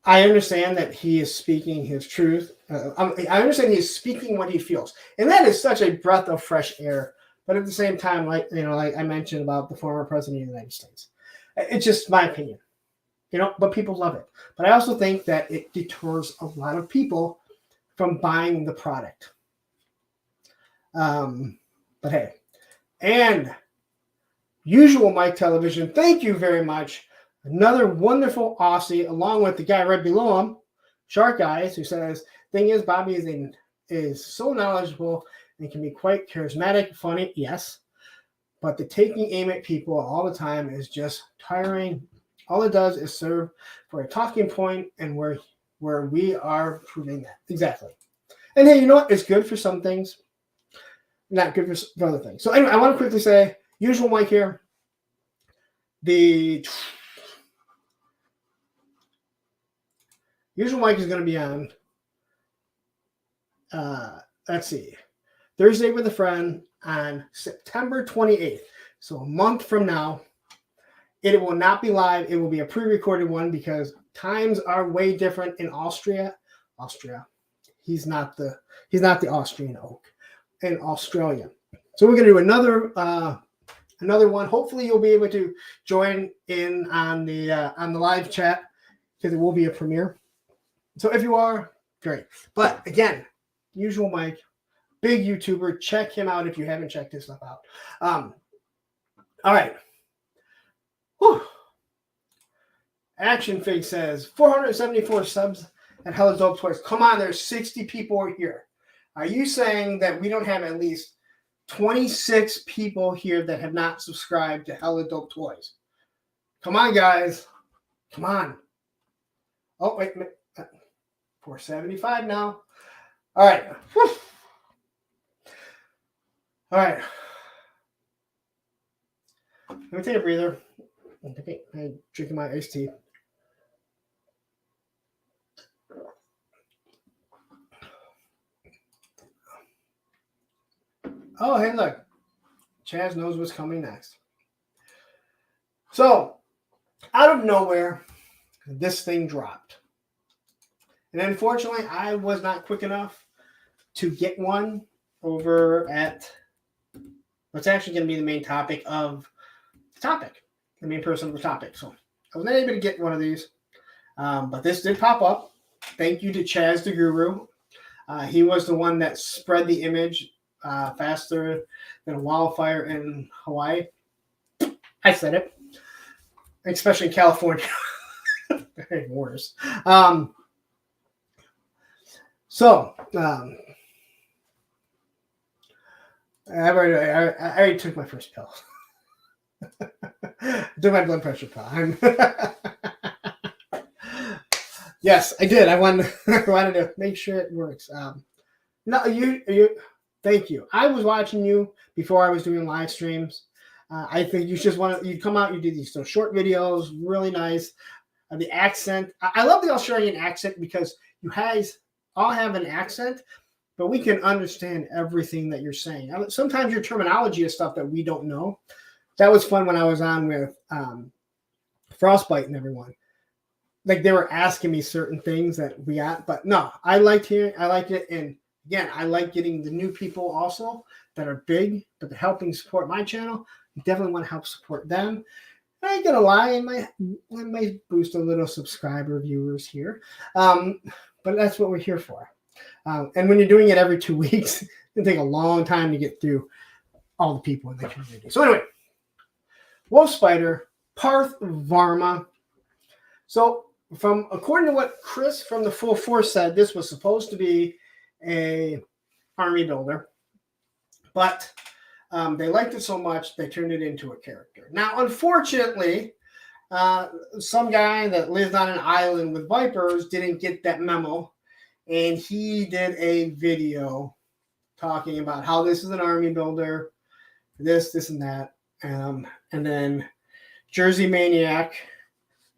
I understand that he is speaking his truth. I understand he's speaking what he feels. And that is such a breath of fresh air. But at the same time, like I mentioned about the former president of the United States, it's just my opinion, but people love it. But I also think that it deters a lot of people from buying the product. But hey, and Usual Mike Television, thank you very much. Another wonderful Aussie, along with the guy right below him, Shark Eyes, who says, thing is, Bobby is so knowledgeable and can be quite charismatic, funny, yes. But the taking aim at people all the time is just tiring. All it does is serve for a talking point, and where we are proving that. Exactly. And hey, you know what? It's good for some things, not good for other things. So anyway, I want to quickly say, Usual Mike here. The Usual Mike is going to be on, let's see, Thursday with a Friend on September 28th. So a month from now. It will not be live. It will be a pre-recorded one because times are way different in Austria. He's not the Austrian oak in Australia. So we're going to do another one. Hopefully you'll be able to join in on the live chat because it will be a premiere. So if you are, great. But again, Usual Mike, big YouTuber. Check him out if you haven't checked his stuff out. All right. Whew. Action Fig says 474 subs at Hella Dope Toys. Come on, there's 60 people here. Are you saying that we don't have at least 26 people here that have not subscribed to Hella Dope Toys? Come on, guys. Come on. Oh, wait. 475 now. All right. Whew. All right. Let me take a breather. I'm drinking my iced tea. Oh, hey, look. Chaz knows what's coming next. So, out of nowhere, this thing dropped. And unfortunately, I was not quick enough to get one over at what's actually going to be the main topic of the topic. The main person of the topic. So I was not able to get one of these. But this did pop up. Thank you to Chaz the Guru. He was the one that spread the image faster than a wildfire in Hawaii. I said it. Especially in California. Very worse. I already took my first pill. Took my blood pressure pill. Yes, I did. I wanted to make sure it works. No, you. Thank you. I was watching you before I was doing live streams. I think you just you come out. You do these short videos, really nice. The accent. I love the Australian accent because you guys all have an accent, but we can understand everything that you're saying. Sometimes your terminology is stuff that we don't know. that was fun when I was on with Frostbite and everyone. Like they were asking me certain things that we got, but no, I liked it. And again, I like getting the new people also that are big, but they're helping support my channel. I definitely want to help support them. I ain't gonna lie, I might boost a little subscriber viewers here. But that's what we're here for. And when you're doing it every 2 weeks, it'll take a long time to get through all the people in the community. So anyway, Wolf Spider, Parth Varma. So according to what Chris from the Full Force said, this was supposed to be a army builder, but they liked it so much they turned it into a character. Now, unfortunately, some guy that lived on an island with vipers didn't get that memo, and he did a video talking about how this is an army builder, this, and that, and then Jersey Maniac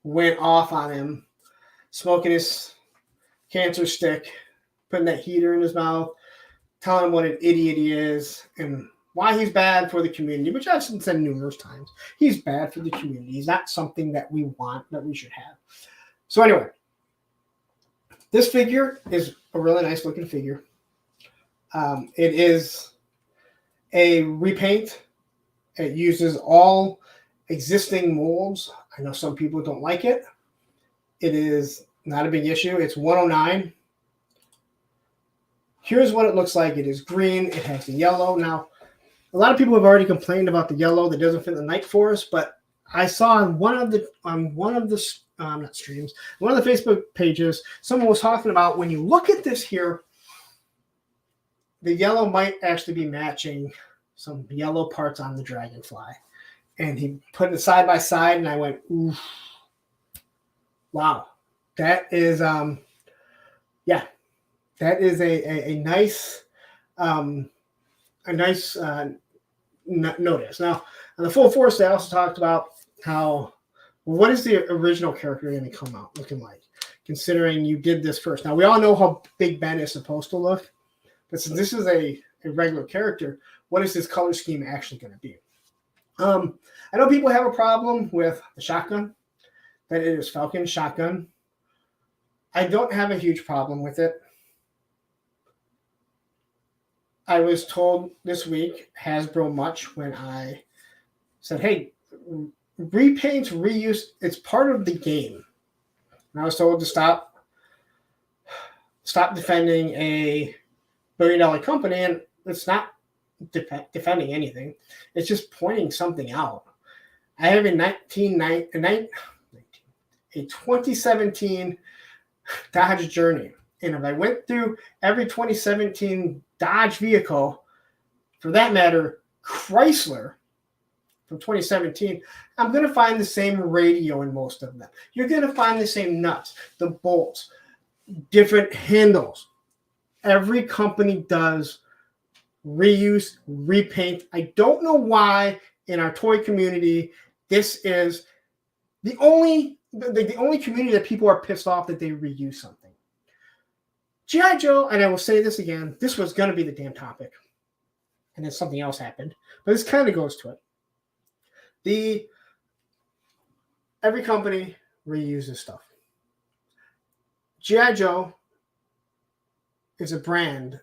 went off on him, smoking his cancer stick, putting that heater in his mouth, telling him what an idiot he is and why he's bad for the community, which I've said numerous times. He's bad for the community. He's not something that we want, that we should have. So anyway, this figure is a really nice looking figure. It is a repaint. It uses all existing molds. I know some people don't like it. It is not a big issue. It's 109. Here's what it looks like. It is green. It has the yellow. Now, a lot of people have already complained about the yellow that doesn't fit the Night Forest, but I saw on one of the not streams, one of the Facebook pages, someone was talking about when you look at this here, the yellow might actually be matching some yellow parts on the Dragonfly. And he put it side by side, and I went, ooh, wow. That is, that is a nice, notice. Now, on the Full Force, they also talked about what is the original character going to come out looking like, considering you did this first. Now, we all know how Big Ben is supposed to look, but since this is a regular character, what is his color scheme actually going to be? I know people have a problem with the shotgun, that it is Falcon shotgun. I don't have a huge problem with it. I was told this week, Hasbro much, when I said, hey, repaints, reuse, it's part of the game. And I was told to stop defending a billion-dollar company, and it's not defending anything. It's just pointing something out. I have a 2017 Dodge Journey, and if I went through every 2017 Dodge vehicle, for that matter, Chrysler from 2017, I'm going to find the same radio in most of them. You're going to find the same nuts, the bolts, different handles. Every company does reuse, repaint. I don't know why in our toy community this is the only community that people are pissed off that they reuse something. G.I. Joe, and I will say this again, this was going to be the damn topic, and then something else happened, but this kind of goes to it. Every company reuses stuff. G.I. Joe is a brand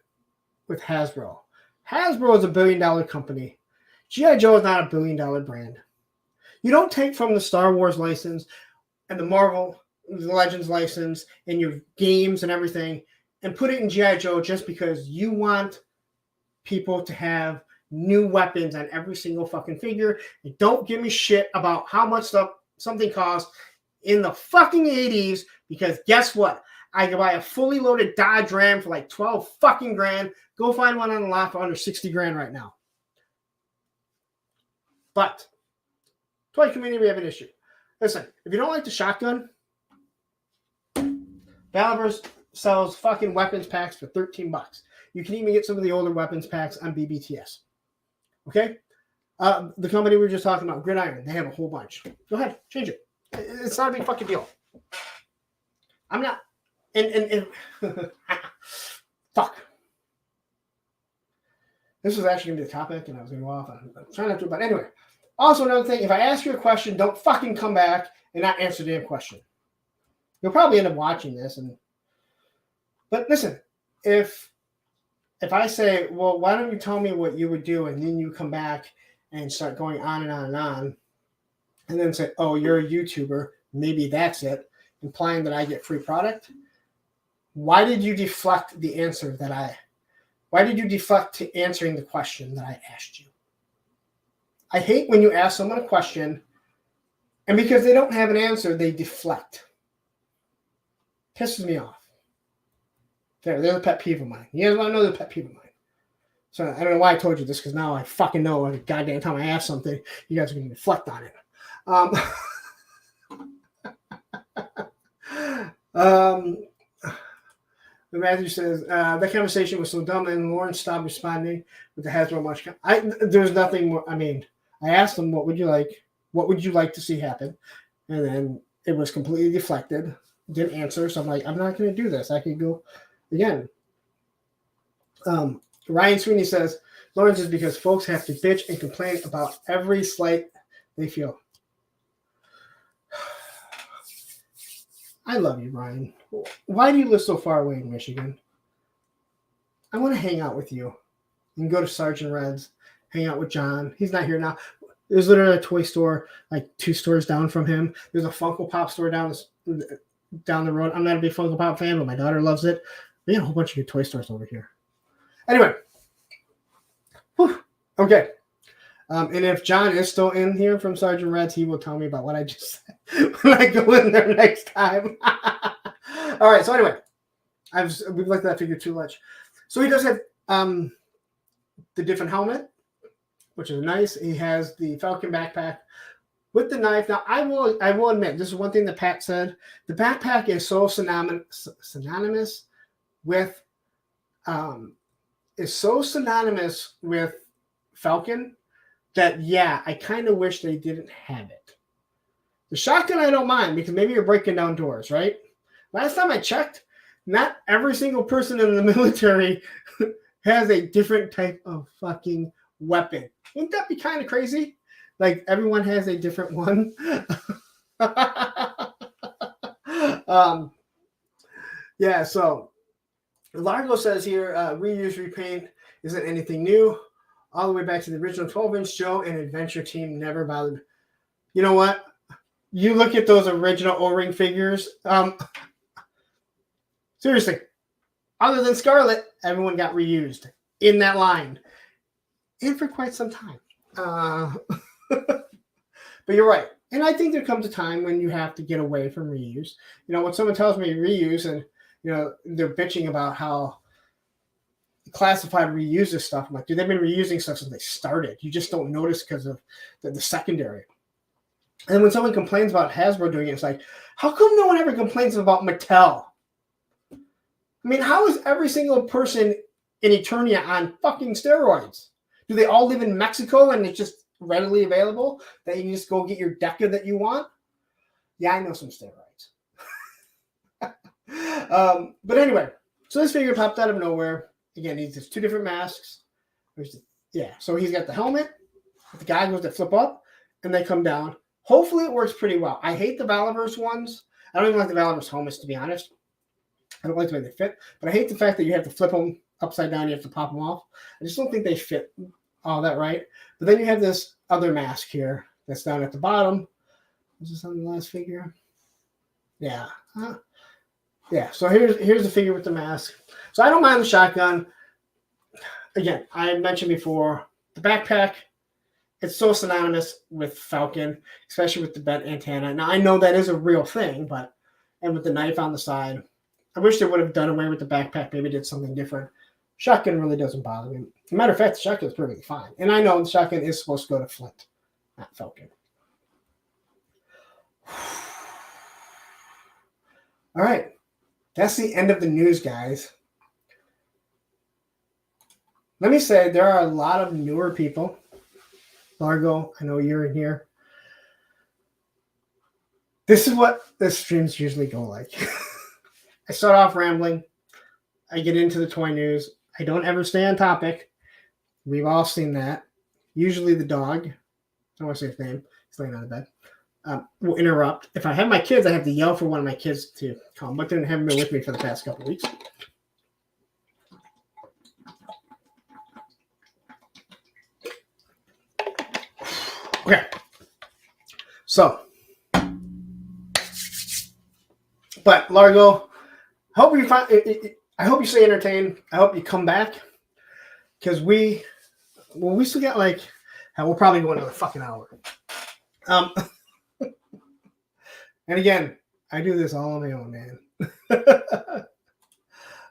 with Hasbro. Hasbro is a billion-dollar company. G.I. Joe is not a billion-dollar brand. You don't take from the Star Wars license and the Marvel Legends license and your games and everything and put it in G.I. Joe just because you want people to have new weapons on every single fucking figure. And don't give me shit about how much something costs in the fucking 80s, because guess what? I can buy a fully loaded Dodge Ram for like 12 fucking grand. Go find one on the lot for under 60 grand right now. But toy community, we have an issue. Listen, if you don't like the shotgun, Valverse sells fucking weapons packs for $13. You can even get some of the older weapons packs on BBTS. Okay? The company we were just talking about, Gridiron, they have a whole bunch. Go ahead, change it. It's not a big fucking deal. I'm not. And fuck. This was actually going to be a topic, and I was going to go off. I'm trying not to, but anyway. Also, another thing, if I ask you a question, don't fucking come back and not answer the damn question. You'll probably end up watching this. But listen, if I say, well, why don't you tell me what you would do, and then you come back and start going on and on and on, and then say, oh, you're a YouTuber, maybe that's it, implying that I get free product. Why did you deflect the answer why did you deflect to answering the question that I asked you? I hate when you ask someone a question, and because they don't have an answer, they deflect. Pisses me off. They're a pet peeve of mine. You guys want to know the pet peeve of mine? So I don't know why I told you this, because now I fucking know every goddamn time I ask something, you guys are going to deflect on it. Matthew says, that conversation was so dumb, and Lauren stopped responding with the Hasbro much. There's nothing more. I mean, I asked him, what would you like to see happen? And then it was completely deflected. Didn't answer. So I'm like, I'm not going to do this. I could go again. Ryan Sweeney says, Lawrence is because folks have to bitch and complain about every slight they feel. I love you, Ryan. Why do you live so far away in Michigan? I want to hang out with you and go to Sergeant Red's, hang out with John. He's not here now. There's literally a toy store like 2 stores down from him. There's a Funko Pop store down the road. I'm not a big Funko Pop fan, but my daughter loves it. We got a whole bunch of good toy stores over here. Anyway. Whew. Okay. And if John is still in here from Sergeant Red's, he will tell me about what I just said when I go in there next time. All right. So anyway, we've looked at that figure too much. So he does have the different helmet, which is nice. He has the Falcon backpack with the knife. Now, I will admit, this is one thing that Pat said. The backpack is so synonymous with Falcon that, yeah, I kind of wish they didn't have it. The shotgun I don't mind, because maybe you're breaking down doors, right? Last time I checked, not every single person in the military has a different type of fucking weapon. Wouldn't that be kind of crazy? Like, everyone has a different one. Yeah, so Largo says here, reuse, repaint isn't anything new. All the way back to the original 12-inch Joe and Adventure Team never bothered. You know what? You look at those original O-ring figures. Seriously, other than Scarlet, everyone got reused in that line. And for quite some time. But you're right. And I think there comes a time when you have to get away from reuse. You know, when someone tells me reuse and, you know, they're bitching about how classified reuses stuff, I'm like, dude, they've been reusing stuff since they started. You just don't notice because of the secondary. And when someone complains about Hasbro doing it, it's like, how come no one ever complains about Mattel? I mean, how is every single person in Eternia on fucking steroids? Do they all live in Mexico and it's just readily available that you can just go get your DECA that you want? Yeah, I know some steroids. But anyway, so this figure popped out of nowhere. Again, he's 2 different masks. So he's got the helmet, the goggles that flip up, and they come down. Hopefully it works pretty well. I hate the Valaverse ones. I don't even like the Valaverse helmets, to be honest. I don't like the way they fit. But I hate the fact that you have to flip them upside down. You have to pop them off. I just don't think they fit all that right. But then you have this other mask here that's down at the bottom. Was this on the last figure? Yeah. Yeah, so here's the figure with the mask. So I don't mind the shotgun. Again, I mentioned before, the backpack, it's so synonymous with Falcon, especially with the bent antenna. Now, I know that is a real thing, and with the knife on the side, I wish they would have done away with the backpack, maybe did something different. Shotgun really doesn't bother me. As a matter of fact, the shotgun is perfectly fine. And I know the shotgun is supposed to go to Flint, not Falcon. All right. That's the end of the news, guys. Let me say, there are a lot of newer people. Largo, I know you're in here. This is what the streams usually go like. I start off rambling. I get into the toy news. I don't ever stay on topic. We've all seen that. Usually the dog. I don't want to say his name. He's laying on the bed. Will interrupt. If I have my kids, I have to yell for one of my kids to come, but they haven't been with me for the past couple of weeks. Okay. So, but Largo, I hope you stay entertained. I hope you come back because we still got we'll probably go another fucking hour. And again, I do this all on my own, man.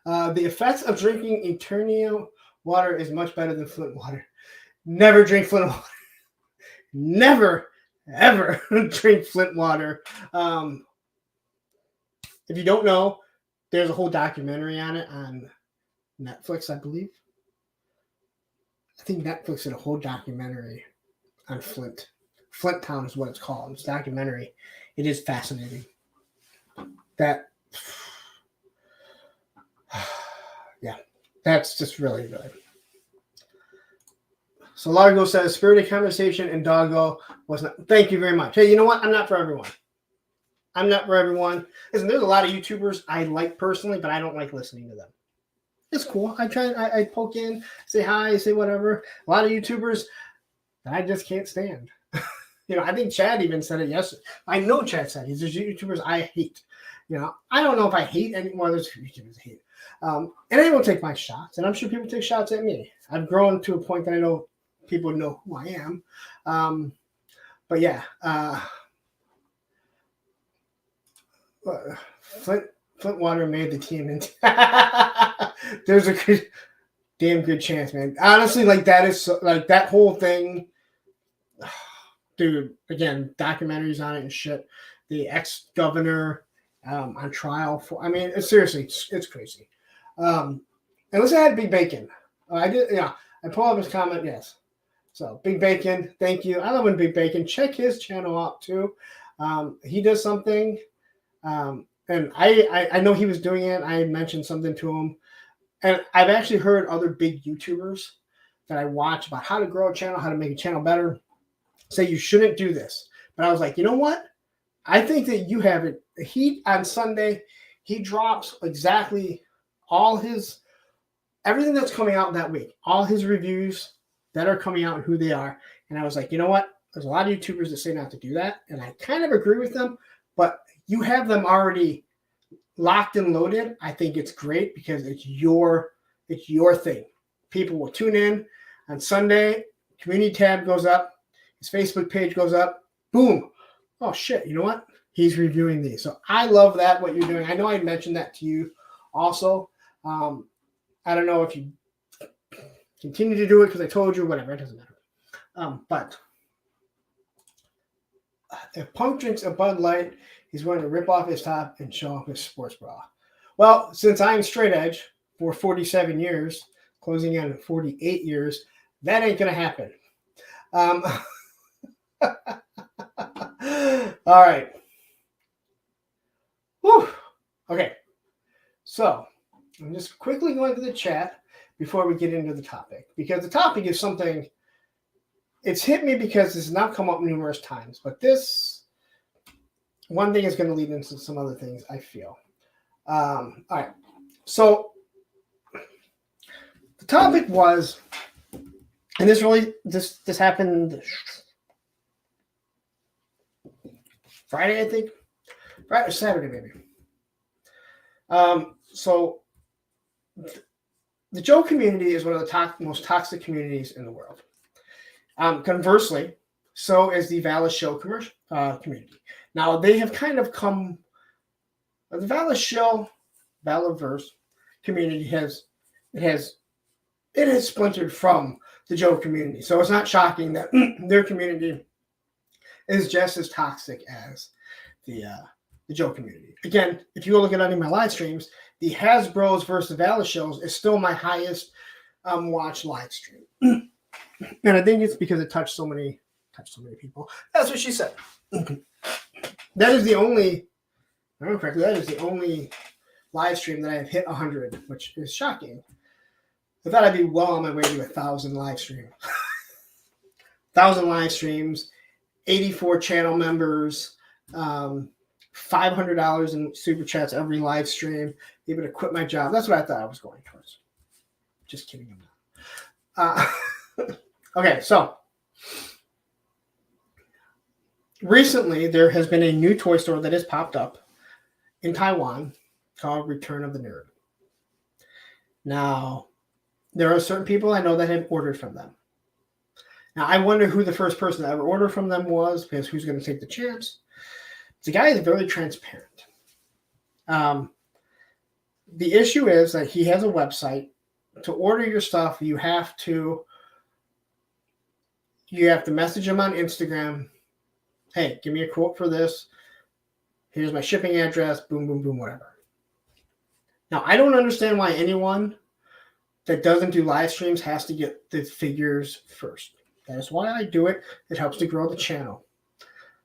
The effects of drinking Eternium water is much better than Flint water. Never drink Flint water. Never, ever drink Flint water. If you don't know, there's a whole documentary on it on Netflix, I believe. I think Netflix did a whole documentary on Flint. Flint Town is what it's called. It's a documentary. It is fascinating. That's just really good. So Largo says, spirited conversation and doggo was not. Thank you very much. Hey, you know what? I'm not for everyone. Listen, there's a lot of YouTubers I like personally, but I don't like listening to them. It's cool. I poke in, say hi, say whatever. A lot of YouTubers that I just can't stand. I think Chad even said it yesterday. I know Chad said there's YouTubers I hate. I don't know if I hate any more. There's YouTubers I hate. And I won't take my shots, and I'm sure people take shots at me. I've grown to a point that I know people know who I am. But yeah, Flint water made the team, and there's a damn good chance, man. Honestly, that is that whole thing, dude. Again, documentaries on it and shit. The ex-governor on trial for. I mean, seriously, it's crazy. Unless I had Big Bacon, I did. Yeah, I pull up his comment. Yes. So Big Bacon, thank you. I love when Big Bacon. Check his channel out too. He does something. And I know he was doing it. I mentioned something to him. And I've actually heard other big YouTubers that I watch about how to grow a channel, how to make a channel better, say you shouldn't do this. But I was like, you know what? I think that you have it. On Sunday, he drops exactly everything that's coming out that week, all his reviews that are coming out and who they are. And I was like, you know what? There's a lot of YouTubers that say not to do that. And I kind of agree with them, but you have them already locked and loaded. I think it's great because it's your thing. People will tune in on Sunday. Community tab goes up. His Facebook page goes up. Boom. Oh shit. You know what? He's reviewing these. So I love that, what you're doing. I know I mentioned that to you also. I don't know if you continue to do it because I told you, whatever. It doesn't matter. But if Punk drinks a Bud Light, he's going to rip off his top and show off his sports bra. Well, since I'm straight edge for 47 years, closing in 48 years, that ain't going to happen. All right. Whew. Okay. So I'm just quickly going to the chat before we get into the topic, because the topic is something, it's hit me because it's now come up numerous times, but this one thing is going to lead into some other things, I feel. All right. So the topic was, and this happened Friday, I think. Friday or Saturday, maybe. So the Joe community is one of the most toxic communities in the world. Conversely, so is the Valis Show community. Now, they have kind of come, the Valis Show, Valaverse community has splintered from the Joe community. So it's not shocking that their community is just as toxic as the Joe community. Again, if you look at any of my live streams, the Hasbro's versus Valis shows is still my highest watched live stream. And I think it's because it touched so many people. That's what she said. That is the only, if I remember correctly, that is the only live stream that I have hit 100, which is shocking. I thought I'd be well on my way to 1,000 live stream. 1,000 live streams, 84 channel members, $500 in super chats every live stream, able to quit my job. That's what I thought I was going towards. Just kidding. Okay, so recently there has been a new toy store that has popped up in Taiwan called Return of the Nerd. Now, there are certain people I know that have ordered from them. Now, I wonder who the first person that ever ordered from them was, because who's going to take the chance? The guy is very transparent. The issue is that he has a website. To order your stuff, you have to message him on Instagram. Hey, give me a quote for this. Here's my shipping address. Boom, boom, boom, whatever. Now, I don't understand why anyone that doesn't do live streams has to get the figures first. That is why I do it. It helps to grow the channel.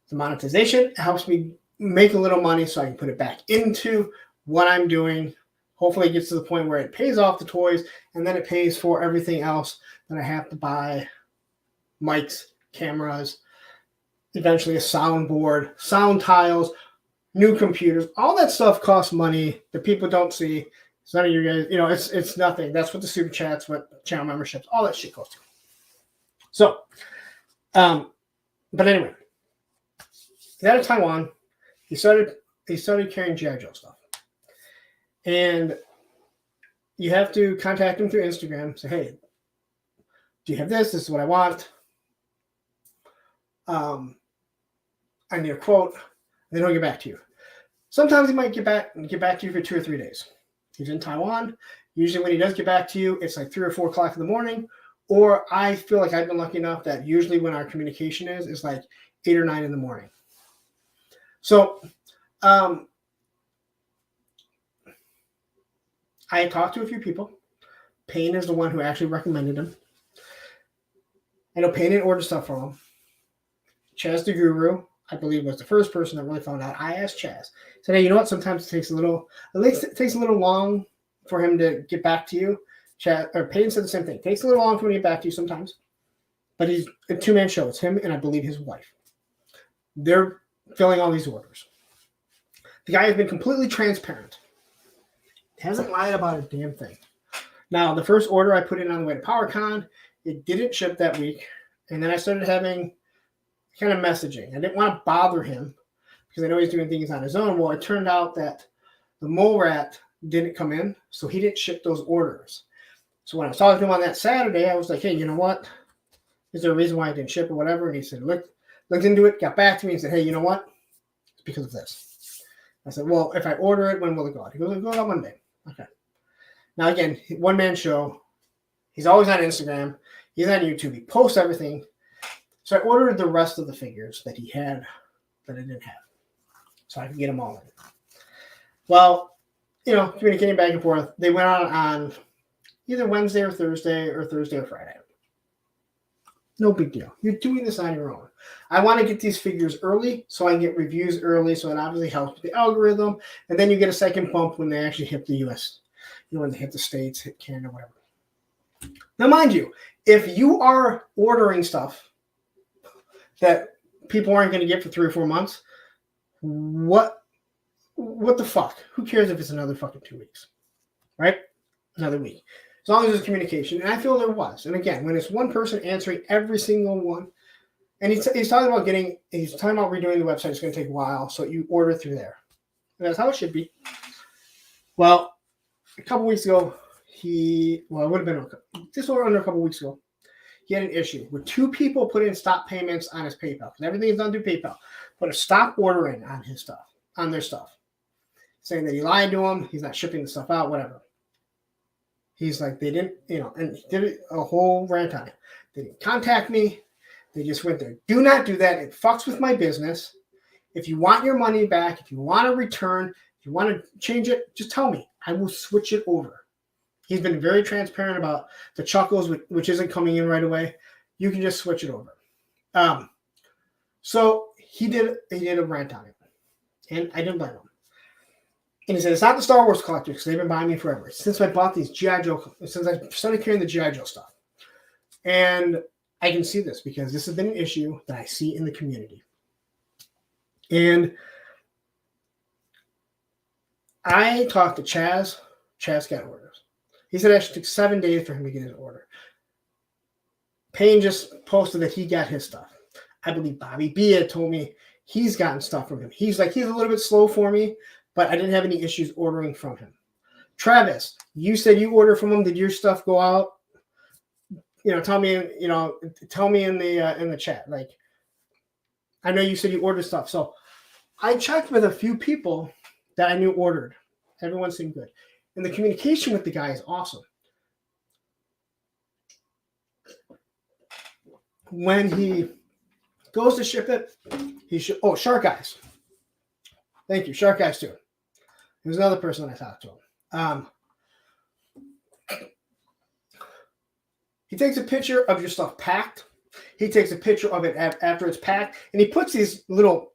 The monetization helps me make a little money so I can put it back into what I'm doing. Hopefully it gets to the point where it pays off the toys, and then it pays for everything else that I have to buy. Mics, cameras, eventually a soundboard, sound tiles, new computers. All that stuff costs money that people don't see. It's none of you guys, it's nothing. That's what the super chats, what channel memberships, all that shit goes to. So, but anyway, he's out of Taiwan. He started carrying G.I. Joe stuff. And you have to contact him through Instagram. Say, hey, do you have this? This is what I want. I need a quote. And then he'll get back to you. Sometimes he might get back to you for 2 or 3 days. He's in Taiwan. Usually when he does get back to you, it's like 3 or 4 o'clock in the morning. Or I feel like I've been lucky enough that usually when our communication is like 8 or 9 in the morning. So I talked to a few people. Payne is the one who actually recommended him. I know Payne didn't order stuff from him. Chaz the Guru, I believe, was the first person that really found out. I asked Chaz. I said, hey, you know what? Sometimes it takes a little long for him to get back to you. Payne said the same thing. It takes a little long for him to get back to you sometimes. But he's a 2-man show. It's him and I believe his wife. They're filling all these orders. The guy has been completely transparent. Hasn't lied about a damn thing. Now, the first order I put in on the way to PowerCon, it didn't ship that week. And then I started having kind of messaging. I didn't want to bother him because I know he's doing things on his own. Well, it turned out that the mole rat didn't come in, so he didn't ship those orders. So when I was talking to him on that Saturday, I was like, hey, you know what? Is there a reason why I didn't ship or whatever? And he said, looked into it, got back to me and said, hey, you know what? It's because of this. I said, well, if I order it, when will it go out? He goes, it'll go out Monday. Okay. Now, again, 1-man show. He's always on Instagram. He's on YouTube. He posts everything. So I ordered the rest of the figures that he had that I didn't have. So I could get them all in. Well, communicating back and forth. They went on either Wednesday or Thursday or Friday. No big deal. You're doing this on your own. I want to get these figures early so I can get reviews early, so it obviously helps with the algorithm. And then you get a second bump when they actually hit the U.S., when they hit the States, hit Canada, whatever. Now, mind you, if you are ordering stuff that people aren't going to get for 3 or 4 months, what the fuck? Who cares if it's another fucking 2 weeks, right? Another week. As long as there's communication. And I feel there was. And again, when it's one person answering every single one, and he's talking about redoing the website. It's going to take a while. So you order through there. And that's how it should be. Well, a couple weeks ago, it would have been just under a couple weeks ago, he had an issue where 2 people put in stop payments on his PayPal. Because everything is done through PayPal. Put a stop ordering on their stuff. Saying that he lied to him. He's not shipping the stuff out, whatever. He's like, they didn't, and he did a whole rant on it. They didn't contact me. They just went there. Do not do that. It fucks with my business. If you want your money back, if you want to return, if you want to change it, just tell me. I will switch it over. He's been very transparent about the chuckles, which isn't coming in right away. You can just switch it over. So he did a rant on it. And I didn't blame him. And he said, it's not the Star Wars collectors because they've been buying me forever. Since I bought these G.I. Joe, since I started carrying the G.I. Joe stuff. And I can see this because this has been an issue that I see in the community. And I talked to Chaz. Chaz got orders. He said it actually took 7 days for him to get his order. Payne just posted that he got his stuff. I believe Bobby B had told me he's gotten stuff from him. He's like, he's a little bit slow for me, but I didn't have any issues ordering from him. Travis, you said you ordered from him. Did your stuff go out? Tell me in the chat. Like, I know you said you ordered stuff. So I checked with a few people that I knew ordered. Everyone seemed good. And the communication with the guy is awesome. When he goes to ship it, Shark Eyes. Thank you, Shark Eyes too. There's another person I talked to. He takes a picture of your stuff packed. He takes a picture of it after it's packed, and he puts these little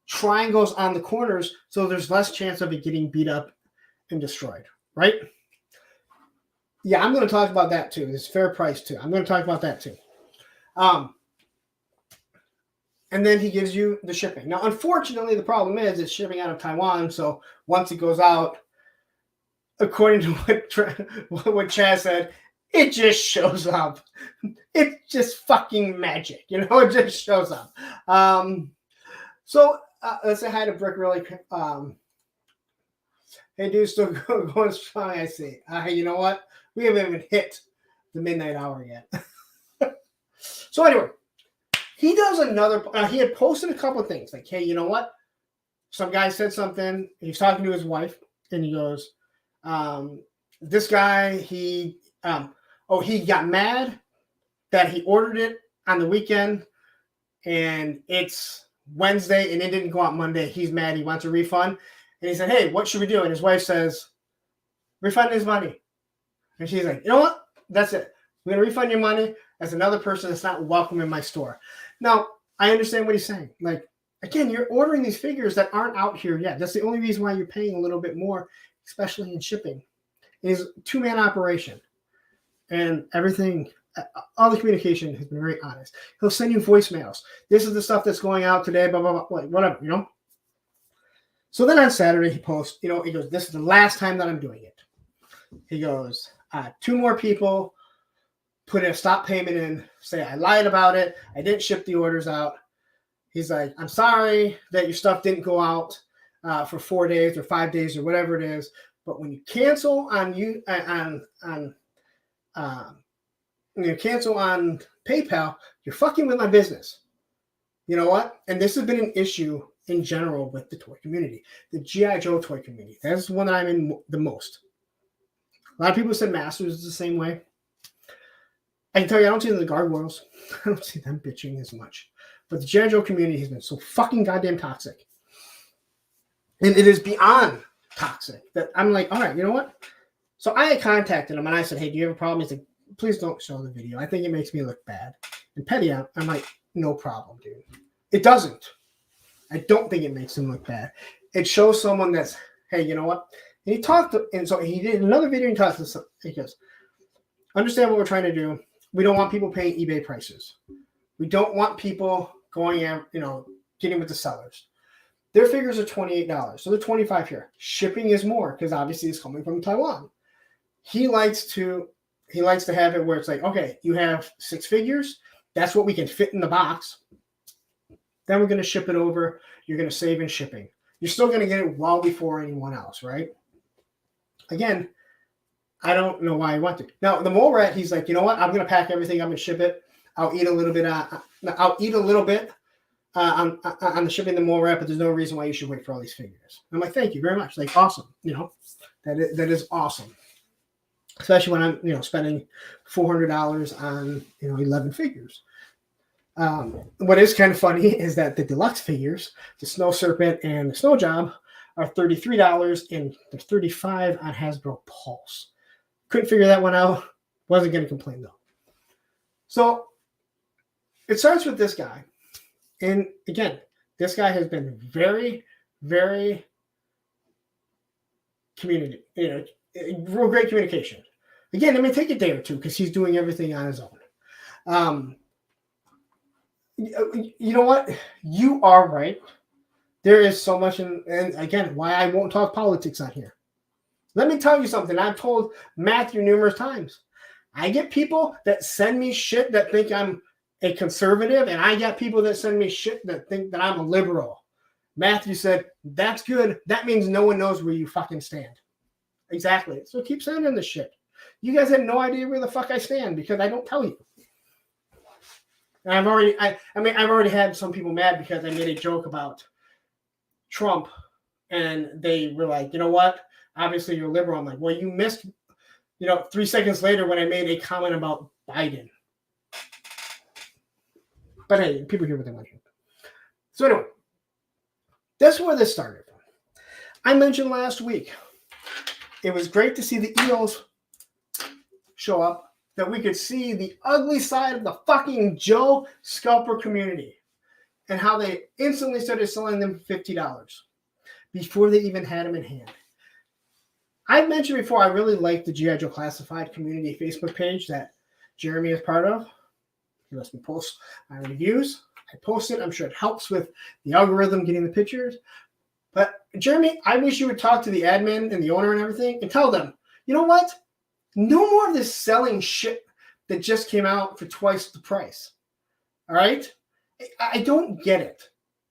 triangles on the corners so there's less chance of it getting beat up and destroyed, right? Yeah, I'm going to talk about that too. It's fair price too. I'm going to talk about that too. And then he gives you the shipping. Now, unfortunately, the problem is it's shipping out of Taiwan. So once it goes out, according to what Chaz said, it just shows up. It's just fucking magic. It just shows up. So let's say hi to Brick really quick. Hey, dude, still going strong, I see. You know what? We haven't even hit the midnight hour yet. So anyway, he does another. He had posted a couple of things like, hey, you know what? Some guy said something. He's talking to his wife, and he goes, this guy, he got mad that he ordered it on the weekend, and it's Wednesday, and it didn't go out Monday. He's mad. He wants a refund. And he said, hey, what should we do? And his wife says, refund his money. And she's like, you know what? That's it. We're going to refund your money as another person that's not welcome in my store. Now, I understand what he's saying. Like, again, you're ordering these figures that aren't out here yet. That's the only reason why you're paying a little bit more, especially in shipping. It is a two-man operation. And everything, all the communication has been very honest. He'll send you voicemails. This is the stuff that's going out today, blah, blah, blah, whatever, So then on Saturday, he posts, he goes, this is the last time that I'm doing it. He goes, 2 more people put a stop payment in, say I lied about it. I didn't ship the orders out. He's like, I'm sorry that your stuff didn't go out for 4 days or 5 days or whatever it is. But when you cancel on PayPal, you're fucking with my business. You know what? And this has been an issue in general with the toy community, the G.I. Joe toy community. That's the one that I'm in the most. A lot of people said Masters is the same way. I can tell you, I don't see the gargoyles. I don't see them bitching as much. But the G.I. Joe community has been so fucking goddamn toxic. And it is beyond toxic that I'm like, all right, you know what? So I had contacted him and I said, hey, do you have a problem? He's like, please don't show the video. I think it makes me look bad. And petty, I'm like, no problem, dude. It doesn't. I don't think it makes him look bad. It shows someone that's, hey, you know what? And he talked to, and so he did another video and talked to some, he goes, understand what we're trying to do. We don't want people paying eBay prices. We don't want people going and, getting with the sellers. Their figures are $28. So they're $25 here. Shipping is more because obviously it's coming from Taiwan. He likes to have it where it's like, okay, you have 6 figures. That's what we can fit in the box. Then we're going to ship it over. You're going to save in shipping. You're still going to get it well before anyone else, right? Again, I don't know why he wants it. Now, the mole rat, he's like, you know what? I'm going to pack everything up and ship it. I'll eat a little bit. On the shipping the mole rat, but there's no reason why you should wait for all these figures. I'm like, thank you very much. Like, awesome. That is awesome. Especially when I'm, spending $400 on, 11 figures. What is kind of funny is that the deluxe figures, the Snow Serpent and the Snow Job, are $33 and they're $35 on Hasbro Pulse. Couldn't figure that one out. Wasn't going to complain though. So it starts with this guy. And again, this guy has been very, very real great communication. Again, it may take a day or two because he's doing everything on his own. You know what? You are right. There is so much, and again, why I won't talk politics on here. Let me tell you something. I've told Matthew numerous times. I get people that send me shit that think I'm a conservative, and I get people that send me shit that think that I'm a liberal. Matthew said, that's good. That means no one knows where you fucking stand. Exactly. So keep sending this shit. You guys have no idea where the fuck I stand because I don't tell you. And I've already had some people mad because I made a joke about Trump, and they were like, you know what? Obviously you're liberal. I'm like, well, you missed, 3 seconds later when I made a comment about Biden. But hey, people hear what they want to hear. So anyway, that's where this started. I mentioned last week, it was great to see the EOs show up, that we could see the ugly side of the fucking Joe scalper community and how they instantly started selling them for $50 before they even had them in hand. I've mentioned before, I really like the G.I. Joe Classified community Facebook page that Jeremy is part of. He lets me post my reviews. I post it. I'm sure it helps with the algorithm getting the pictures. But Jeremy, I wish you would talk to the admin and the owner and everything and tell them, you know what? No more of this selling shit that just came out for twice the price. All right? I don't get it.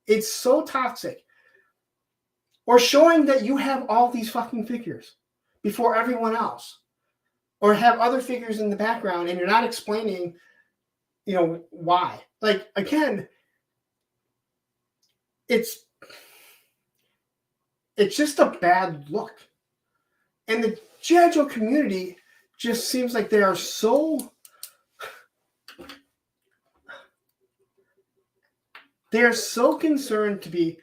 It's so toxic. Or showing that you have all these fucking figures before everyone else. Or have other figures in the background and you're not explaining, why. Like, again, it's just a bad look. And the G.I. Joe community just seems like they are so... They're so concerned to be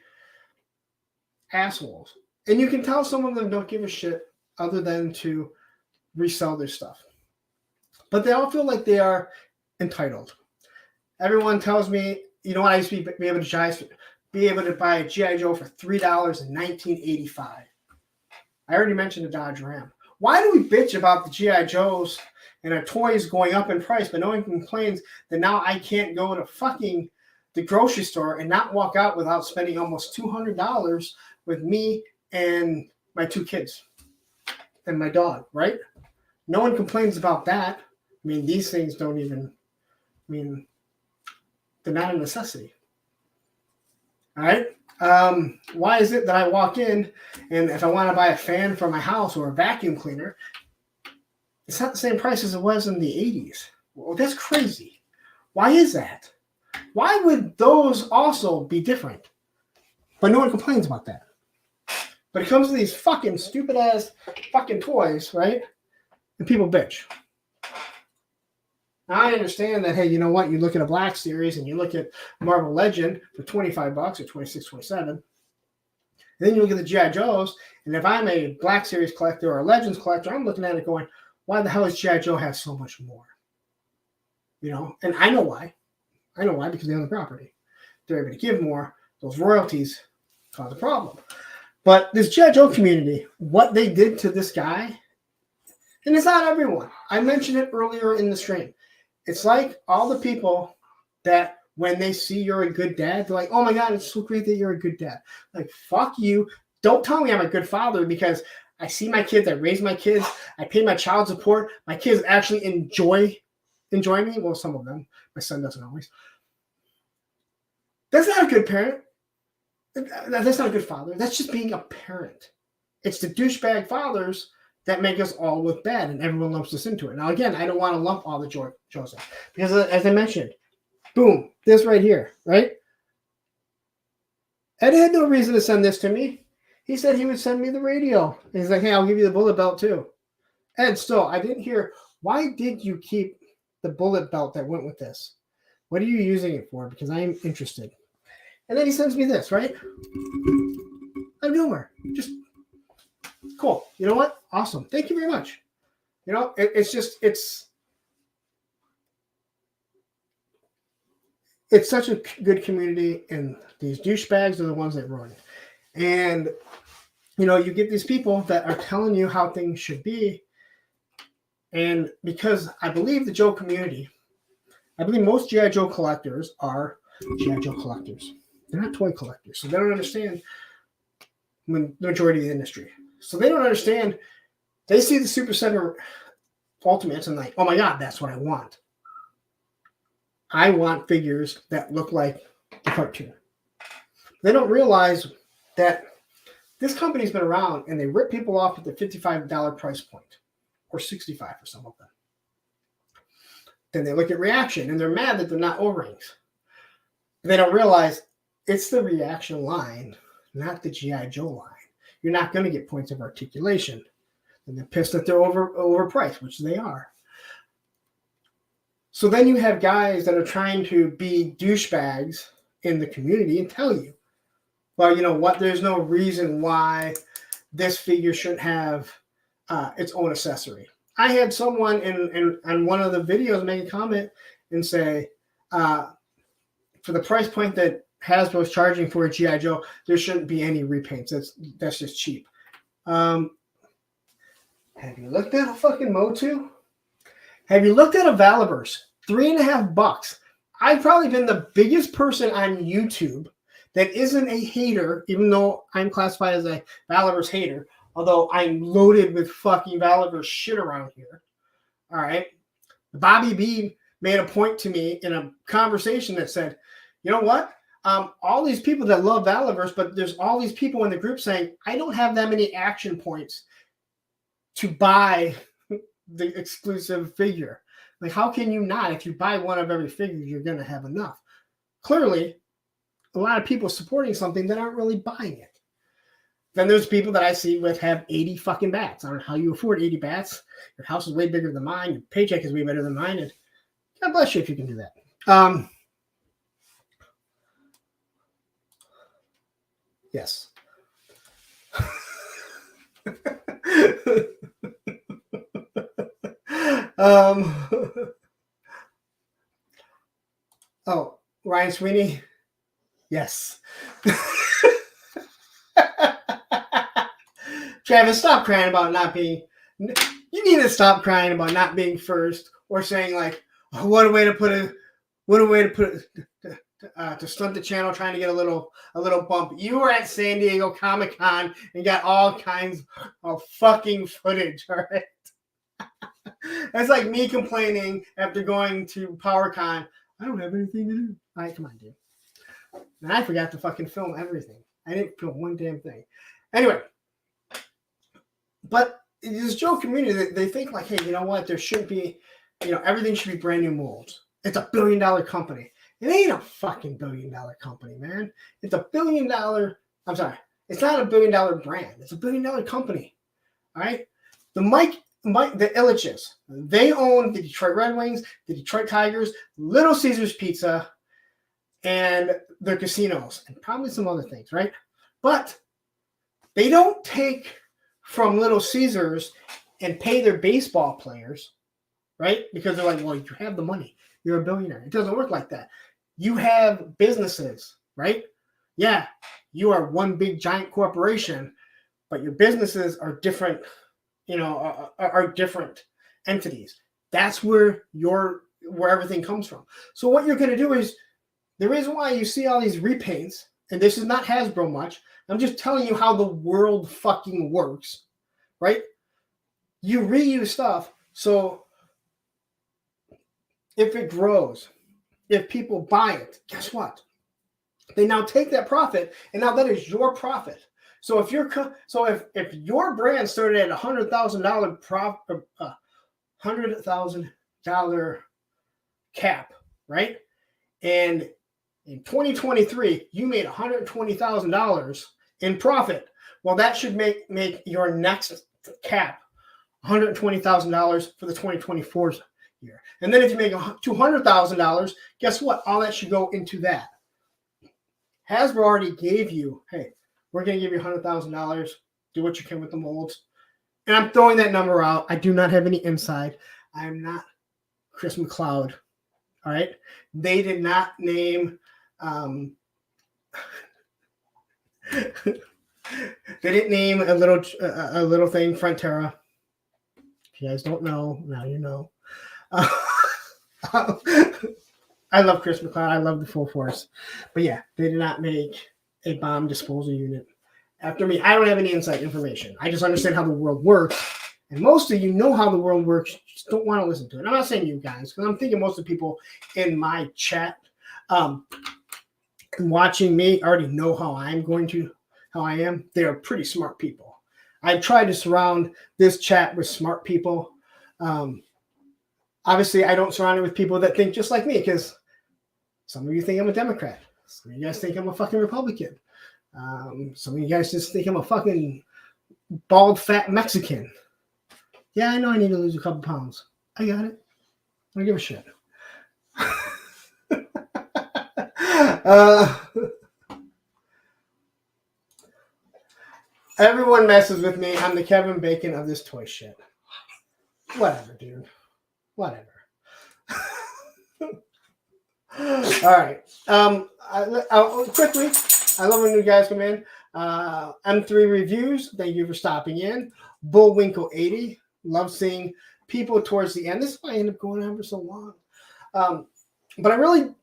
assholes. And you can tell some of them don't give a shit other than to resell their stuff. But they all feel like they are entitled. Everyone tells me, you know what, I used to be able to buy a G.I. Joe for $3 in 1985. I already mentioned the Dodge Ram. Why do we bitch about the G.I. Joes and our toys going up in price, but no one complains that now I can't go to fucking the grocery store and not walk out without spending almost $200 with me and my 2 kids and my dog, right? No one complains about that. I mean, these things don't even, they're not a necessity. All right? Why is it that I walk in and if I want to buy a fan for my house or a vacuum cleaner, it's not the same price as it was in the 80s? Well, that's crazy. Why is that? Why would those also be different? But no one complains about that. But it comes to these fucking stupid ass fucking toys, right? And people bitch. Now I understand that, hey, you know what? You look at a Black Series and you look at Marvel Legend for $25 or $26, $27. And then you look at the G.I. Joes, and if I'm a Black Series collector or a Legends collector, I'm looking at it going, why the hell does G.I. Joe have so much more? And I know why. I know why, because they own the property. They're able to give more. Those royalties cause a problem. But this G.I. Joe community, what they did to this guy, and it's not everyone. I mentioned it earlier in the stream. It's like all the people that when they see you're a good dad, they're like, oh my God, it's so great that you're a good dad. Like, fuck you. Don't tell me I'm a good father because I see my kids, I raise my kids, I pay my child support. My kids actually enjoy me. Well, some of them. My son doesn't always. That's not a good parent. That's not a good father. That's just being a parent. It's the douchebag fathers that make us all look bad, and everyone lumps us into it. Now, again, I don't want to lump all the Joes in, because as I mentioned, boom, this right here, right? Ed had no reason to send this to me. He said he would send me the radio. And he's like, hey, I'll give you the bullet belt too. Ed, still, I didn't hear, why did you keep the bullet belt that went with this? What are you using it for? Because I am interested. And then he sends me this, right? I'm humor. Just cool. You know what? Awesome. Thank you very much. It's such a good community, and these douchebags are the ones that ruin it. And, you get these people that are telling you how things should be. And because I believe the Joe community, I believe most G.I. Joe collectors are G.I. Joe collectors. They're not toy collectors. So they don't understand the majority of the industry. So they don't understand. They see the Super 7 Ultimates and like, oh my God, that's what I want. I want figures that look like the cartoon. They don't realize that this company's been around and they rip people off at the $55 price point or $65 for some of them. Then they look at reaction and they're mad that they're not O-rings. They don't realize it's the reaction line, not the G.I. Joe line. You're not going to get points of articulation. And they're pissed that they're overpriced, which they are. So then you have guys that are trying to be douchebags in the community and tell you, well, you know what, there's no reason why this figure shouldn't have its own accessory. I had someone on one of the videos make a comment and say, for the price point that Hasbro is charging for a G.I. Joe, there shouldn't be any repaints. That's just cheap. Have you looked at a fucking Motu? Have you looked at a Valaverse? $3.50. I've probably been the biggest person on YouTube that isn't a hater, even though I'm classified as a Valaverse hater, although I'm loaded with fucking Valaverse shit around here. All right. Bobby B made a point to me in a conversation that said, you know what? All these people that love Valaverse, but there's all these people in the group saying, I don't have that many action points to buy the exclusive figure. Like, how can you not? If you buy one of every figure, you're going to have enough. Clearly, a lot of people supporting something that aren't really buying it. Then there's people that I see with have 80 fucking bats. I don't know how you afford 80 bats. Your house is way bigger than mine. Your paycheck is way better than mine. And God bless you if you can do that. Yes. Oh, Ryan Sweeney. Yes. Travis, stop crying about not being. You need to stop crying about not being first, or saying like, oh, what a way to put it. To stunt the channel, trying to get a little bump. You were at San Diego Comic-Con and got all kinds of fucking footage. All right. That's like me complaining after going to PowerCon. I don't have anything to do. All right, come on, dude. And I forgot to fucking film everything. I didn't film one damn thing. Anyway, but this Joe community, they think like, hey, you know what? There shouldn't be, everything should be brand new molds. It's $1 billion company. It ain't a fucking $1 billion company, man. It's $1 billion. I'm sorry. It's not $1 billion brand. It's $1 billion company. All right. The Illiches, they own the Detroit Red Wings, the Detroit Tigers, Little Caesars Pizza, and their casinos, and probably some other things, right? But they don't take from Little Caesars and pay their baseball players, right? Because they're like, well, you have the money. You're a billionaire. It doesn't work like that. You have businesses, right? Yeah, you are one big giant corporation, but your businesses are different, are different entities. That's where everything comes from. So what you're going to do is, the reason why you see all these repaints, and this is not Hasbro much, I'm just telling you how the world fucking works, right? You reuse stuff, so if it grows, if people buy it, guess what? They now take that profit, and now that is your profit. So if your brand started at $100,000 cap, right? And in 2023, you made $120,000 in profit. Well, that should make your next cap $120,000 for the 2024 year. And then if you make $200,000, guess what? All that should go into that. Hasbro already gave you, hey, we're going to give you $100,000. Do what you can with the molds. And I'm throwing that number out. I do not have any inside. I am not Chris McLeod. All right. They did not name. They didn't name a little thing Frontera. If you guys don't know, now you know. I love Chris McLeod. I love the full force. But yeah, they did not make a bomb disposal unit after me. I don't have any inside information. I just understand how the world works. And most of you know how the world works. You just don't want to listen to it. I'm not saying you guys, because I'm thinking most of the people in my chat watching me already know how I am. They are pretty smart people. I've tried to surround this chat with smart people. Obviously, I don't surround it with people that think just like me, because some of you think I'm a Democrat. Some of you guys think I'm a fucking Republican. Some of you guys just think I'm a fucking bald, fat Mexican. Yeah, I know I need to lose a couple pounds. I got it. I don't give a shit. Everyone messes with me. I'm the Kevin Bacon of this toy shit. Whatever, dude. Whatever. All right. Quickly, I love when new guys come in. M3 Reviews, thank you for stopping in. Bullwinkle 80, love seeing people towards the end. This is why I end up going on for so long. But I really,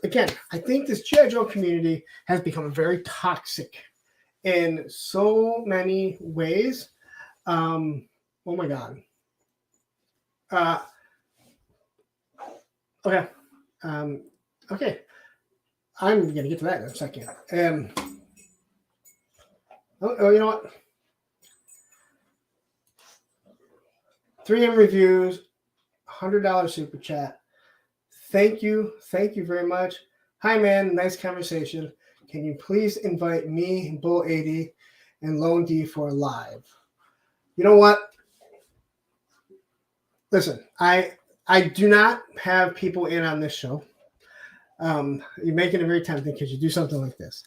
again, I think this G.I. Joe community has become very toxic in so many ways. Oh my God. Okay. Okay. I'm going to get to that in a second. You know what? 3M Reviews, $100 super chat. Thank you. Thank you very much. Hi, man. Nice conversation. Can you please invite me, Bull 80, and Lone D for a live? You know what? Listen, I do not have people in on this show. You're making it very tempting because you do something like this.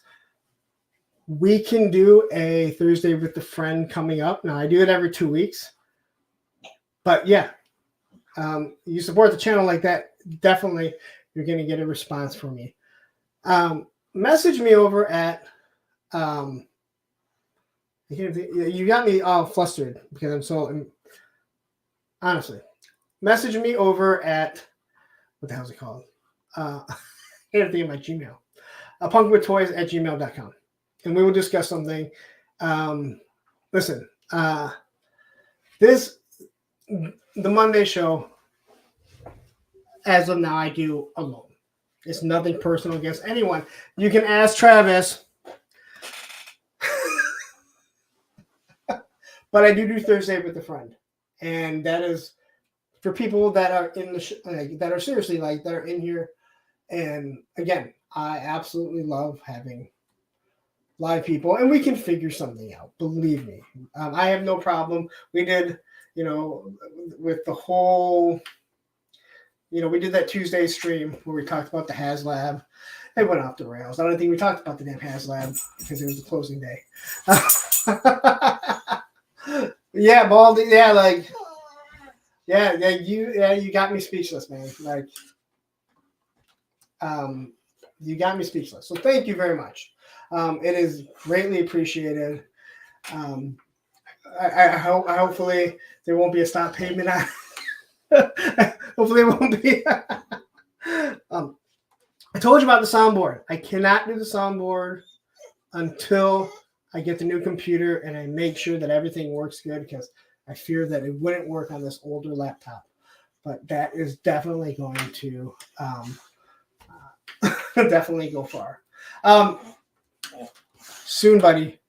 We can do a Thursday with the friend coming up. Now, I do it every 2 weeks. But yeah, you support the channel like that, definitely you're going to get a response from me. Message me over at, you got me all flustered because I'm so, honestly, message me over at, what the hell is it called? I can't think of my Gmail. punkwithtoys@gmail.com. And we will discuss something. Listen, the Monday show, as of now, I do alone. It's nothing personal against anyone. You can ask Travis. But I do Thursday with a friend. And that is for people that are in the that are seriously that are in here. And again, I absolutely love having live people, and we can figure something out. Believe me, I have no problem. We did, with the whole, we did that Tuesday stream where we talked about the HasLab. It went off the rails. I don't think we talked about the damn HasLab because it was the closing day. Yeah, Baldy. Yeah, you got me speechless, man. You got me speechless. So thank you very much. It is greatly appreciated. Hopefully there won't be a stop payment. Hopefully it won't be. I told you about the soundboard. I cannot do the soundboard until I get the new computer and I make sure that everything works good, because I fear that it wouldn't work on this older laptop. But that is definitely going to definitely go far. Soon, buddy.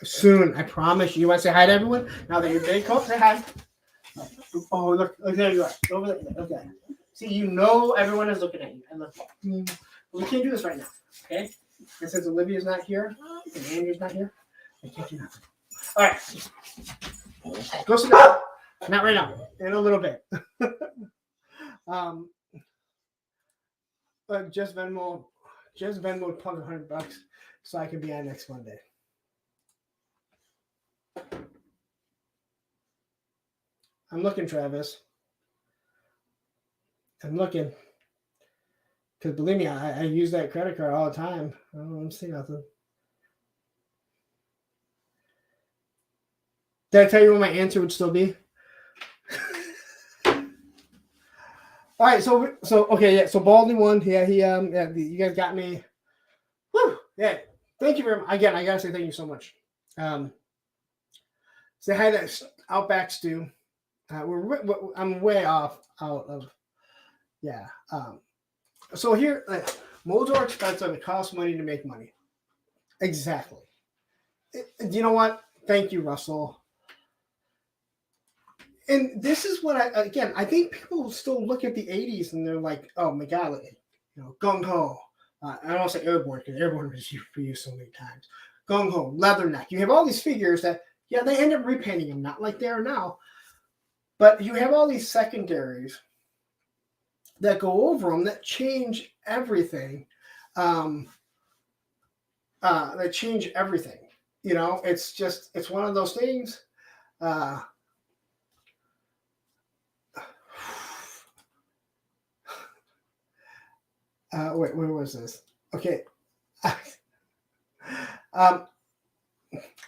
Soon, I promise. You want to say hi to everyone? Now that you're big, come say hi. Oh, look, there you are. Over there. Okay. See, everyone is looking at you. And look, we can't do this right now, okay? And since Olivia's not here and Andrew's not here, I can't do nothing. All right. Go sit down. Not right now. In a little bit. But just Venmo Punk $100 so I can be on next Monday. I'm looking, Travis. I'm looking. Because believe me, I use that credit card all the time. I don't see nothing. Did I tell you what my answer would still be? All right, so okay, yeah. So Baldy won. Yeah, you guys got me. Woo! Yeah, thank you very much. Again, I gotta say thank you so much. Say hi to Outback Stew. I'm way out of yeah. So here, molds are expensive. It costs money to make money. Exactly. You know what? Thank you, Russell. And this is what I think people still look at the 80s and they're like, oh my God, gung ho. I don't say airborne because airborne was used so many times. Gung ho, leatherneck. You have all these figures that, yeah, they end up repainting them, not like they are now. But you have all these secondaries that go over them that change everything. That change everything. It's one of those things. Wait, where was this? Okay. I'm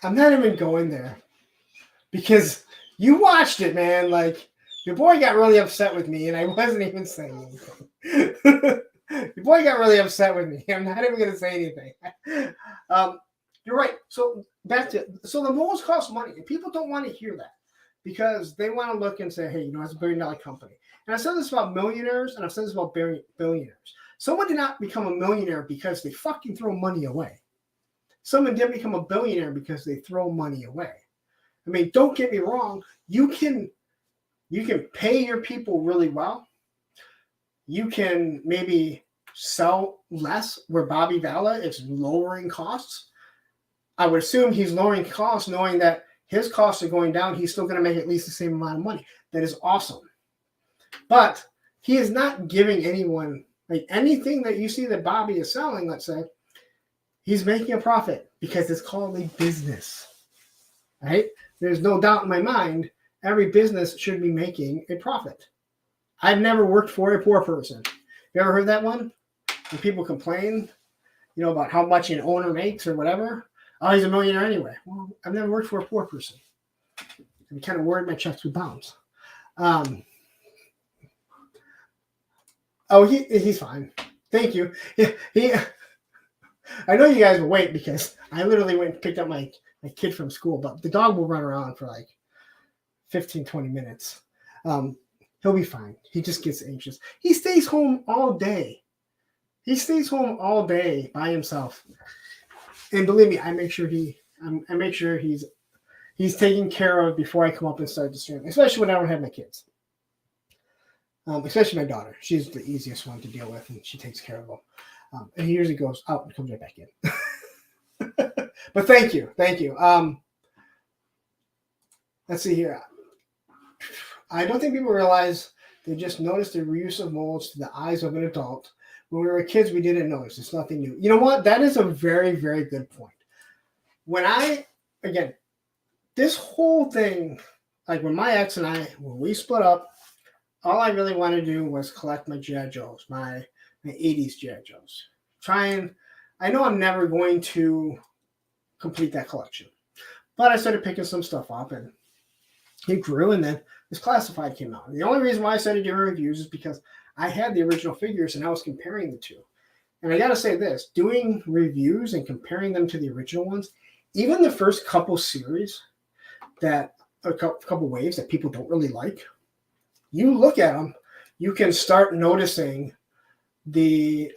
not even going there because you watched it, man. Like, your boy got really upset with me and I wasn't even saying anything. Your boy got really upset with me. I'm not even going to say anything. You're right. So the molds cost money and people don't want to hear that because they want to look and say, hey, it's a $1 billion company. And I said this about millionaires and I've said this about billionaires. Someone did not become a millionaire because they fucking throw money away. Someone didn't become a billionaire because they throw money away. I mean, don't get me wrong. You can pay your people really well. You can maybe sell less where Bobby Valla is lowering costs. I would assume he's lowering costs knowing that his costs are going down. He's still going to make at least the same amount of money. That is awesome. But he is not giving anyone, like anything that you see that Bobby is selling, let's say, he's making a profit because it's called a business, right? There's no doubt in my mind, every business should be making a profit. I've never worked for a poor person. You ever heard that one? When people complain, about how much an owner makes or whatever. Oh, he's a millionaire anyway. Well, I've never worked for a poor person. I'm kind of worried my checks would bounce. He's fine. Thank you. I know you guys will wait because I literally went and picked up my kid from school, but the dog will run around for like 15, 20 minutes. He'll be fine. He just gets anxious. He stays home all day. He stays home all day by himself. And believe me, I make sure he's taken care of before I come up and start the stream, especially when I don't have my kids. Especially my daughter. She's the easiest one to deal with, and she takes care of them. And he usually goes out and comes right back in. But thank you. Let's see here. I don't think people realize they just noticed the reuse of molds to the eyes of an adult. When we were kids, we didn't notice. It's nothing new. You know what? That is a very, very good point. This whole thing, like when my ex and when we split up, all I really wanted to do was collect my G.I. Joes, my 80s G.I. Joes. I know I'm never going to complete that collection. But I started picking some stuff up and it grew, and then this Classified came out. And the only reason why I started doing reviews is because I had the original figures and I was comparing the two. And I got to say this, doing reviews and comparing them to the original ones, even the first couple series a couple waves that people don't really like, you look at them, you can start noticing the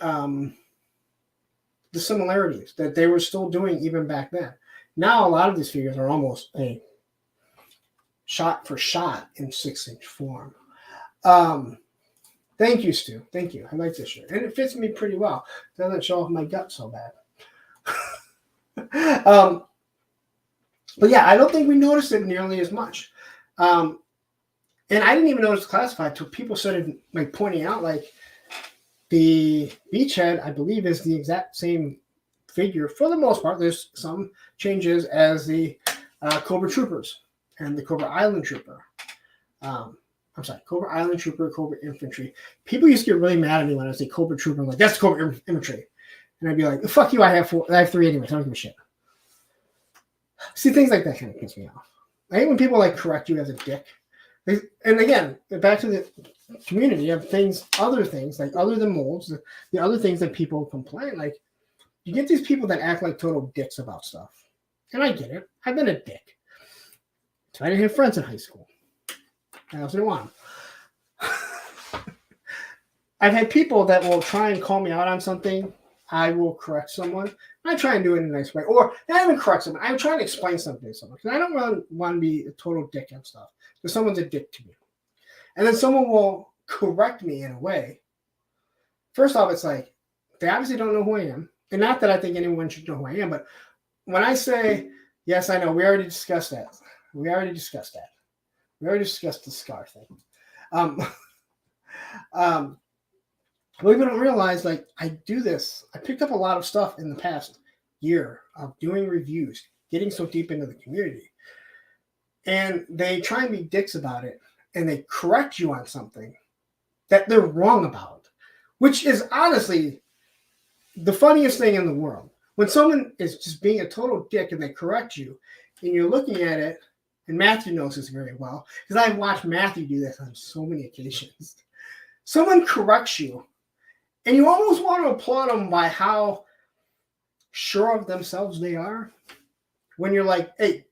similarities that they were still doing even back then. Now, a lot of these figures are almost a shot for shot in 6-inch form. Thank you, Stu. Thank you. I like this shirt. And it fits me pretty well. It doesn't show off my gut so bad. But yeah, I don't think we noticed it nearly as much. And I didn't even notice Classified until people started pointing out the Beachhead, I believe, is the exact same figure for the most part. There's some changes as the Cobra Troopers and the Cobra Island Trooper. Cobra Island Trooper, Cobra Infantry. People used to get really mad at me when I say Cobra Trooper. I'm like, that's Cobra Infantry. And I'd be like, fuck you, I have 3 anyway. I don't give a shit. See, things like that kind of piss me off. I hate when people correct you as a dick. And again, back to the community of things, other things, like other than molds, the other things that people complain, like you get these people that act like total dicks about stuff. And I get it. I've been a dick. So I didn't have friends in high school. I also didn't want them. I've had people that will try and call me out on something. I will correct someone. I try and do it in a nice way. Or not even correct someone. I'm trying to explain something to someone. Because I don't want to be a total dick and stuff. Because someone's a dick to me. And then someone will correct me in a way. First off, it's like, they obviously don't know who I am. And not that I think anyone should know who I am, but when I say, yes, I know, we already discussed that. We already discussed the scar thing. What we don't realize, like, I do this. I picked up a lot of stuff in the past year of doing reviews, getting so deep into the community. And they try and be dicks about it, and they correct you on something that they're wrong about, which is honestly the funniest thing in the world. When someone is just being a total dick and they correct you, and you're looking at it, and Matthew knows this very well, because I've watched Matthew do this on so many occasions. Someone corrects you, and you almost want to applaud them by how sure of themselves they are. When you're like, hey,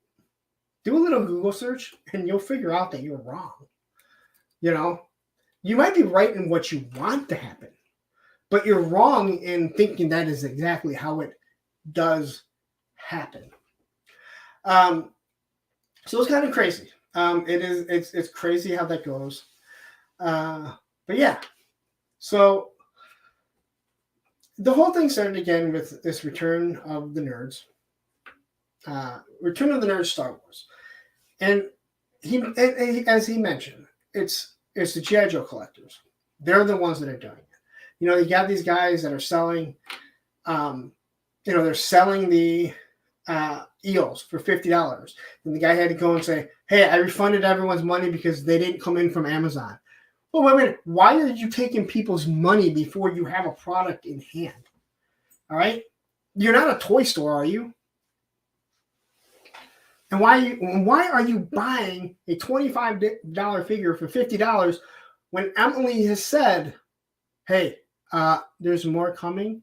do a little Google search, and you'll figure out that you're wrong. You know, you might be right in what you want to happen, but you're wrong in thinking that is exactly how it does happen. So it's kind of crazy. It's crazy how that goes. But yeah, so the whole thing started again with this Return of the Nerds. Return of the Nerds Star Wars. And as he mentioned, it's the G.I. Joe collectors. They're the ones that are doing it. You know, you got these guys that are selling, they're selling the eels for $50. And the guy had to go and say, hey, I refunded everyone's money because they didn't come in from Amazon. Well, wait a minute. Why are you taking people's money before you have a product in hand? All right? You're not a toy store, are you? And why are you buying a $25 figure for $50 when Emily has said, hey, there's more coming?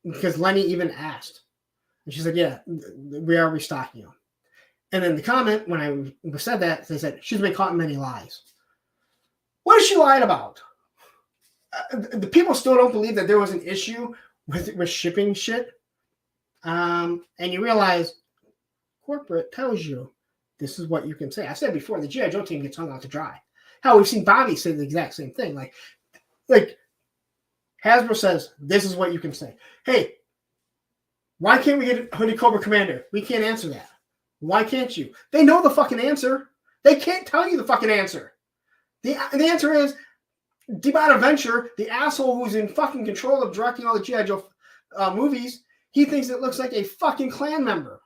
Because Lenny even asked. And she said, yeah, we are restocking them. And then the comment, when I said that, they said, she's been caught in many lies. What is she lying about? The people still don't believe that there was an issue with shipping shit. And you realize corporate tells you this is what you can say. I said before, the G.I. Joe team gets hung out to dry. Hell, we've seen Bobby say the exact same thing. Like Hasbro says, this is what you can say. Hey, why can't we get Hooded Cobra Commander? We can't answer that. Why can't you? They know the fucking answer. They can't tell you the fucking answer. The answer is D-Bot Adventure, the asshole who's in fucking control of directing all the G.I. Joe movies, he thinks it looks like a fucking Klan member.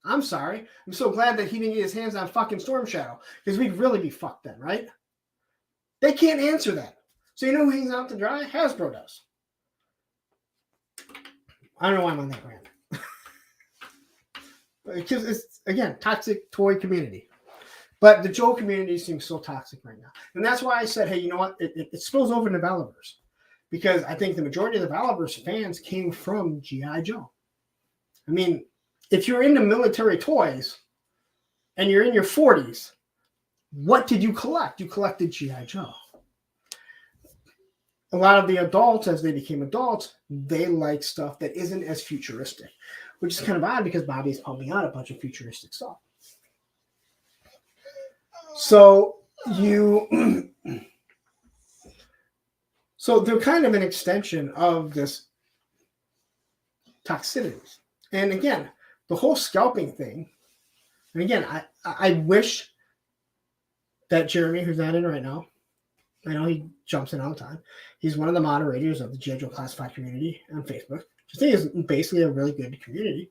I'm sorry. I'm so glad that he didn't get his hands on fucking Storm Shadow, because we'd really be fucked then, right? They can't answer that. So you know who hangs out to dry? Hasbro does. I don't know why I'm on that rant. Because it's, again, toxic toy community. But the Joe community seems so toxic right now. And that's why I said, hey, you know what? It spills over into Developers. Because I think the majority of the Developers fans came from G.I. Joe. I mean, if you're into military toys and you're in your 40s, what did you collect? You collected G.I. Joe. A lot of the adults, as they became adults, they like stuff that isn't as futuristic, which is kind of odd because Bobby's pumping out a bunch of futuristic stuff. So they're kind of an extension of this toxicity. And again, the whole scalping thing, and again, I wish that Jeremy, who's not in right now, I know he jumps in all the time. He's one of the moderators of the G.I. Joe Classified community on Facebook. I think is basically a really good community,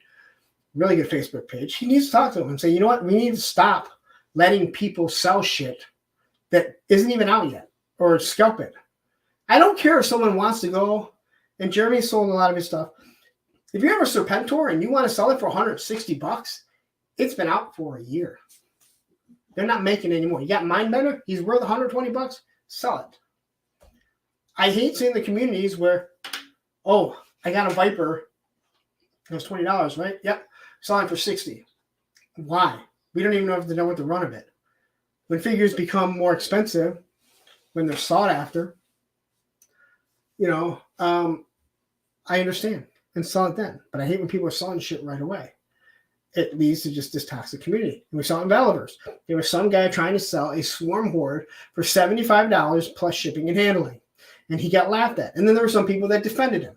really good Facebook page. He needs to talk to him and say, you know what? We need to stop letting people sell shit that isn't even out yet or scalp it. I don't care if someone wants to go, and Jeremy sold a lot of his stuff. If you have a Serpentor and you want to sell it for $160, it's been out for a year. They're not making any more. You got Mindbender, he's worth $120, sell it. I hate seeing the communities where, oh, I got a Viper, it was $20, right? Yep, selling for $60. Why? We don't even know if they know what to run of it. When figures become more expensive, when they're sought after, I understand and sell it then. But I hate when people are selling shit right away. It leads to just this toxic community. And we saw it in Valivers. There was some guy trying to sell a Swarm Horde for $75 plus shipping and handling. And he got laughed at. And then there were some people that defended him.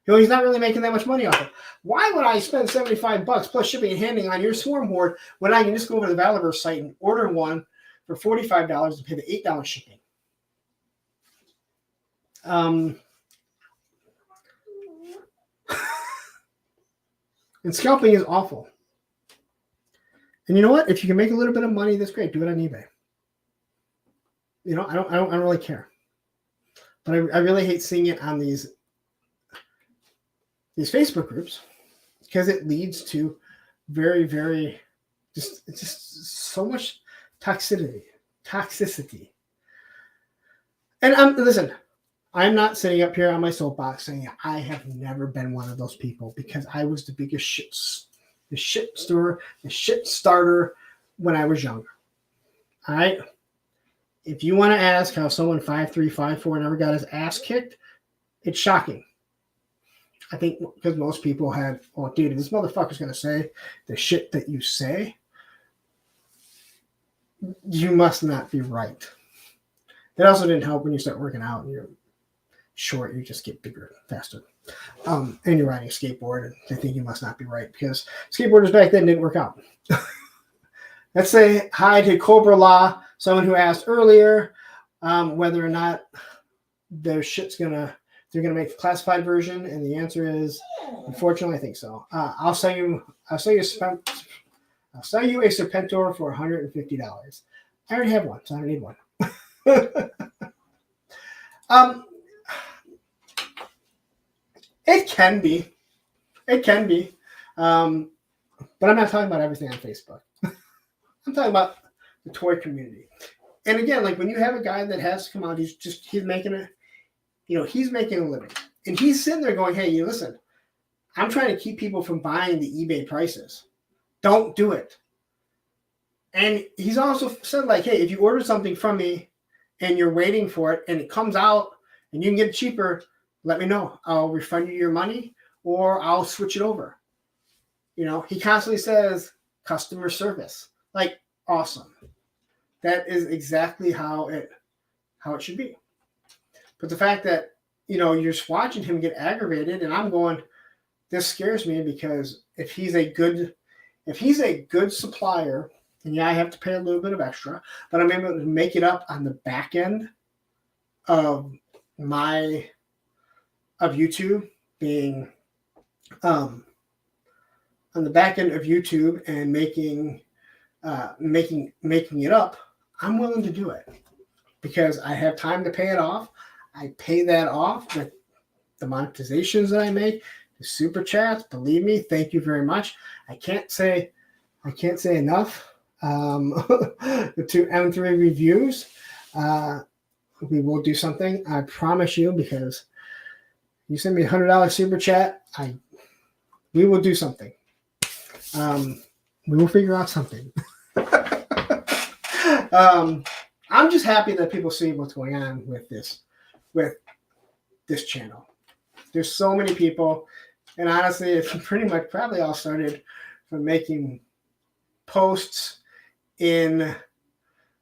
He's not really making that much money off it. Why would I spend $75 plus shipping and handling on your Swarm Horde when I can just go over to the Valivers site and order one for $45 and pay the $8 shipping? And scalping is awful. And you know what? If you can make a little bit of money, that's great. Do it on eBay. I don't really care. But I really hate seeing it on these Facebook groups because it leads to very, very just so much toxicity. And listen, I'm not sitting up here on my soapbox saying I have never been one of those people because I was the biggest shit starter when I was younger. All right. If you want to ask how someone 5'3", 5'4" never got his ass kicked, it's shocking. I think because most people had, oh, dude, if this motherfucker's going to say the shit that you say, you must not be right. That also didn't help when you start working out and you're short, you just get bigger faster. And you're riding a skateboard and they think you must not be right because skateboarders back then didn't work out. Let's say hi to Cobra Law, someone who asked earlier whether or not their shit's they're gonna make the classified version, and the answer is, unfortunately, I think so. I'll sell you a Serpentor for $150. I already have one, so I don't need one. It can be, but I'm not talking about everything on Facebook. I'm talking about the toy community. And again, like when you have a guy that has to come out, he's making a living. And he's sitting there going, hey, listen, I'm trying to keep people from buying the eBay prices. Don't do it. And he's also said, like, hey, if you order something from me and you're waiting for it and it comes out and you can get it cheaper, let me know. I'll refund you your money or I'll switch it over. He constantly says customer service. Like, awesome. That is exactly how it should be. But the fact that, you're just watching him get aggravated, and I'm going, this scares me because if he's a good supplier, and yeah, I have to pay a little bit of extra, but I'm able to make it up on the back end of YouTube being on the back end of YouTube and making it up, I'm willing to do it because I have time to pay it off. I pay that off with the monetizations that I make, the super chats. Believe me, thank you very much. I can't say enough to M3 reviews. We will do something, I promise you, because you send me $100 super chat, we will do something. We will figure out something. I'm just happy that people see what's going on with this channel. There's so many people, and honestly, it's pretty much probably all started from making posts in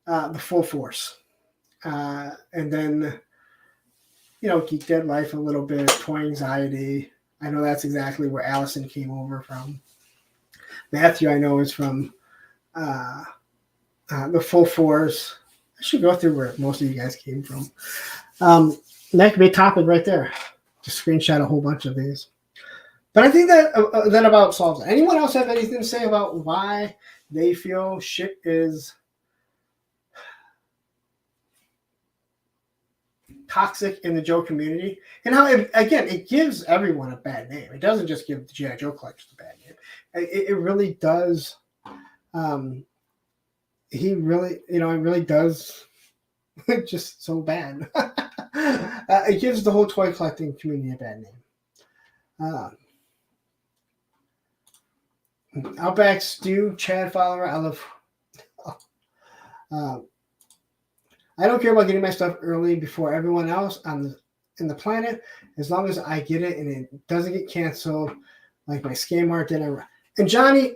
the full force. And then, Geek Dead Life a little bit, Toy Anxiety. I know that's exactly where Allison came over from. Matthew, I know, is from the full force. I should go through where most of you guys came from. That could be a topic right there. Just screenshot a whole bunch of these. But I think that about solves it. Anyone else have anything to say about why they feel shit is toxic in the Joe community? And how, it gives everyone a bad name. It doesn't just give the G.I. Joe collectors a bad name. It really does. he really, it really does just so bad. It gives the whole toy collecting community a bad name. Outback Stew, Chad follower. I love. I don't care about getting my stuff early before everyone else in the planet, as long as I get it and it doesn't get canceled, like my scam art did. And Johnny,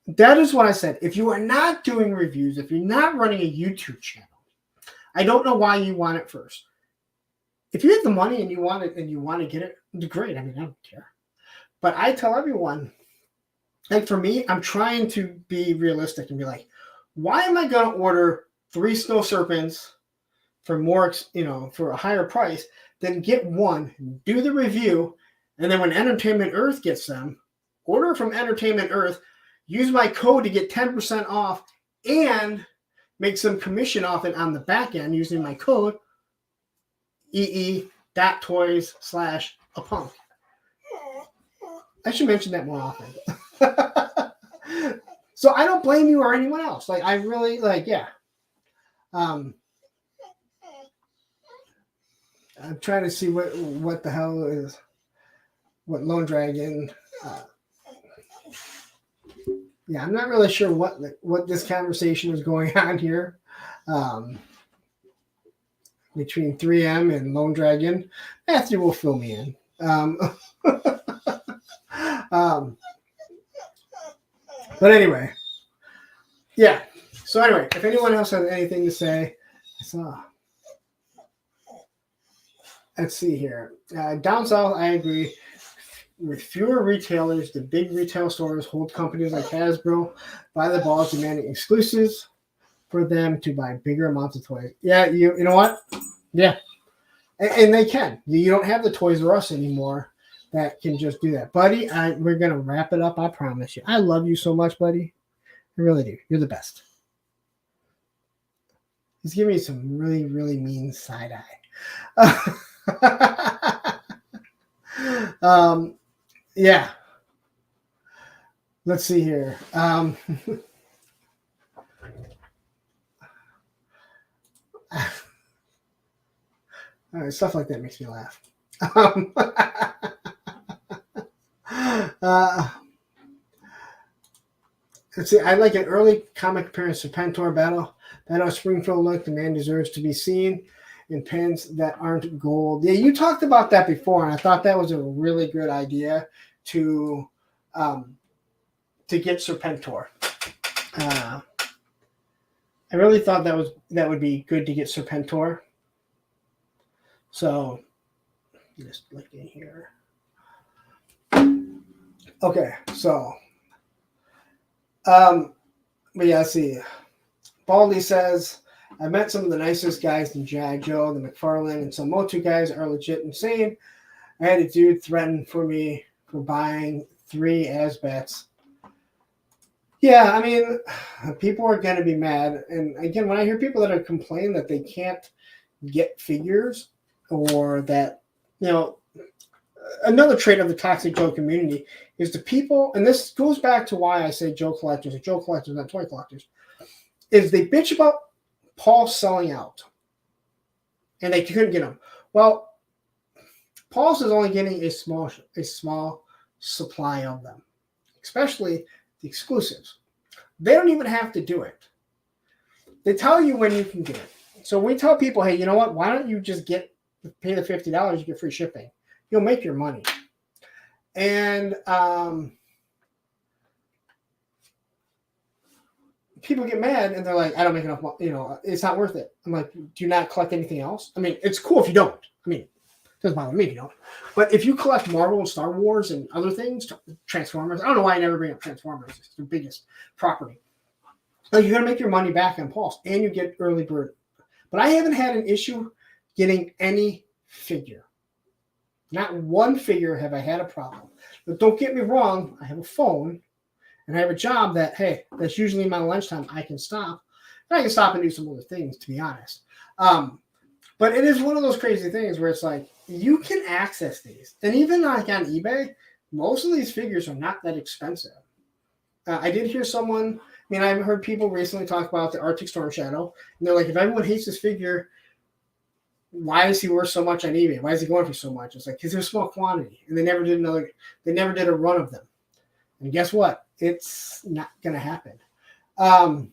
that is what I said. If you are not doing reviews, if you're not running a YouTube channel, I don't know why you want it first. If you have the money and you want it and you want to get it, great. I mean, I don't care. But I tell everyone, like for me, I'm trying to be realistic and be like, why am I going to order 3 snow serpents for more, for a higher price than get one, do the review, and then when Entertainment Earth gets them, order from Entertainment Earth, use my code to get 10% off, and make some commission off it on the back end using my code ee.toys/apunk. I should mention that more often. So I don't blame you or anyone else. Like I really yeah. I'm trying to see what the hell is what Lone Dragon. Yeah, I'm not really sure what this conversation is going on here between 3M and Lone Dragon. Matthew will fill me in. But anyway, yeah. So anyway, if anyone else has anything to say, let's see here. Down south, I agree. With fewer retailers, the big retail stores hold companies like Hasbro by the balls, demanding exclusives for them to buy bigger amounts of toys. Yeah, you know what? Yeah, and they can. You don't have the Toys R Us anymore that can just do that, buddy. We're gonna wrap it up. I promise you. I love you so much, buddy. I really do. You're the best. He's giving me some really, really mean side eye. Yeah. Let's see here. All right, stuff like that makes me laugh. Let's see. I like an early comic appearance of Pentor Battle Springfield look. The man deserves to be seen in pens that aren't gold. Yeah, you talked about that before, and I thought that was a really good idea to get Serpentor. I really thought that would be good to get Serpentor. So just look in here. Okay, so but yeah, let's see. Baldy says, I met some of the nicest guys in G.I. Joe, the McFarlane, and some Motu guys are legit insane. I had a dude threaten for me for buying 3 Asbats. Yeah, I mean, people are going to be mad. And again, when I hear people that are complaining that they can't get figures or that, another trait of the Toxic Joe community is the people, and this goes back to why I say Joe collectors, not toy collectors, is they bitch about Paul selling out and they couldn't get them. Well, Paul's is only getting a small supply of them, especially the exclusives. They don't even have to do it. They tell you when you can get it. So we tell people, hey, you know what? Why don't you just pay the $50, you get free shipping. You'll make your money. And people get mad and they're like, I don't make enough money, it's not worth it. I'm like, do you not collect anything else? I mean, it's cool if you don't. I mean, it doesn't bother me if you don't. But if you collect Marvel and Star Wars and other things, Transformers, I don't know why I never bring up Transformers. It's the biggest property. Like, you're going to make your money back on Pulse and you get early bird. But I haven't had an issue getting any figure. Not one figure have I had a problem. But don't get me wrong, I have a phone and I have a job that, hey, that's usually my lunchtime. I can stop. And I can stop and do some other things, to be honest. But it is one of those crazy things where it's like, you can access these. And even like on eBay, most of these figures are not that expensive. I did hear someone mean, I've heard people recently talk about the Arctic Storm Shadow, and they're like, if everyone hates this figure, why is he worth so much on eBay? Why is he going for so much? It's like, because there's a small quantity, and they never did a run of them. And guess what? It's not going to happen. M3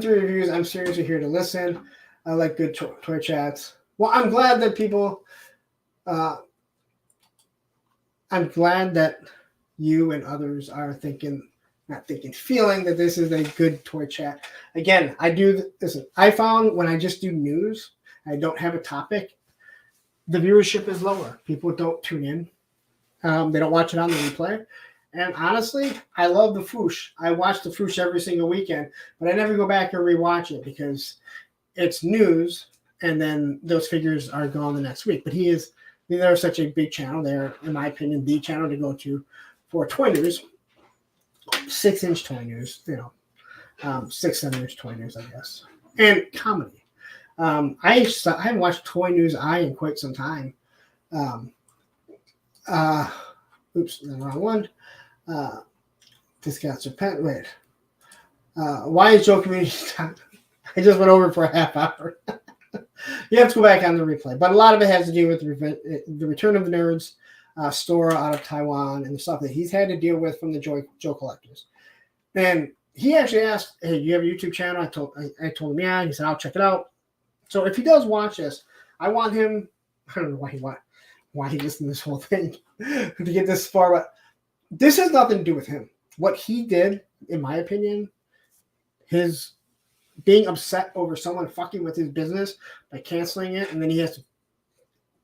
Reviews, I'm seriously here to listen. I like good toy chats. Well, I'm glad that people, I'm glad that you and others are feeling that this is a good toy chat. Again, listen, I found when I just do news, I don't have a topic, the viewership is lower. People don't tune in. They don't watch it on the replay. And honestly, I love the Foosh. I watch the Foosh every single weekend, but I never go back and rewatch it because it's news, and then those figures are gone the next week. But they're such a big channel. They're, in my opinion, the channel to go to for toy news, 6-inch toy news, 6-7-inch toy news, I guess, and comedy. I haven't watched Toy News in quite some time. Oops, the wrong one. Discounts are pet. Wait. Why is Joe Community? I just went over for a half hour. You have to go back on the replay, but a lot of it has to do with the Return of the Nerds store out of Taiwan and the stuff that he's had to deal with from the Joe collectors. And he actually asked, "Hey, you have a YouTube channel?" I told him, yeah. He said, "I'll check it out." So if he does watch this, I want him. I don't know why he listened to this whole thing to get this far, but this has nothing to do with him. What he did, in my opinion, his being upset over someone fucking with his business by canceling it, and then he has to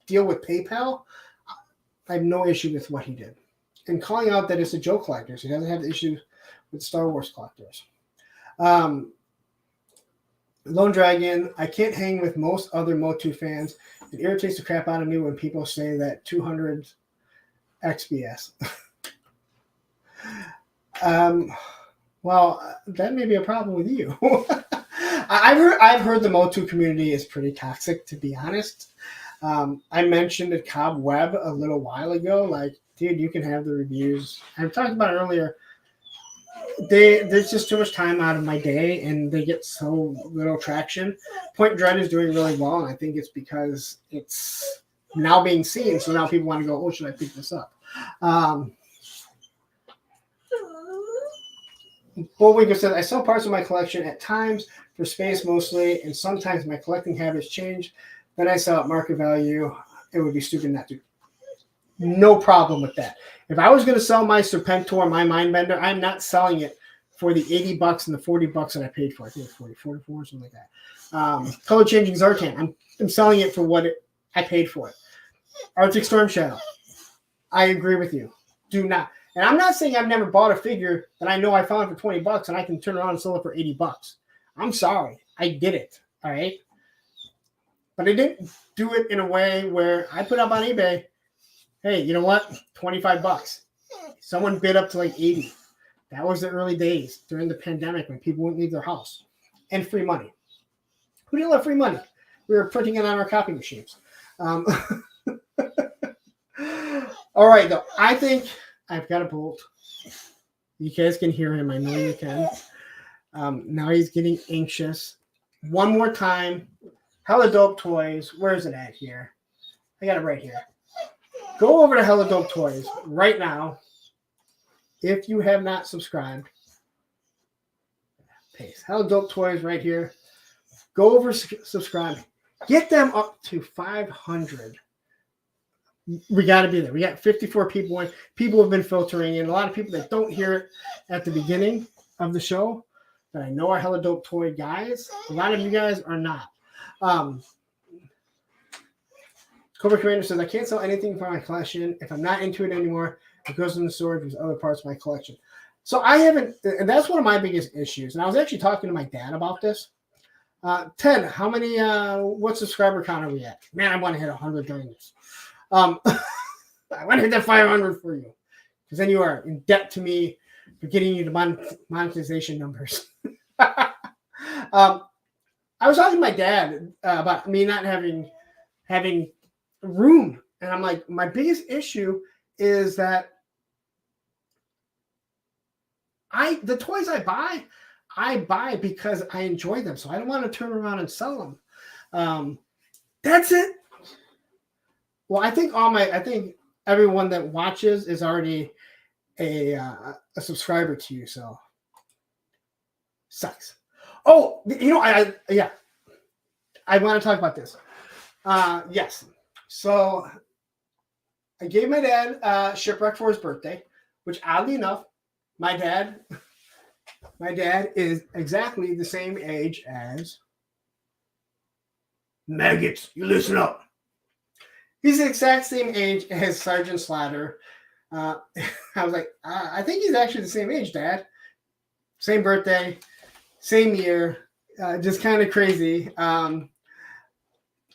deal with PayPal. I have no issue with what he did. And calling out that it's a Joe collectors. He doesn't have the issue with Star Wars collectors. Lone Dragon, I can't hang with most other Motu fans. It irritates the crap out of me when people say that 200 XBS. Well, that may be a problem with you. I've heard the Motu community is pretty toxic, to be honest. I mentioned at Cobb Web a little while ago, like, dude, you can have the reviews. I've talked about it earlier. There's just too much time out of my day, and they get so little traction. Point Dread is doing really well, and I think it's because it's now being seen. So now people want to go, oh, should I pick this up? Bullwinker says, I sell parts of my collection at times for space mostly, and sometimes my collecting habits change. Then I sell at market value. It would be stupid not to. No problem with that. If I was going to sell my Serpentor, my Mindbender, I'm not selling it for the $80 and the $40 that I paid for. I think it's 44, something like that. Color Changing Zartan, I'm selling it for what I paid for it. Arctic Storm Shadow, I agree with you. Do not. And I'm not saying I've never bought a figure that I know I found for $20 and I can turn around and sell it for $80. I'm sorry. I did it. All right. But I didn't do it in a way where I put up on eBay, hey, you know what? $25. Someone bid up to like 80. That was the early days during the pandemic when people wouldn't leave their house. And free money. Who didn't love free money? We were printing it on our copy machines. All right, though. I think I've got a bolt. You guys can hear him. I know you can. Now he's getting anxious. One more time. Hella Dope Toys. Where is it at here? I got it right here. Go over to Hella Dope Toys right now. If you have not subscribed, paste Hella Dope Toys right here. Go over, subscribe. Get them up to 500. We got to be there. We got 54 people in. People have been filtering in. A lot of people that don't hear it at the beginning of the show that I know are Hella Dope Toy guys. A lot of you guys are not. Cobra Commander says, I can't sell anything from my collection. If I'm not into it anymore, it goes in the storage with other parts of my collection. So I haven't, and that's one of my biggest issues. And I was actually talking to my dad about this. Ted, how many, what subscriber count are we at? Man, I want to hit 100 during this. I want to hit that 500 for you. Because then you are in debt to me for getting you the monetization numbers. I was talking to my dad about me not having room. And I'm like, my biggest issue is that the toys I buy because I enjoy them. So I don't want to turn around and sell them. That's it. Well, I think everyone that watches is already a subscriber to you. So sucks. Oh, I want to talk about this. Yes. So I gave my dad Shipwreck for his birthday, which oddly enough, my dad is exactly the same age as maggots. You listen up. He's the exact same age as Sergeant Slaughter. I was like, I think he's actually the same age, Dad. Same birthday, same year, just kind of crazy.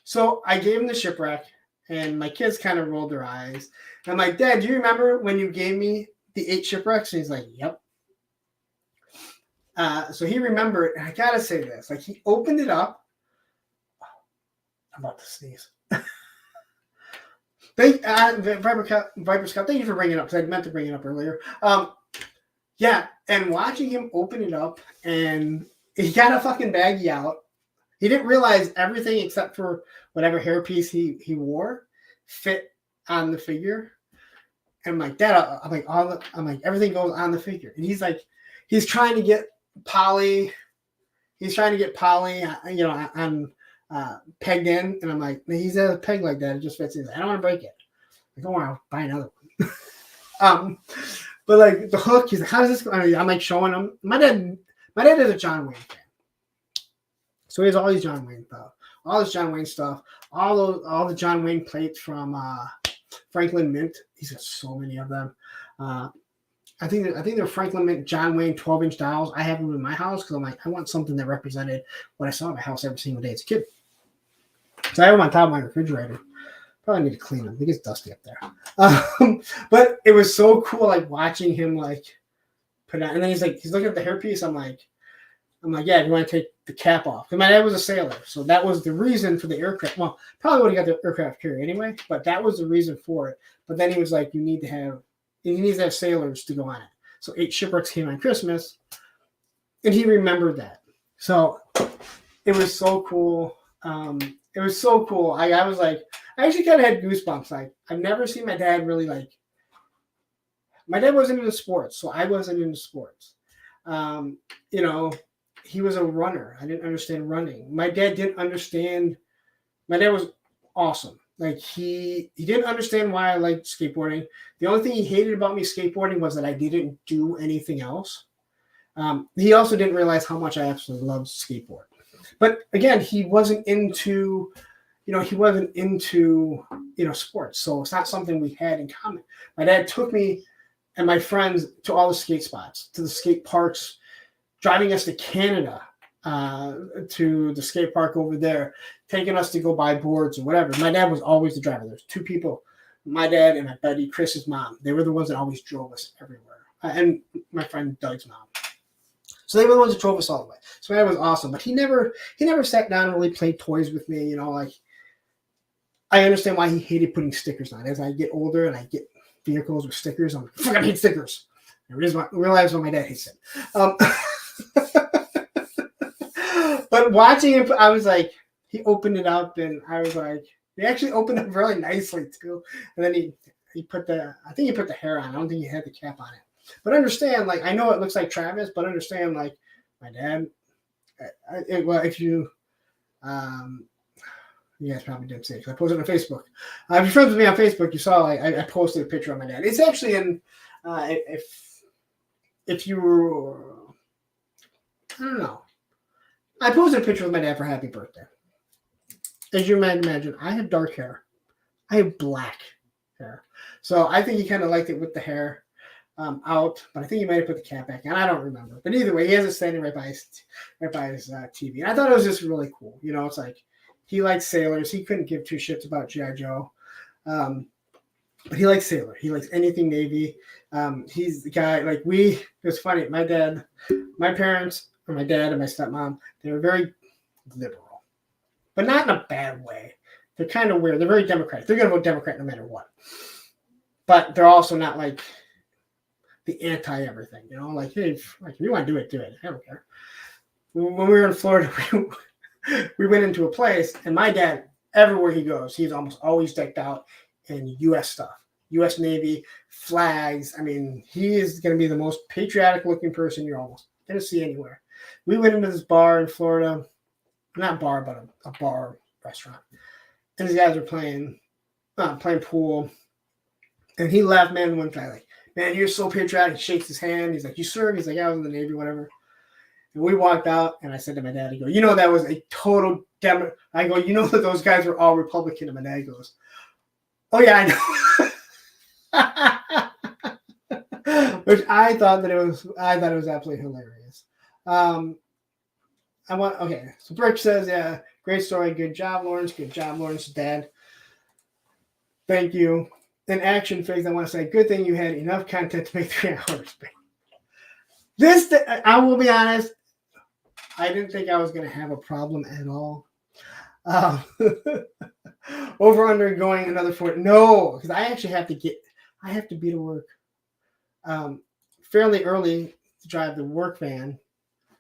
So I gave him the Shipwreck, and my kids kind of rolled their eyes. I'm like, Dad, do you remember when you gave me the 8 shipwrecks? And he's like, yep. So he remembered, and I gotta say this, like he opened it up. I'm about to sneeze. Viper Scout, thank you for bringing it up, because I meant to bring it up earlier. Yeah, and watching him open it up, and he got a fucking baggie out. He didn't realize everything except for whatever hairpiece he wore fit on the figure. And I'm like, Dad, I'm like, everything goes on the figure. And he's like, he's trying to get Polly. He's trying to get Polly, on pegged in. And I'm like, he's at a peg like that. It just fits in. I don't want to break it. I don't want to buy another one. But like the hook, he's like, how does this go? I'm like showing him. My dad is a John Wayne fan. So he has all these John Wayne stuff, all this John Wayne stuff, all the John Wayne plates from Franklin Mint. He's got so many of them. I think they're Franklin Mint John Wayne 12-inch dials. I have them in my house because I'm like, I want something that represented what I saw in my house every single day as a kid. So I have them on top of my refrigerator. Probably need to clean them. It gets dusty up there. But it was so cool, like watching him like put it on. And then he's looking at the hairpiece. I'm like, yeah, you want to take the cap off? And my dad was a sailor, so that was the reason for the aircraft. Well, probably would have got the aircraft carrier anyway, but that was the reason for it. But then he was like, you need to have sailors to go on it. So 8 shipwrecks came on Christmas, and he remembered that. So it was so cool. It was so cool. I was like, I actually kind of had goosebumps. Like, I've never seen my dad really like. My dad wasn't into sports, so I wasn't into sports. He was a runner. I didn't understand running. My dad didn't understand. My dad was awesome. Like he didn't understand why I liked skateboarding. The only thing he hated about me skateboarding was that I didn't do anything else. He also didn't realize how much I absolutely loved skateboard. But again, he wasn't into sports. So it's not something we had in common. My dad took me and my friends to all the skate spots, to the skate parks, driving us to Canada, to the skate park over there, taking us to go buy boards or whatever. My dad was always the driver. There's 2 people, my dad and my buddy Chris's mom. They were the ones that always drove us everywhere. And my friend Doug's mom. So they were the ones that drove us all the way. So my dad was awesome. But he never sat down and really played toys with me. I understand why he hated putting stickers on. As I get older and I get vehicles with stickers, I'm like, I fucking hate stickers. I realize why my dad hates it. But watching him, I was like, he opened it up, and I was like, he actually opened it really nicely too. And then he put the hair on. I don't think he had the cap on it. But understand, like, I know it looks like Travis, but understand, like, my dad. If you, you guys probably didn't see it because I posted it on Facebook. If you're friends with me on Facebook, you saw I posted a picture of my dad. It's actually in if you were, I don't know. I posted a picture with my dad for happy birthday. As you might imagine, I have dark hair. I have black hair. So I think he kind of liked it with the hair out, but I think he might have put the cap back on. I don't remember. But either way, he has it standing right by his TV. And I thought it was just really cool. It's like he likes sailors. He couldn't give 2 shits about G.I. Joe. But he likes sailor. He likes anything Navy. He's the guy, like it was funny. My parents, or my dad and my stepmom, they were very liberal, but not in a bad way. They're kind of weird. They're very Democratic. They're going to vote Democrat no matter what. But they're also not like, the anti-everything, you know, like, hey, like if you want to do it, do it. I don't care. When we were in Florida, we went into a place, and my dad, everywhere he goes, he's almost always decked out in U.S. stuff, U.S. Navy, flags. I mean, he is going to be the most patriotic-looking person you're almost going to see anywhere. We went into this bar in Florida, not bar, but a bar restaurant, and these guys were playing pool, and he left, man, one guy like, man, you're so patriotic. He shakes his hand. He's like, you serve? He's like, yeah, I was in the Navy, whatever. And we walked out, and I said to my dad, I go, you know, that was a total demo. I go, you know that those guys were all Republican. And my dad goes, oh, yeah, I know. Which I thought it was absolutely hilarious. Okay, so Brick says, yeah, great story. Good job, Lawrence. Good job, Lawrence, Dad. Thank you. In Action Phase, I want to say, good thing you had enough content to make 3 hours. I will be honest, I didn't think I was going to have a problem at all. Over under going another 4. No, because I actually have to be to work fairly early to drive the work van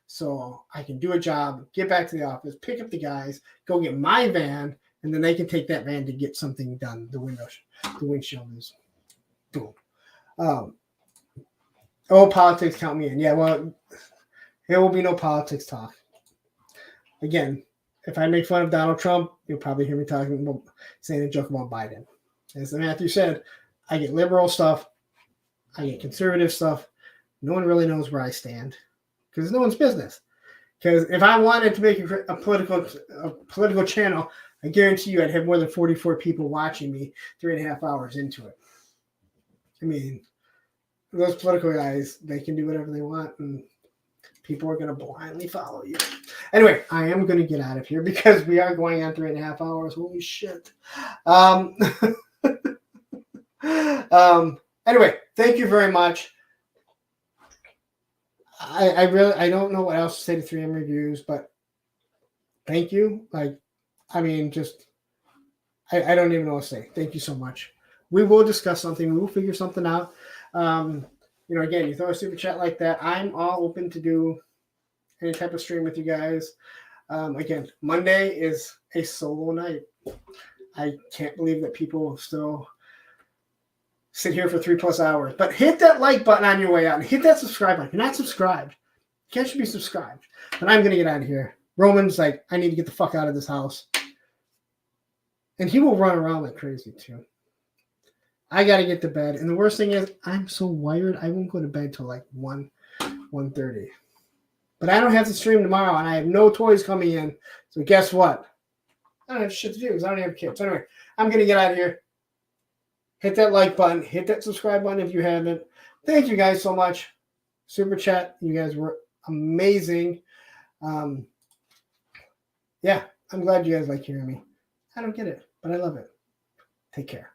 so I can do a job, get back to the office, pick up the guys, go get my van, and then they can take that van to get something done. The windshield is boom. Politics count me in. Yeah, well, there will be no politics talk. Again, if I make fun of Donald Trump, you'll probably hear me saying a joke about Biden. As Matthew said, I get liberal stuff, I get conservative stuff. No one really knows where I stand because it's no one's business. Because if I wanted to make a political channel, I guarantee you I'd have more than 44 people watching me 3.5 hours into it. I mean, those political guys, they can do whatever they want, and people are going to blindly follow you. Anyway, I am going to get out of here because we are going on 3.5 hours. Holy shit. Anyway, thank you very much. I don't know what else to say to 3M Reviews, but thank you. I don't even know what to say. Thank you so much. We will discuss something. We will figure something out. Again, you throw a super chat like that. I'm all open to do any type of stream with you guys. Again, Monday is a solo night. I can't believe that people still sit here for 3+ hours. But hit that like button on your way out and hit that subscribe button. If you're not subscribed, you should be subscribed. But I'm going to get out of here. Roman's like, I need to get the fuck out of this house. And he will run around like crazy too. I got to get to bed. And the worst thing is, I'm so wired, I won't go to bed till like 1:30. But I don't have to stream tomorrow, and I have no toys coming in. So guess what? I don't have shit to do because I don't have kids. So anyway, I'm going to get out of here. Hit that like button. Hit that subscribe button if you haven't. Thank you guys so much. Super chat. You guys were amazing. Yeah, I'm glad you guys like hearing me. I don't get it, but I love it. Take care.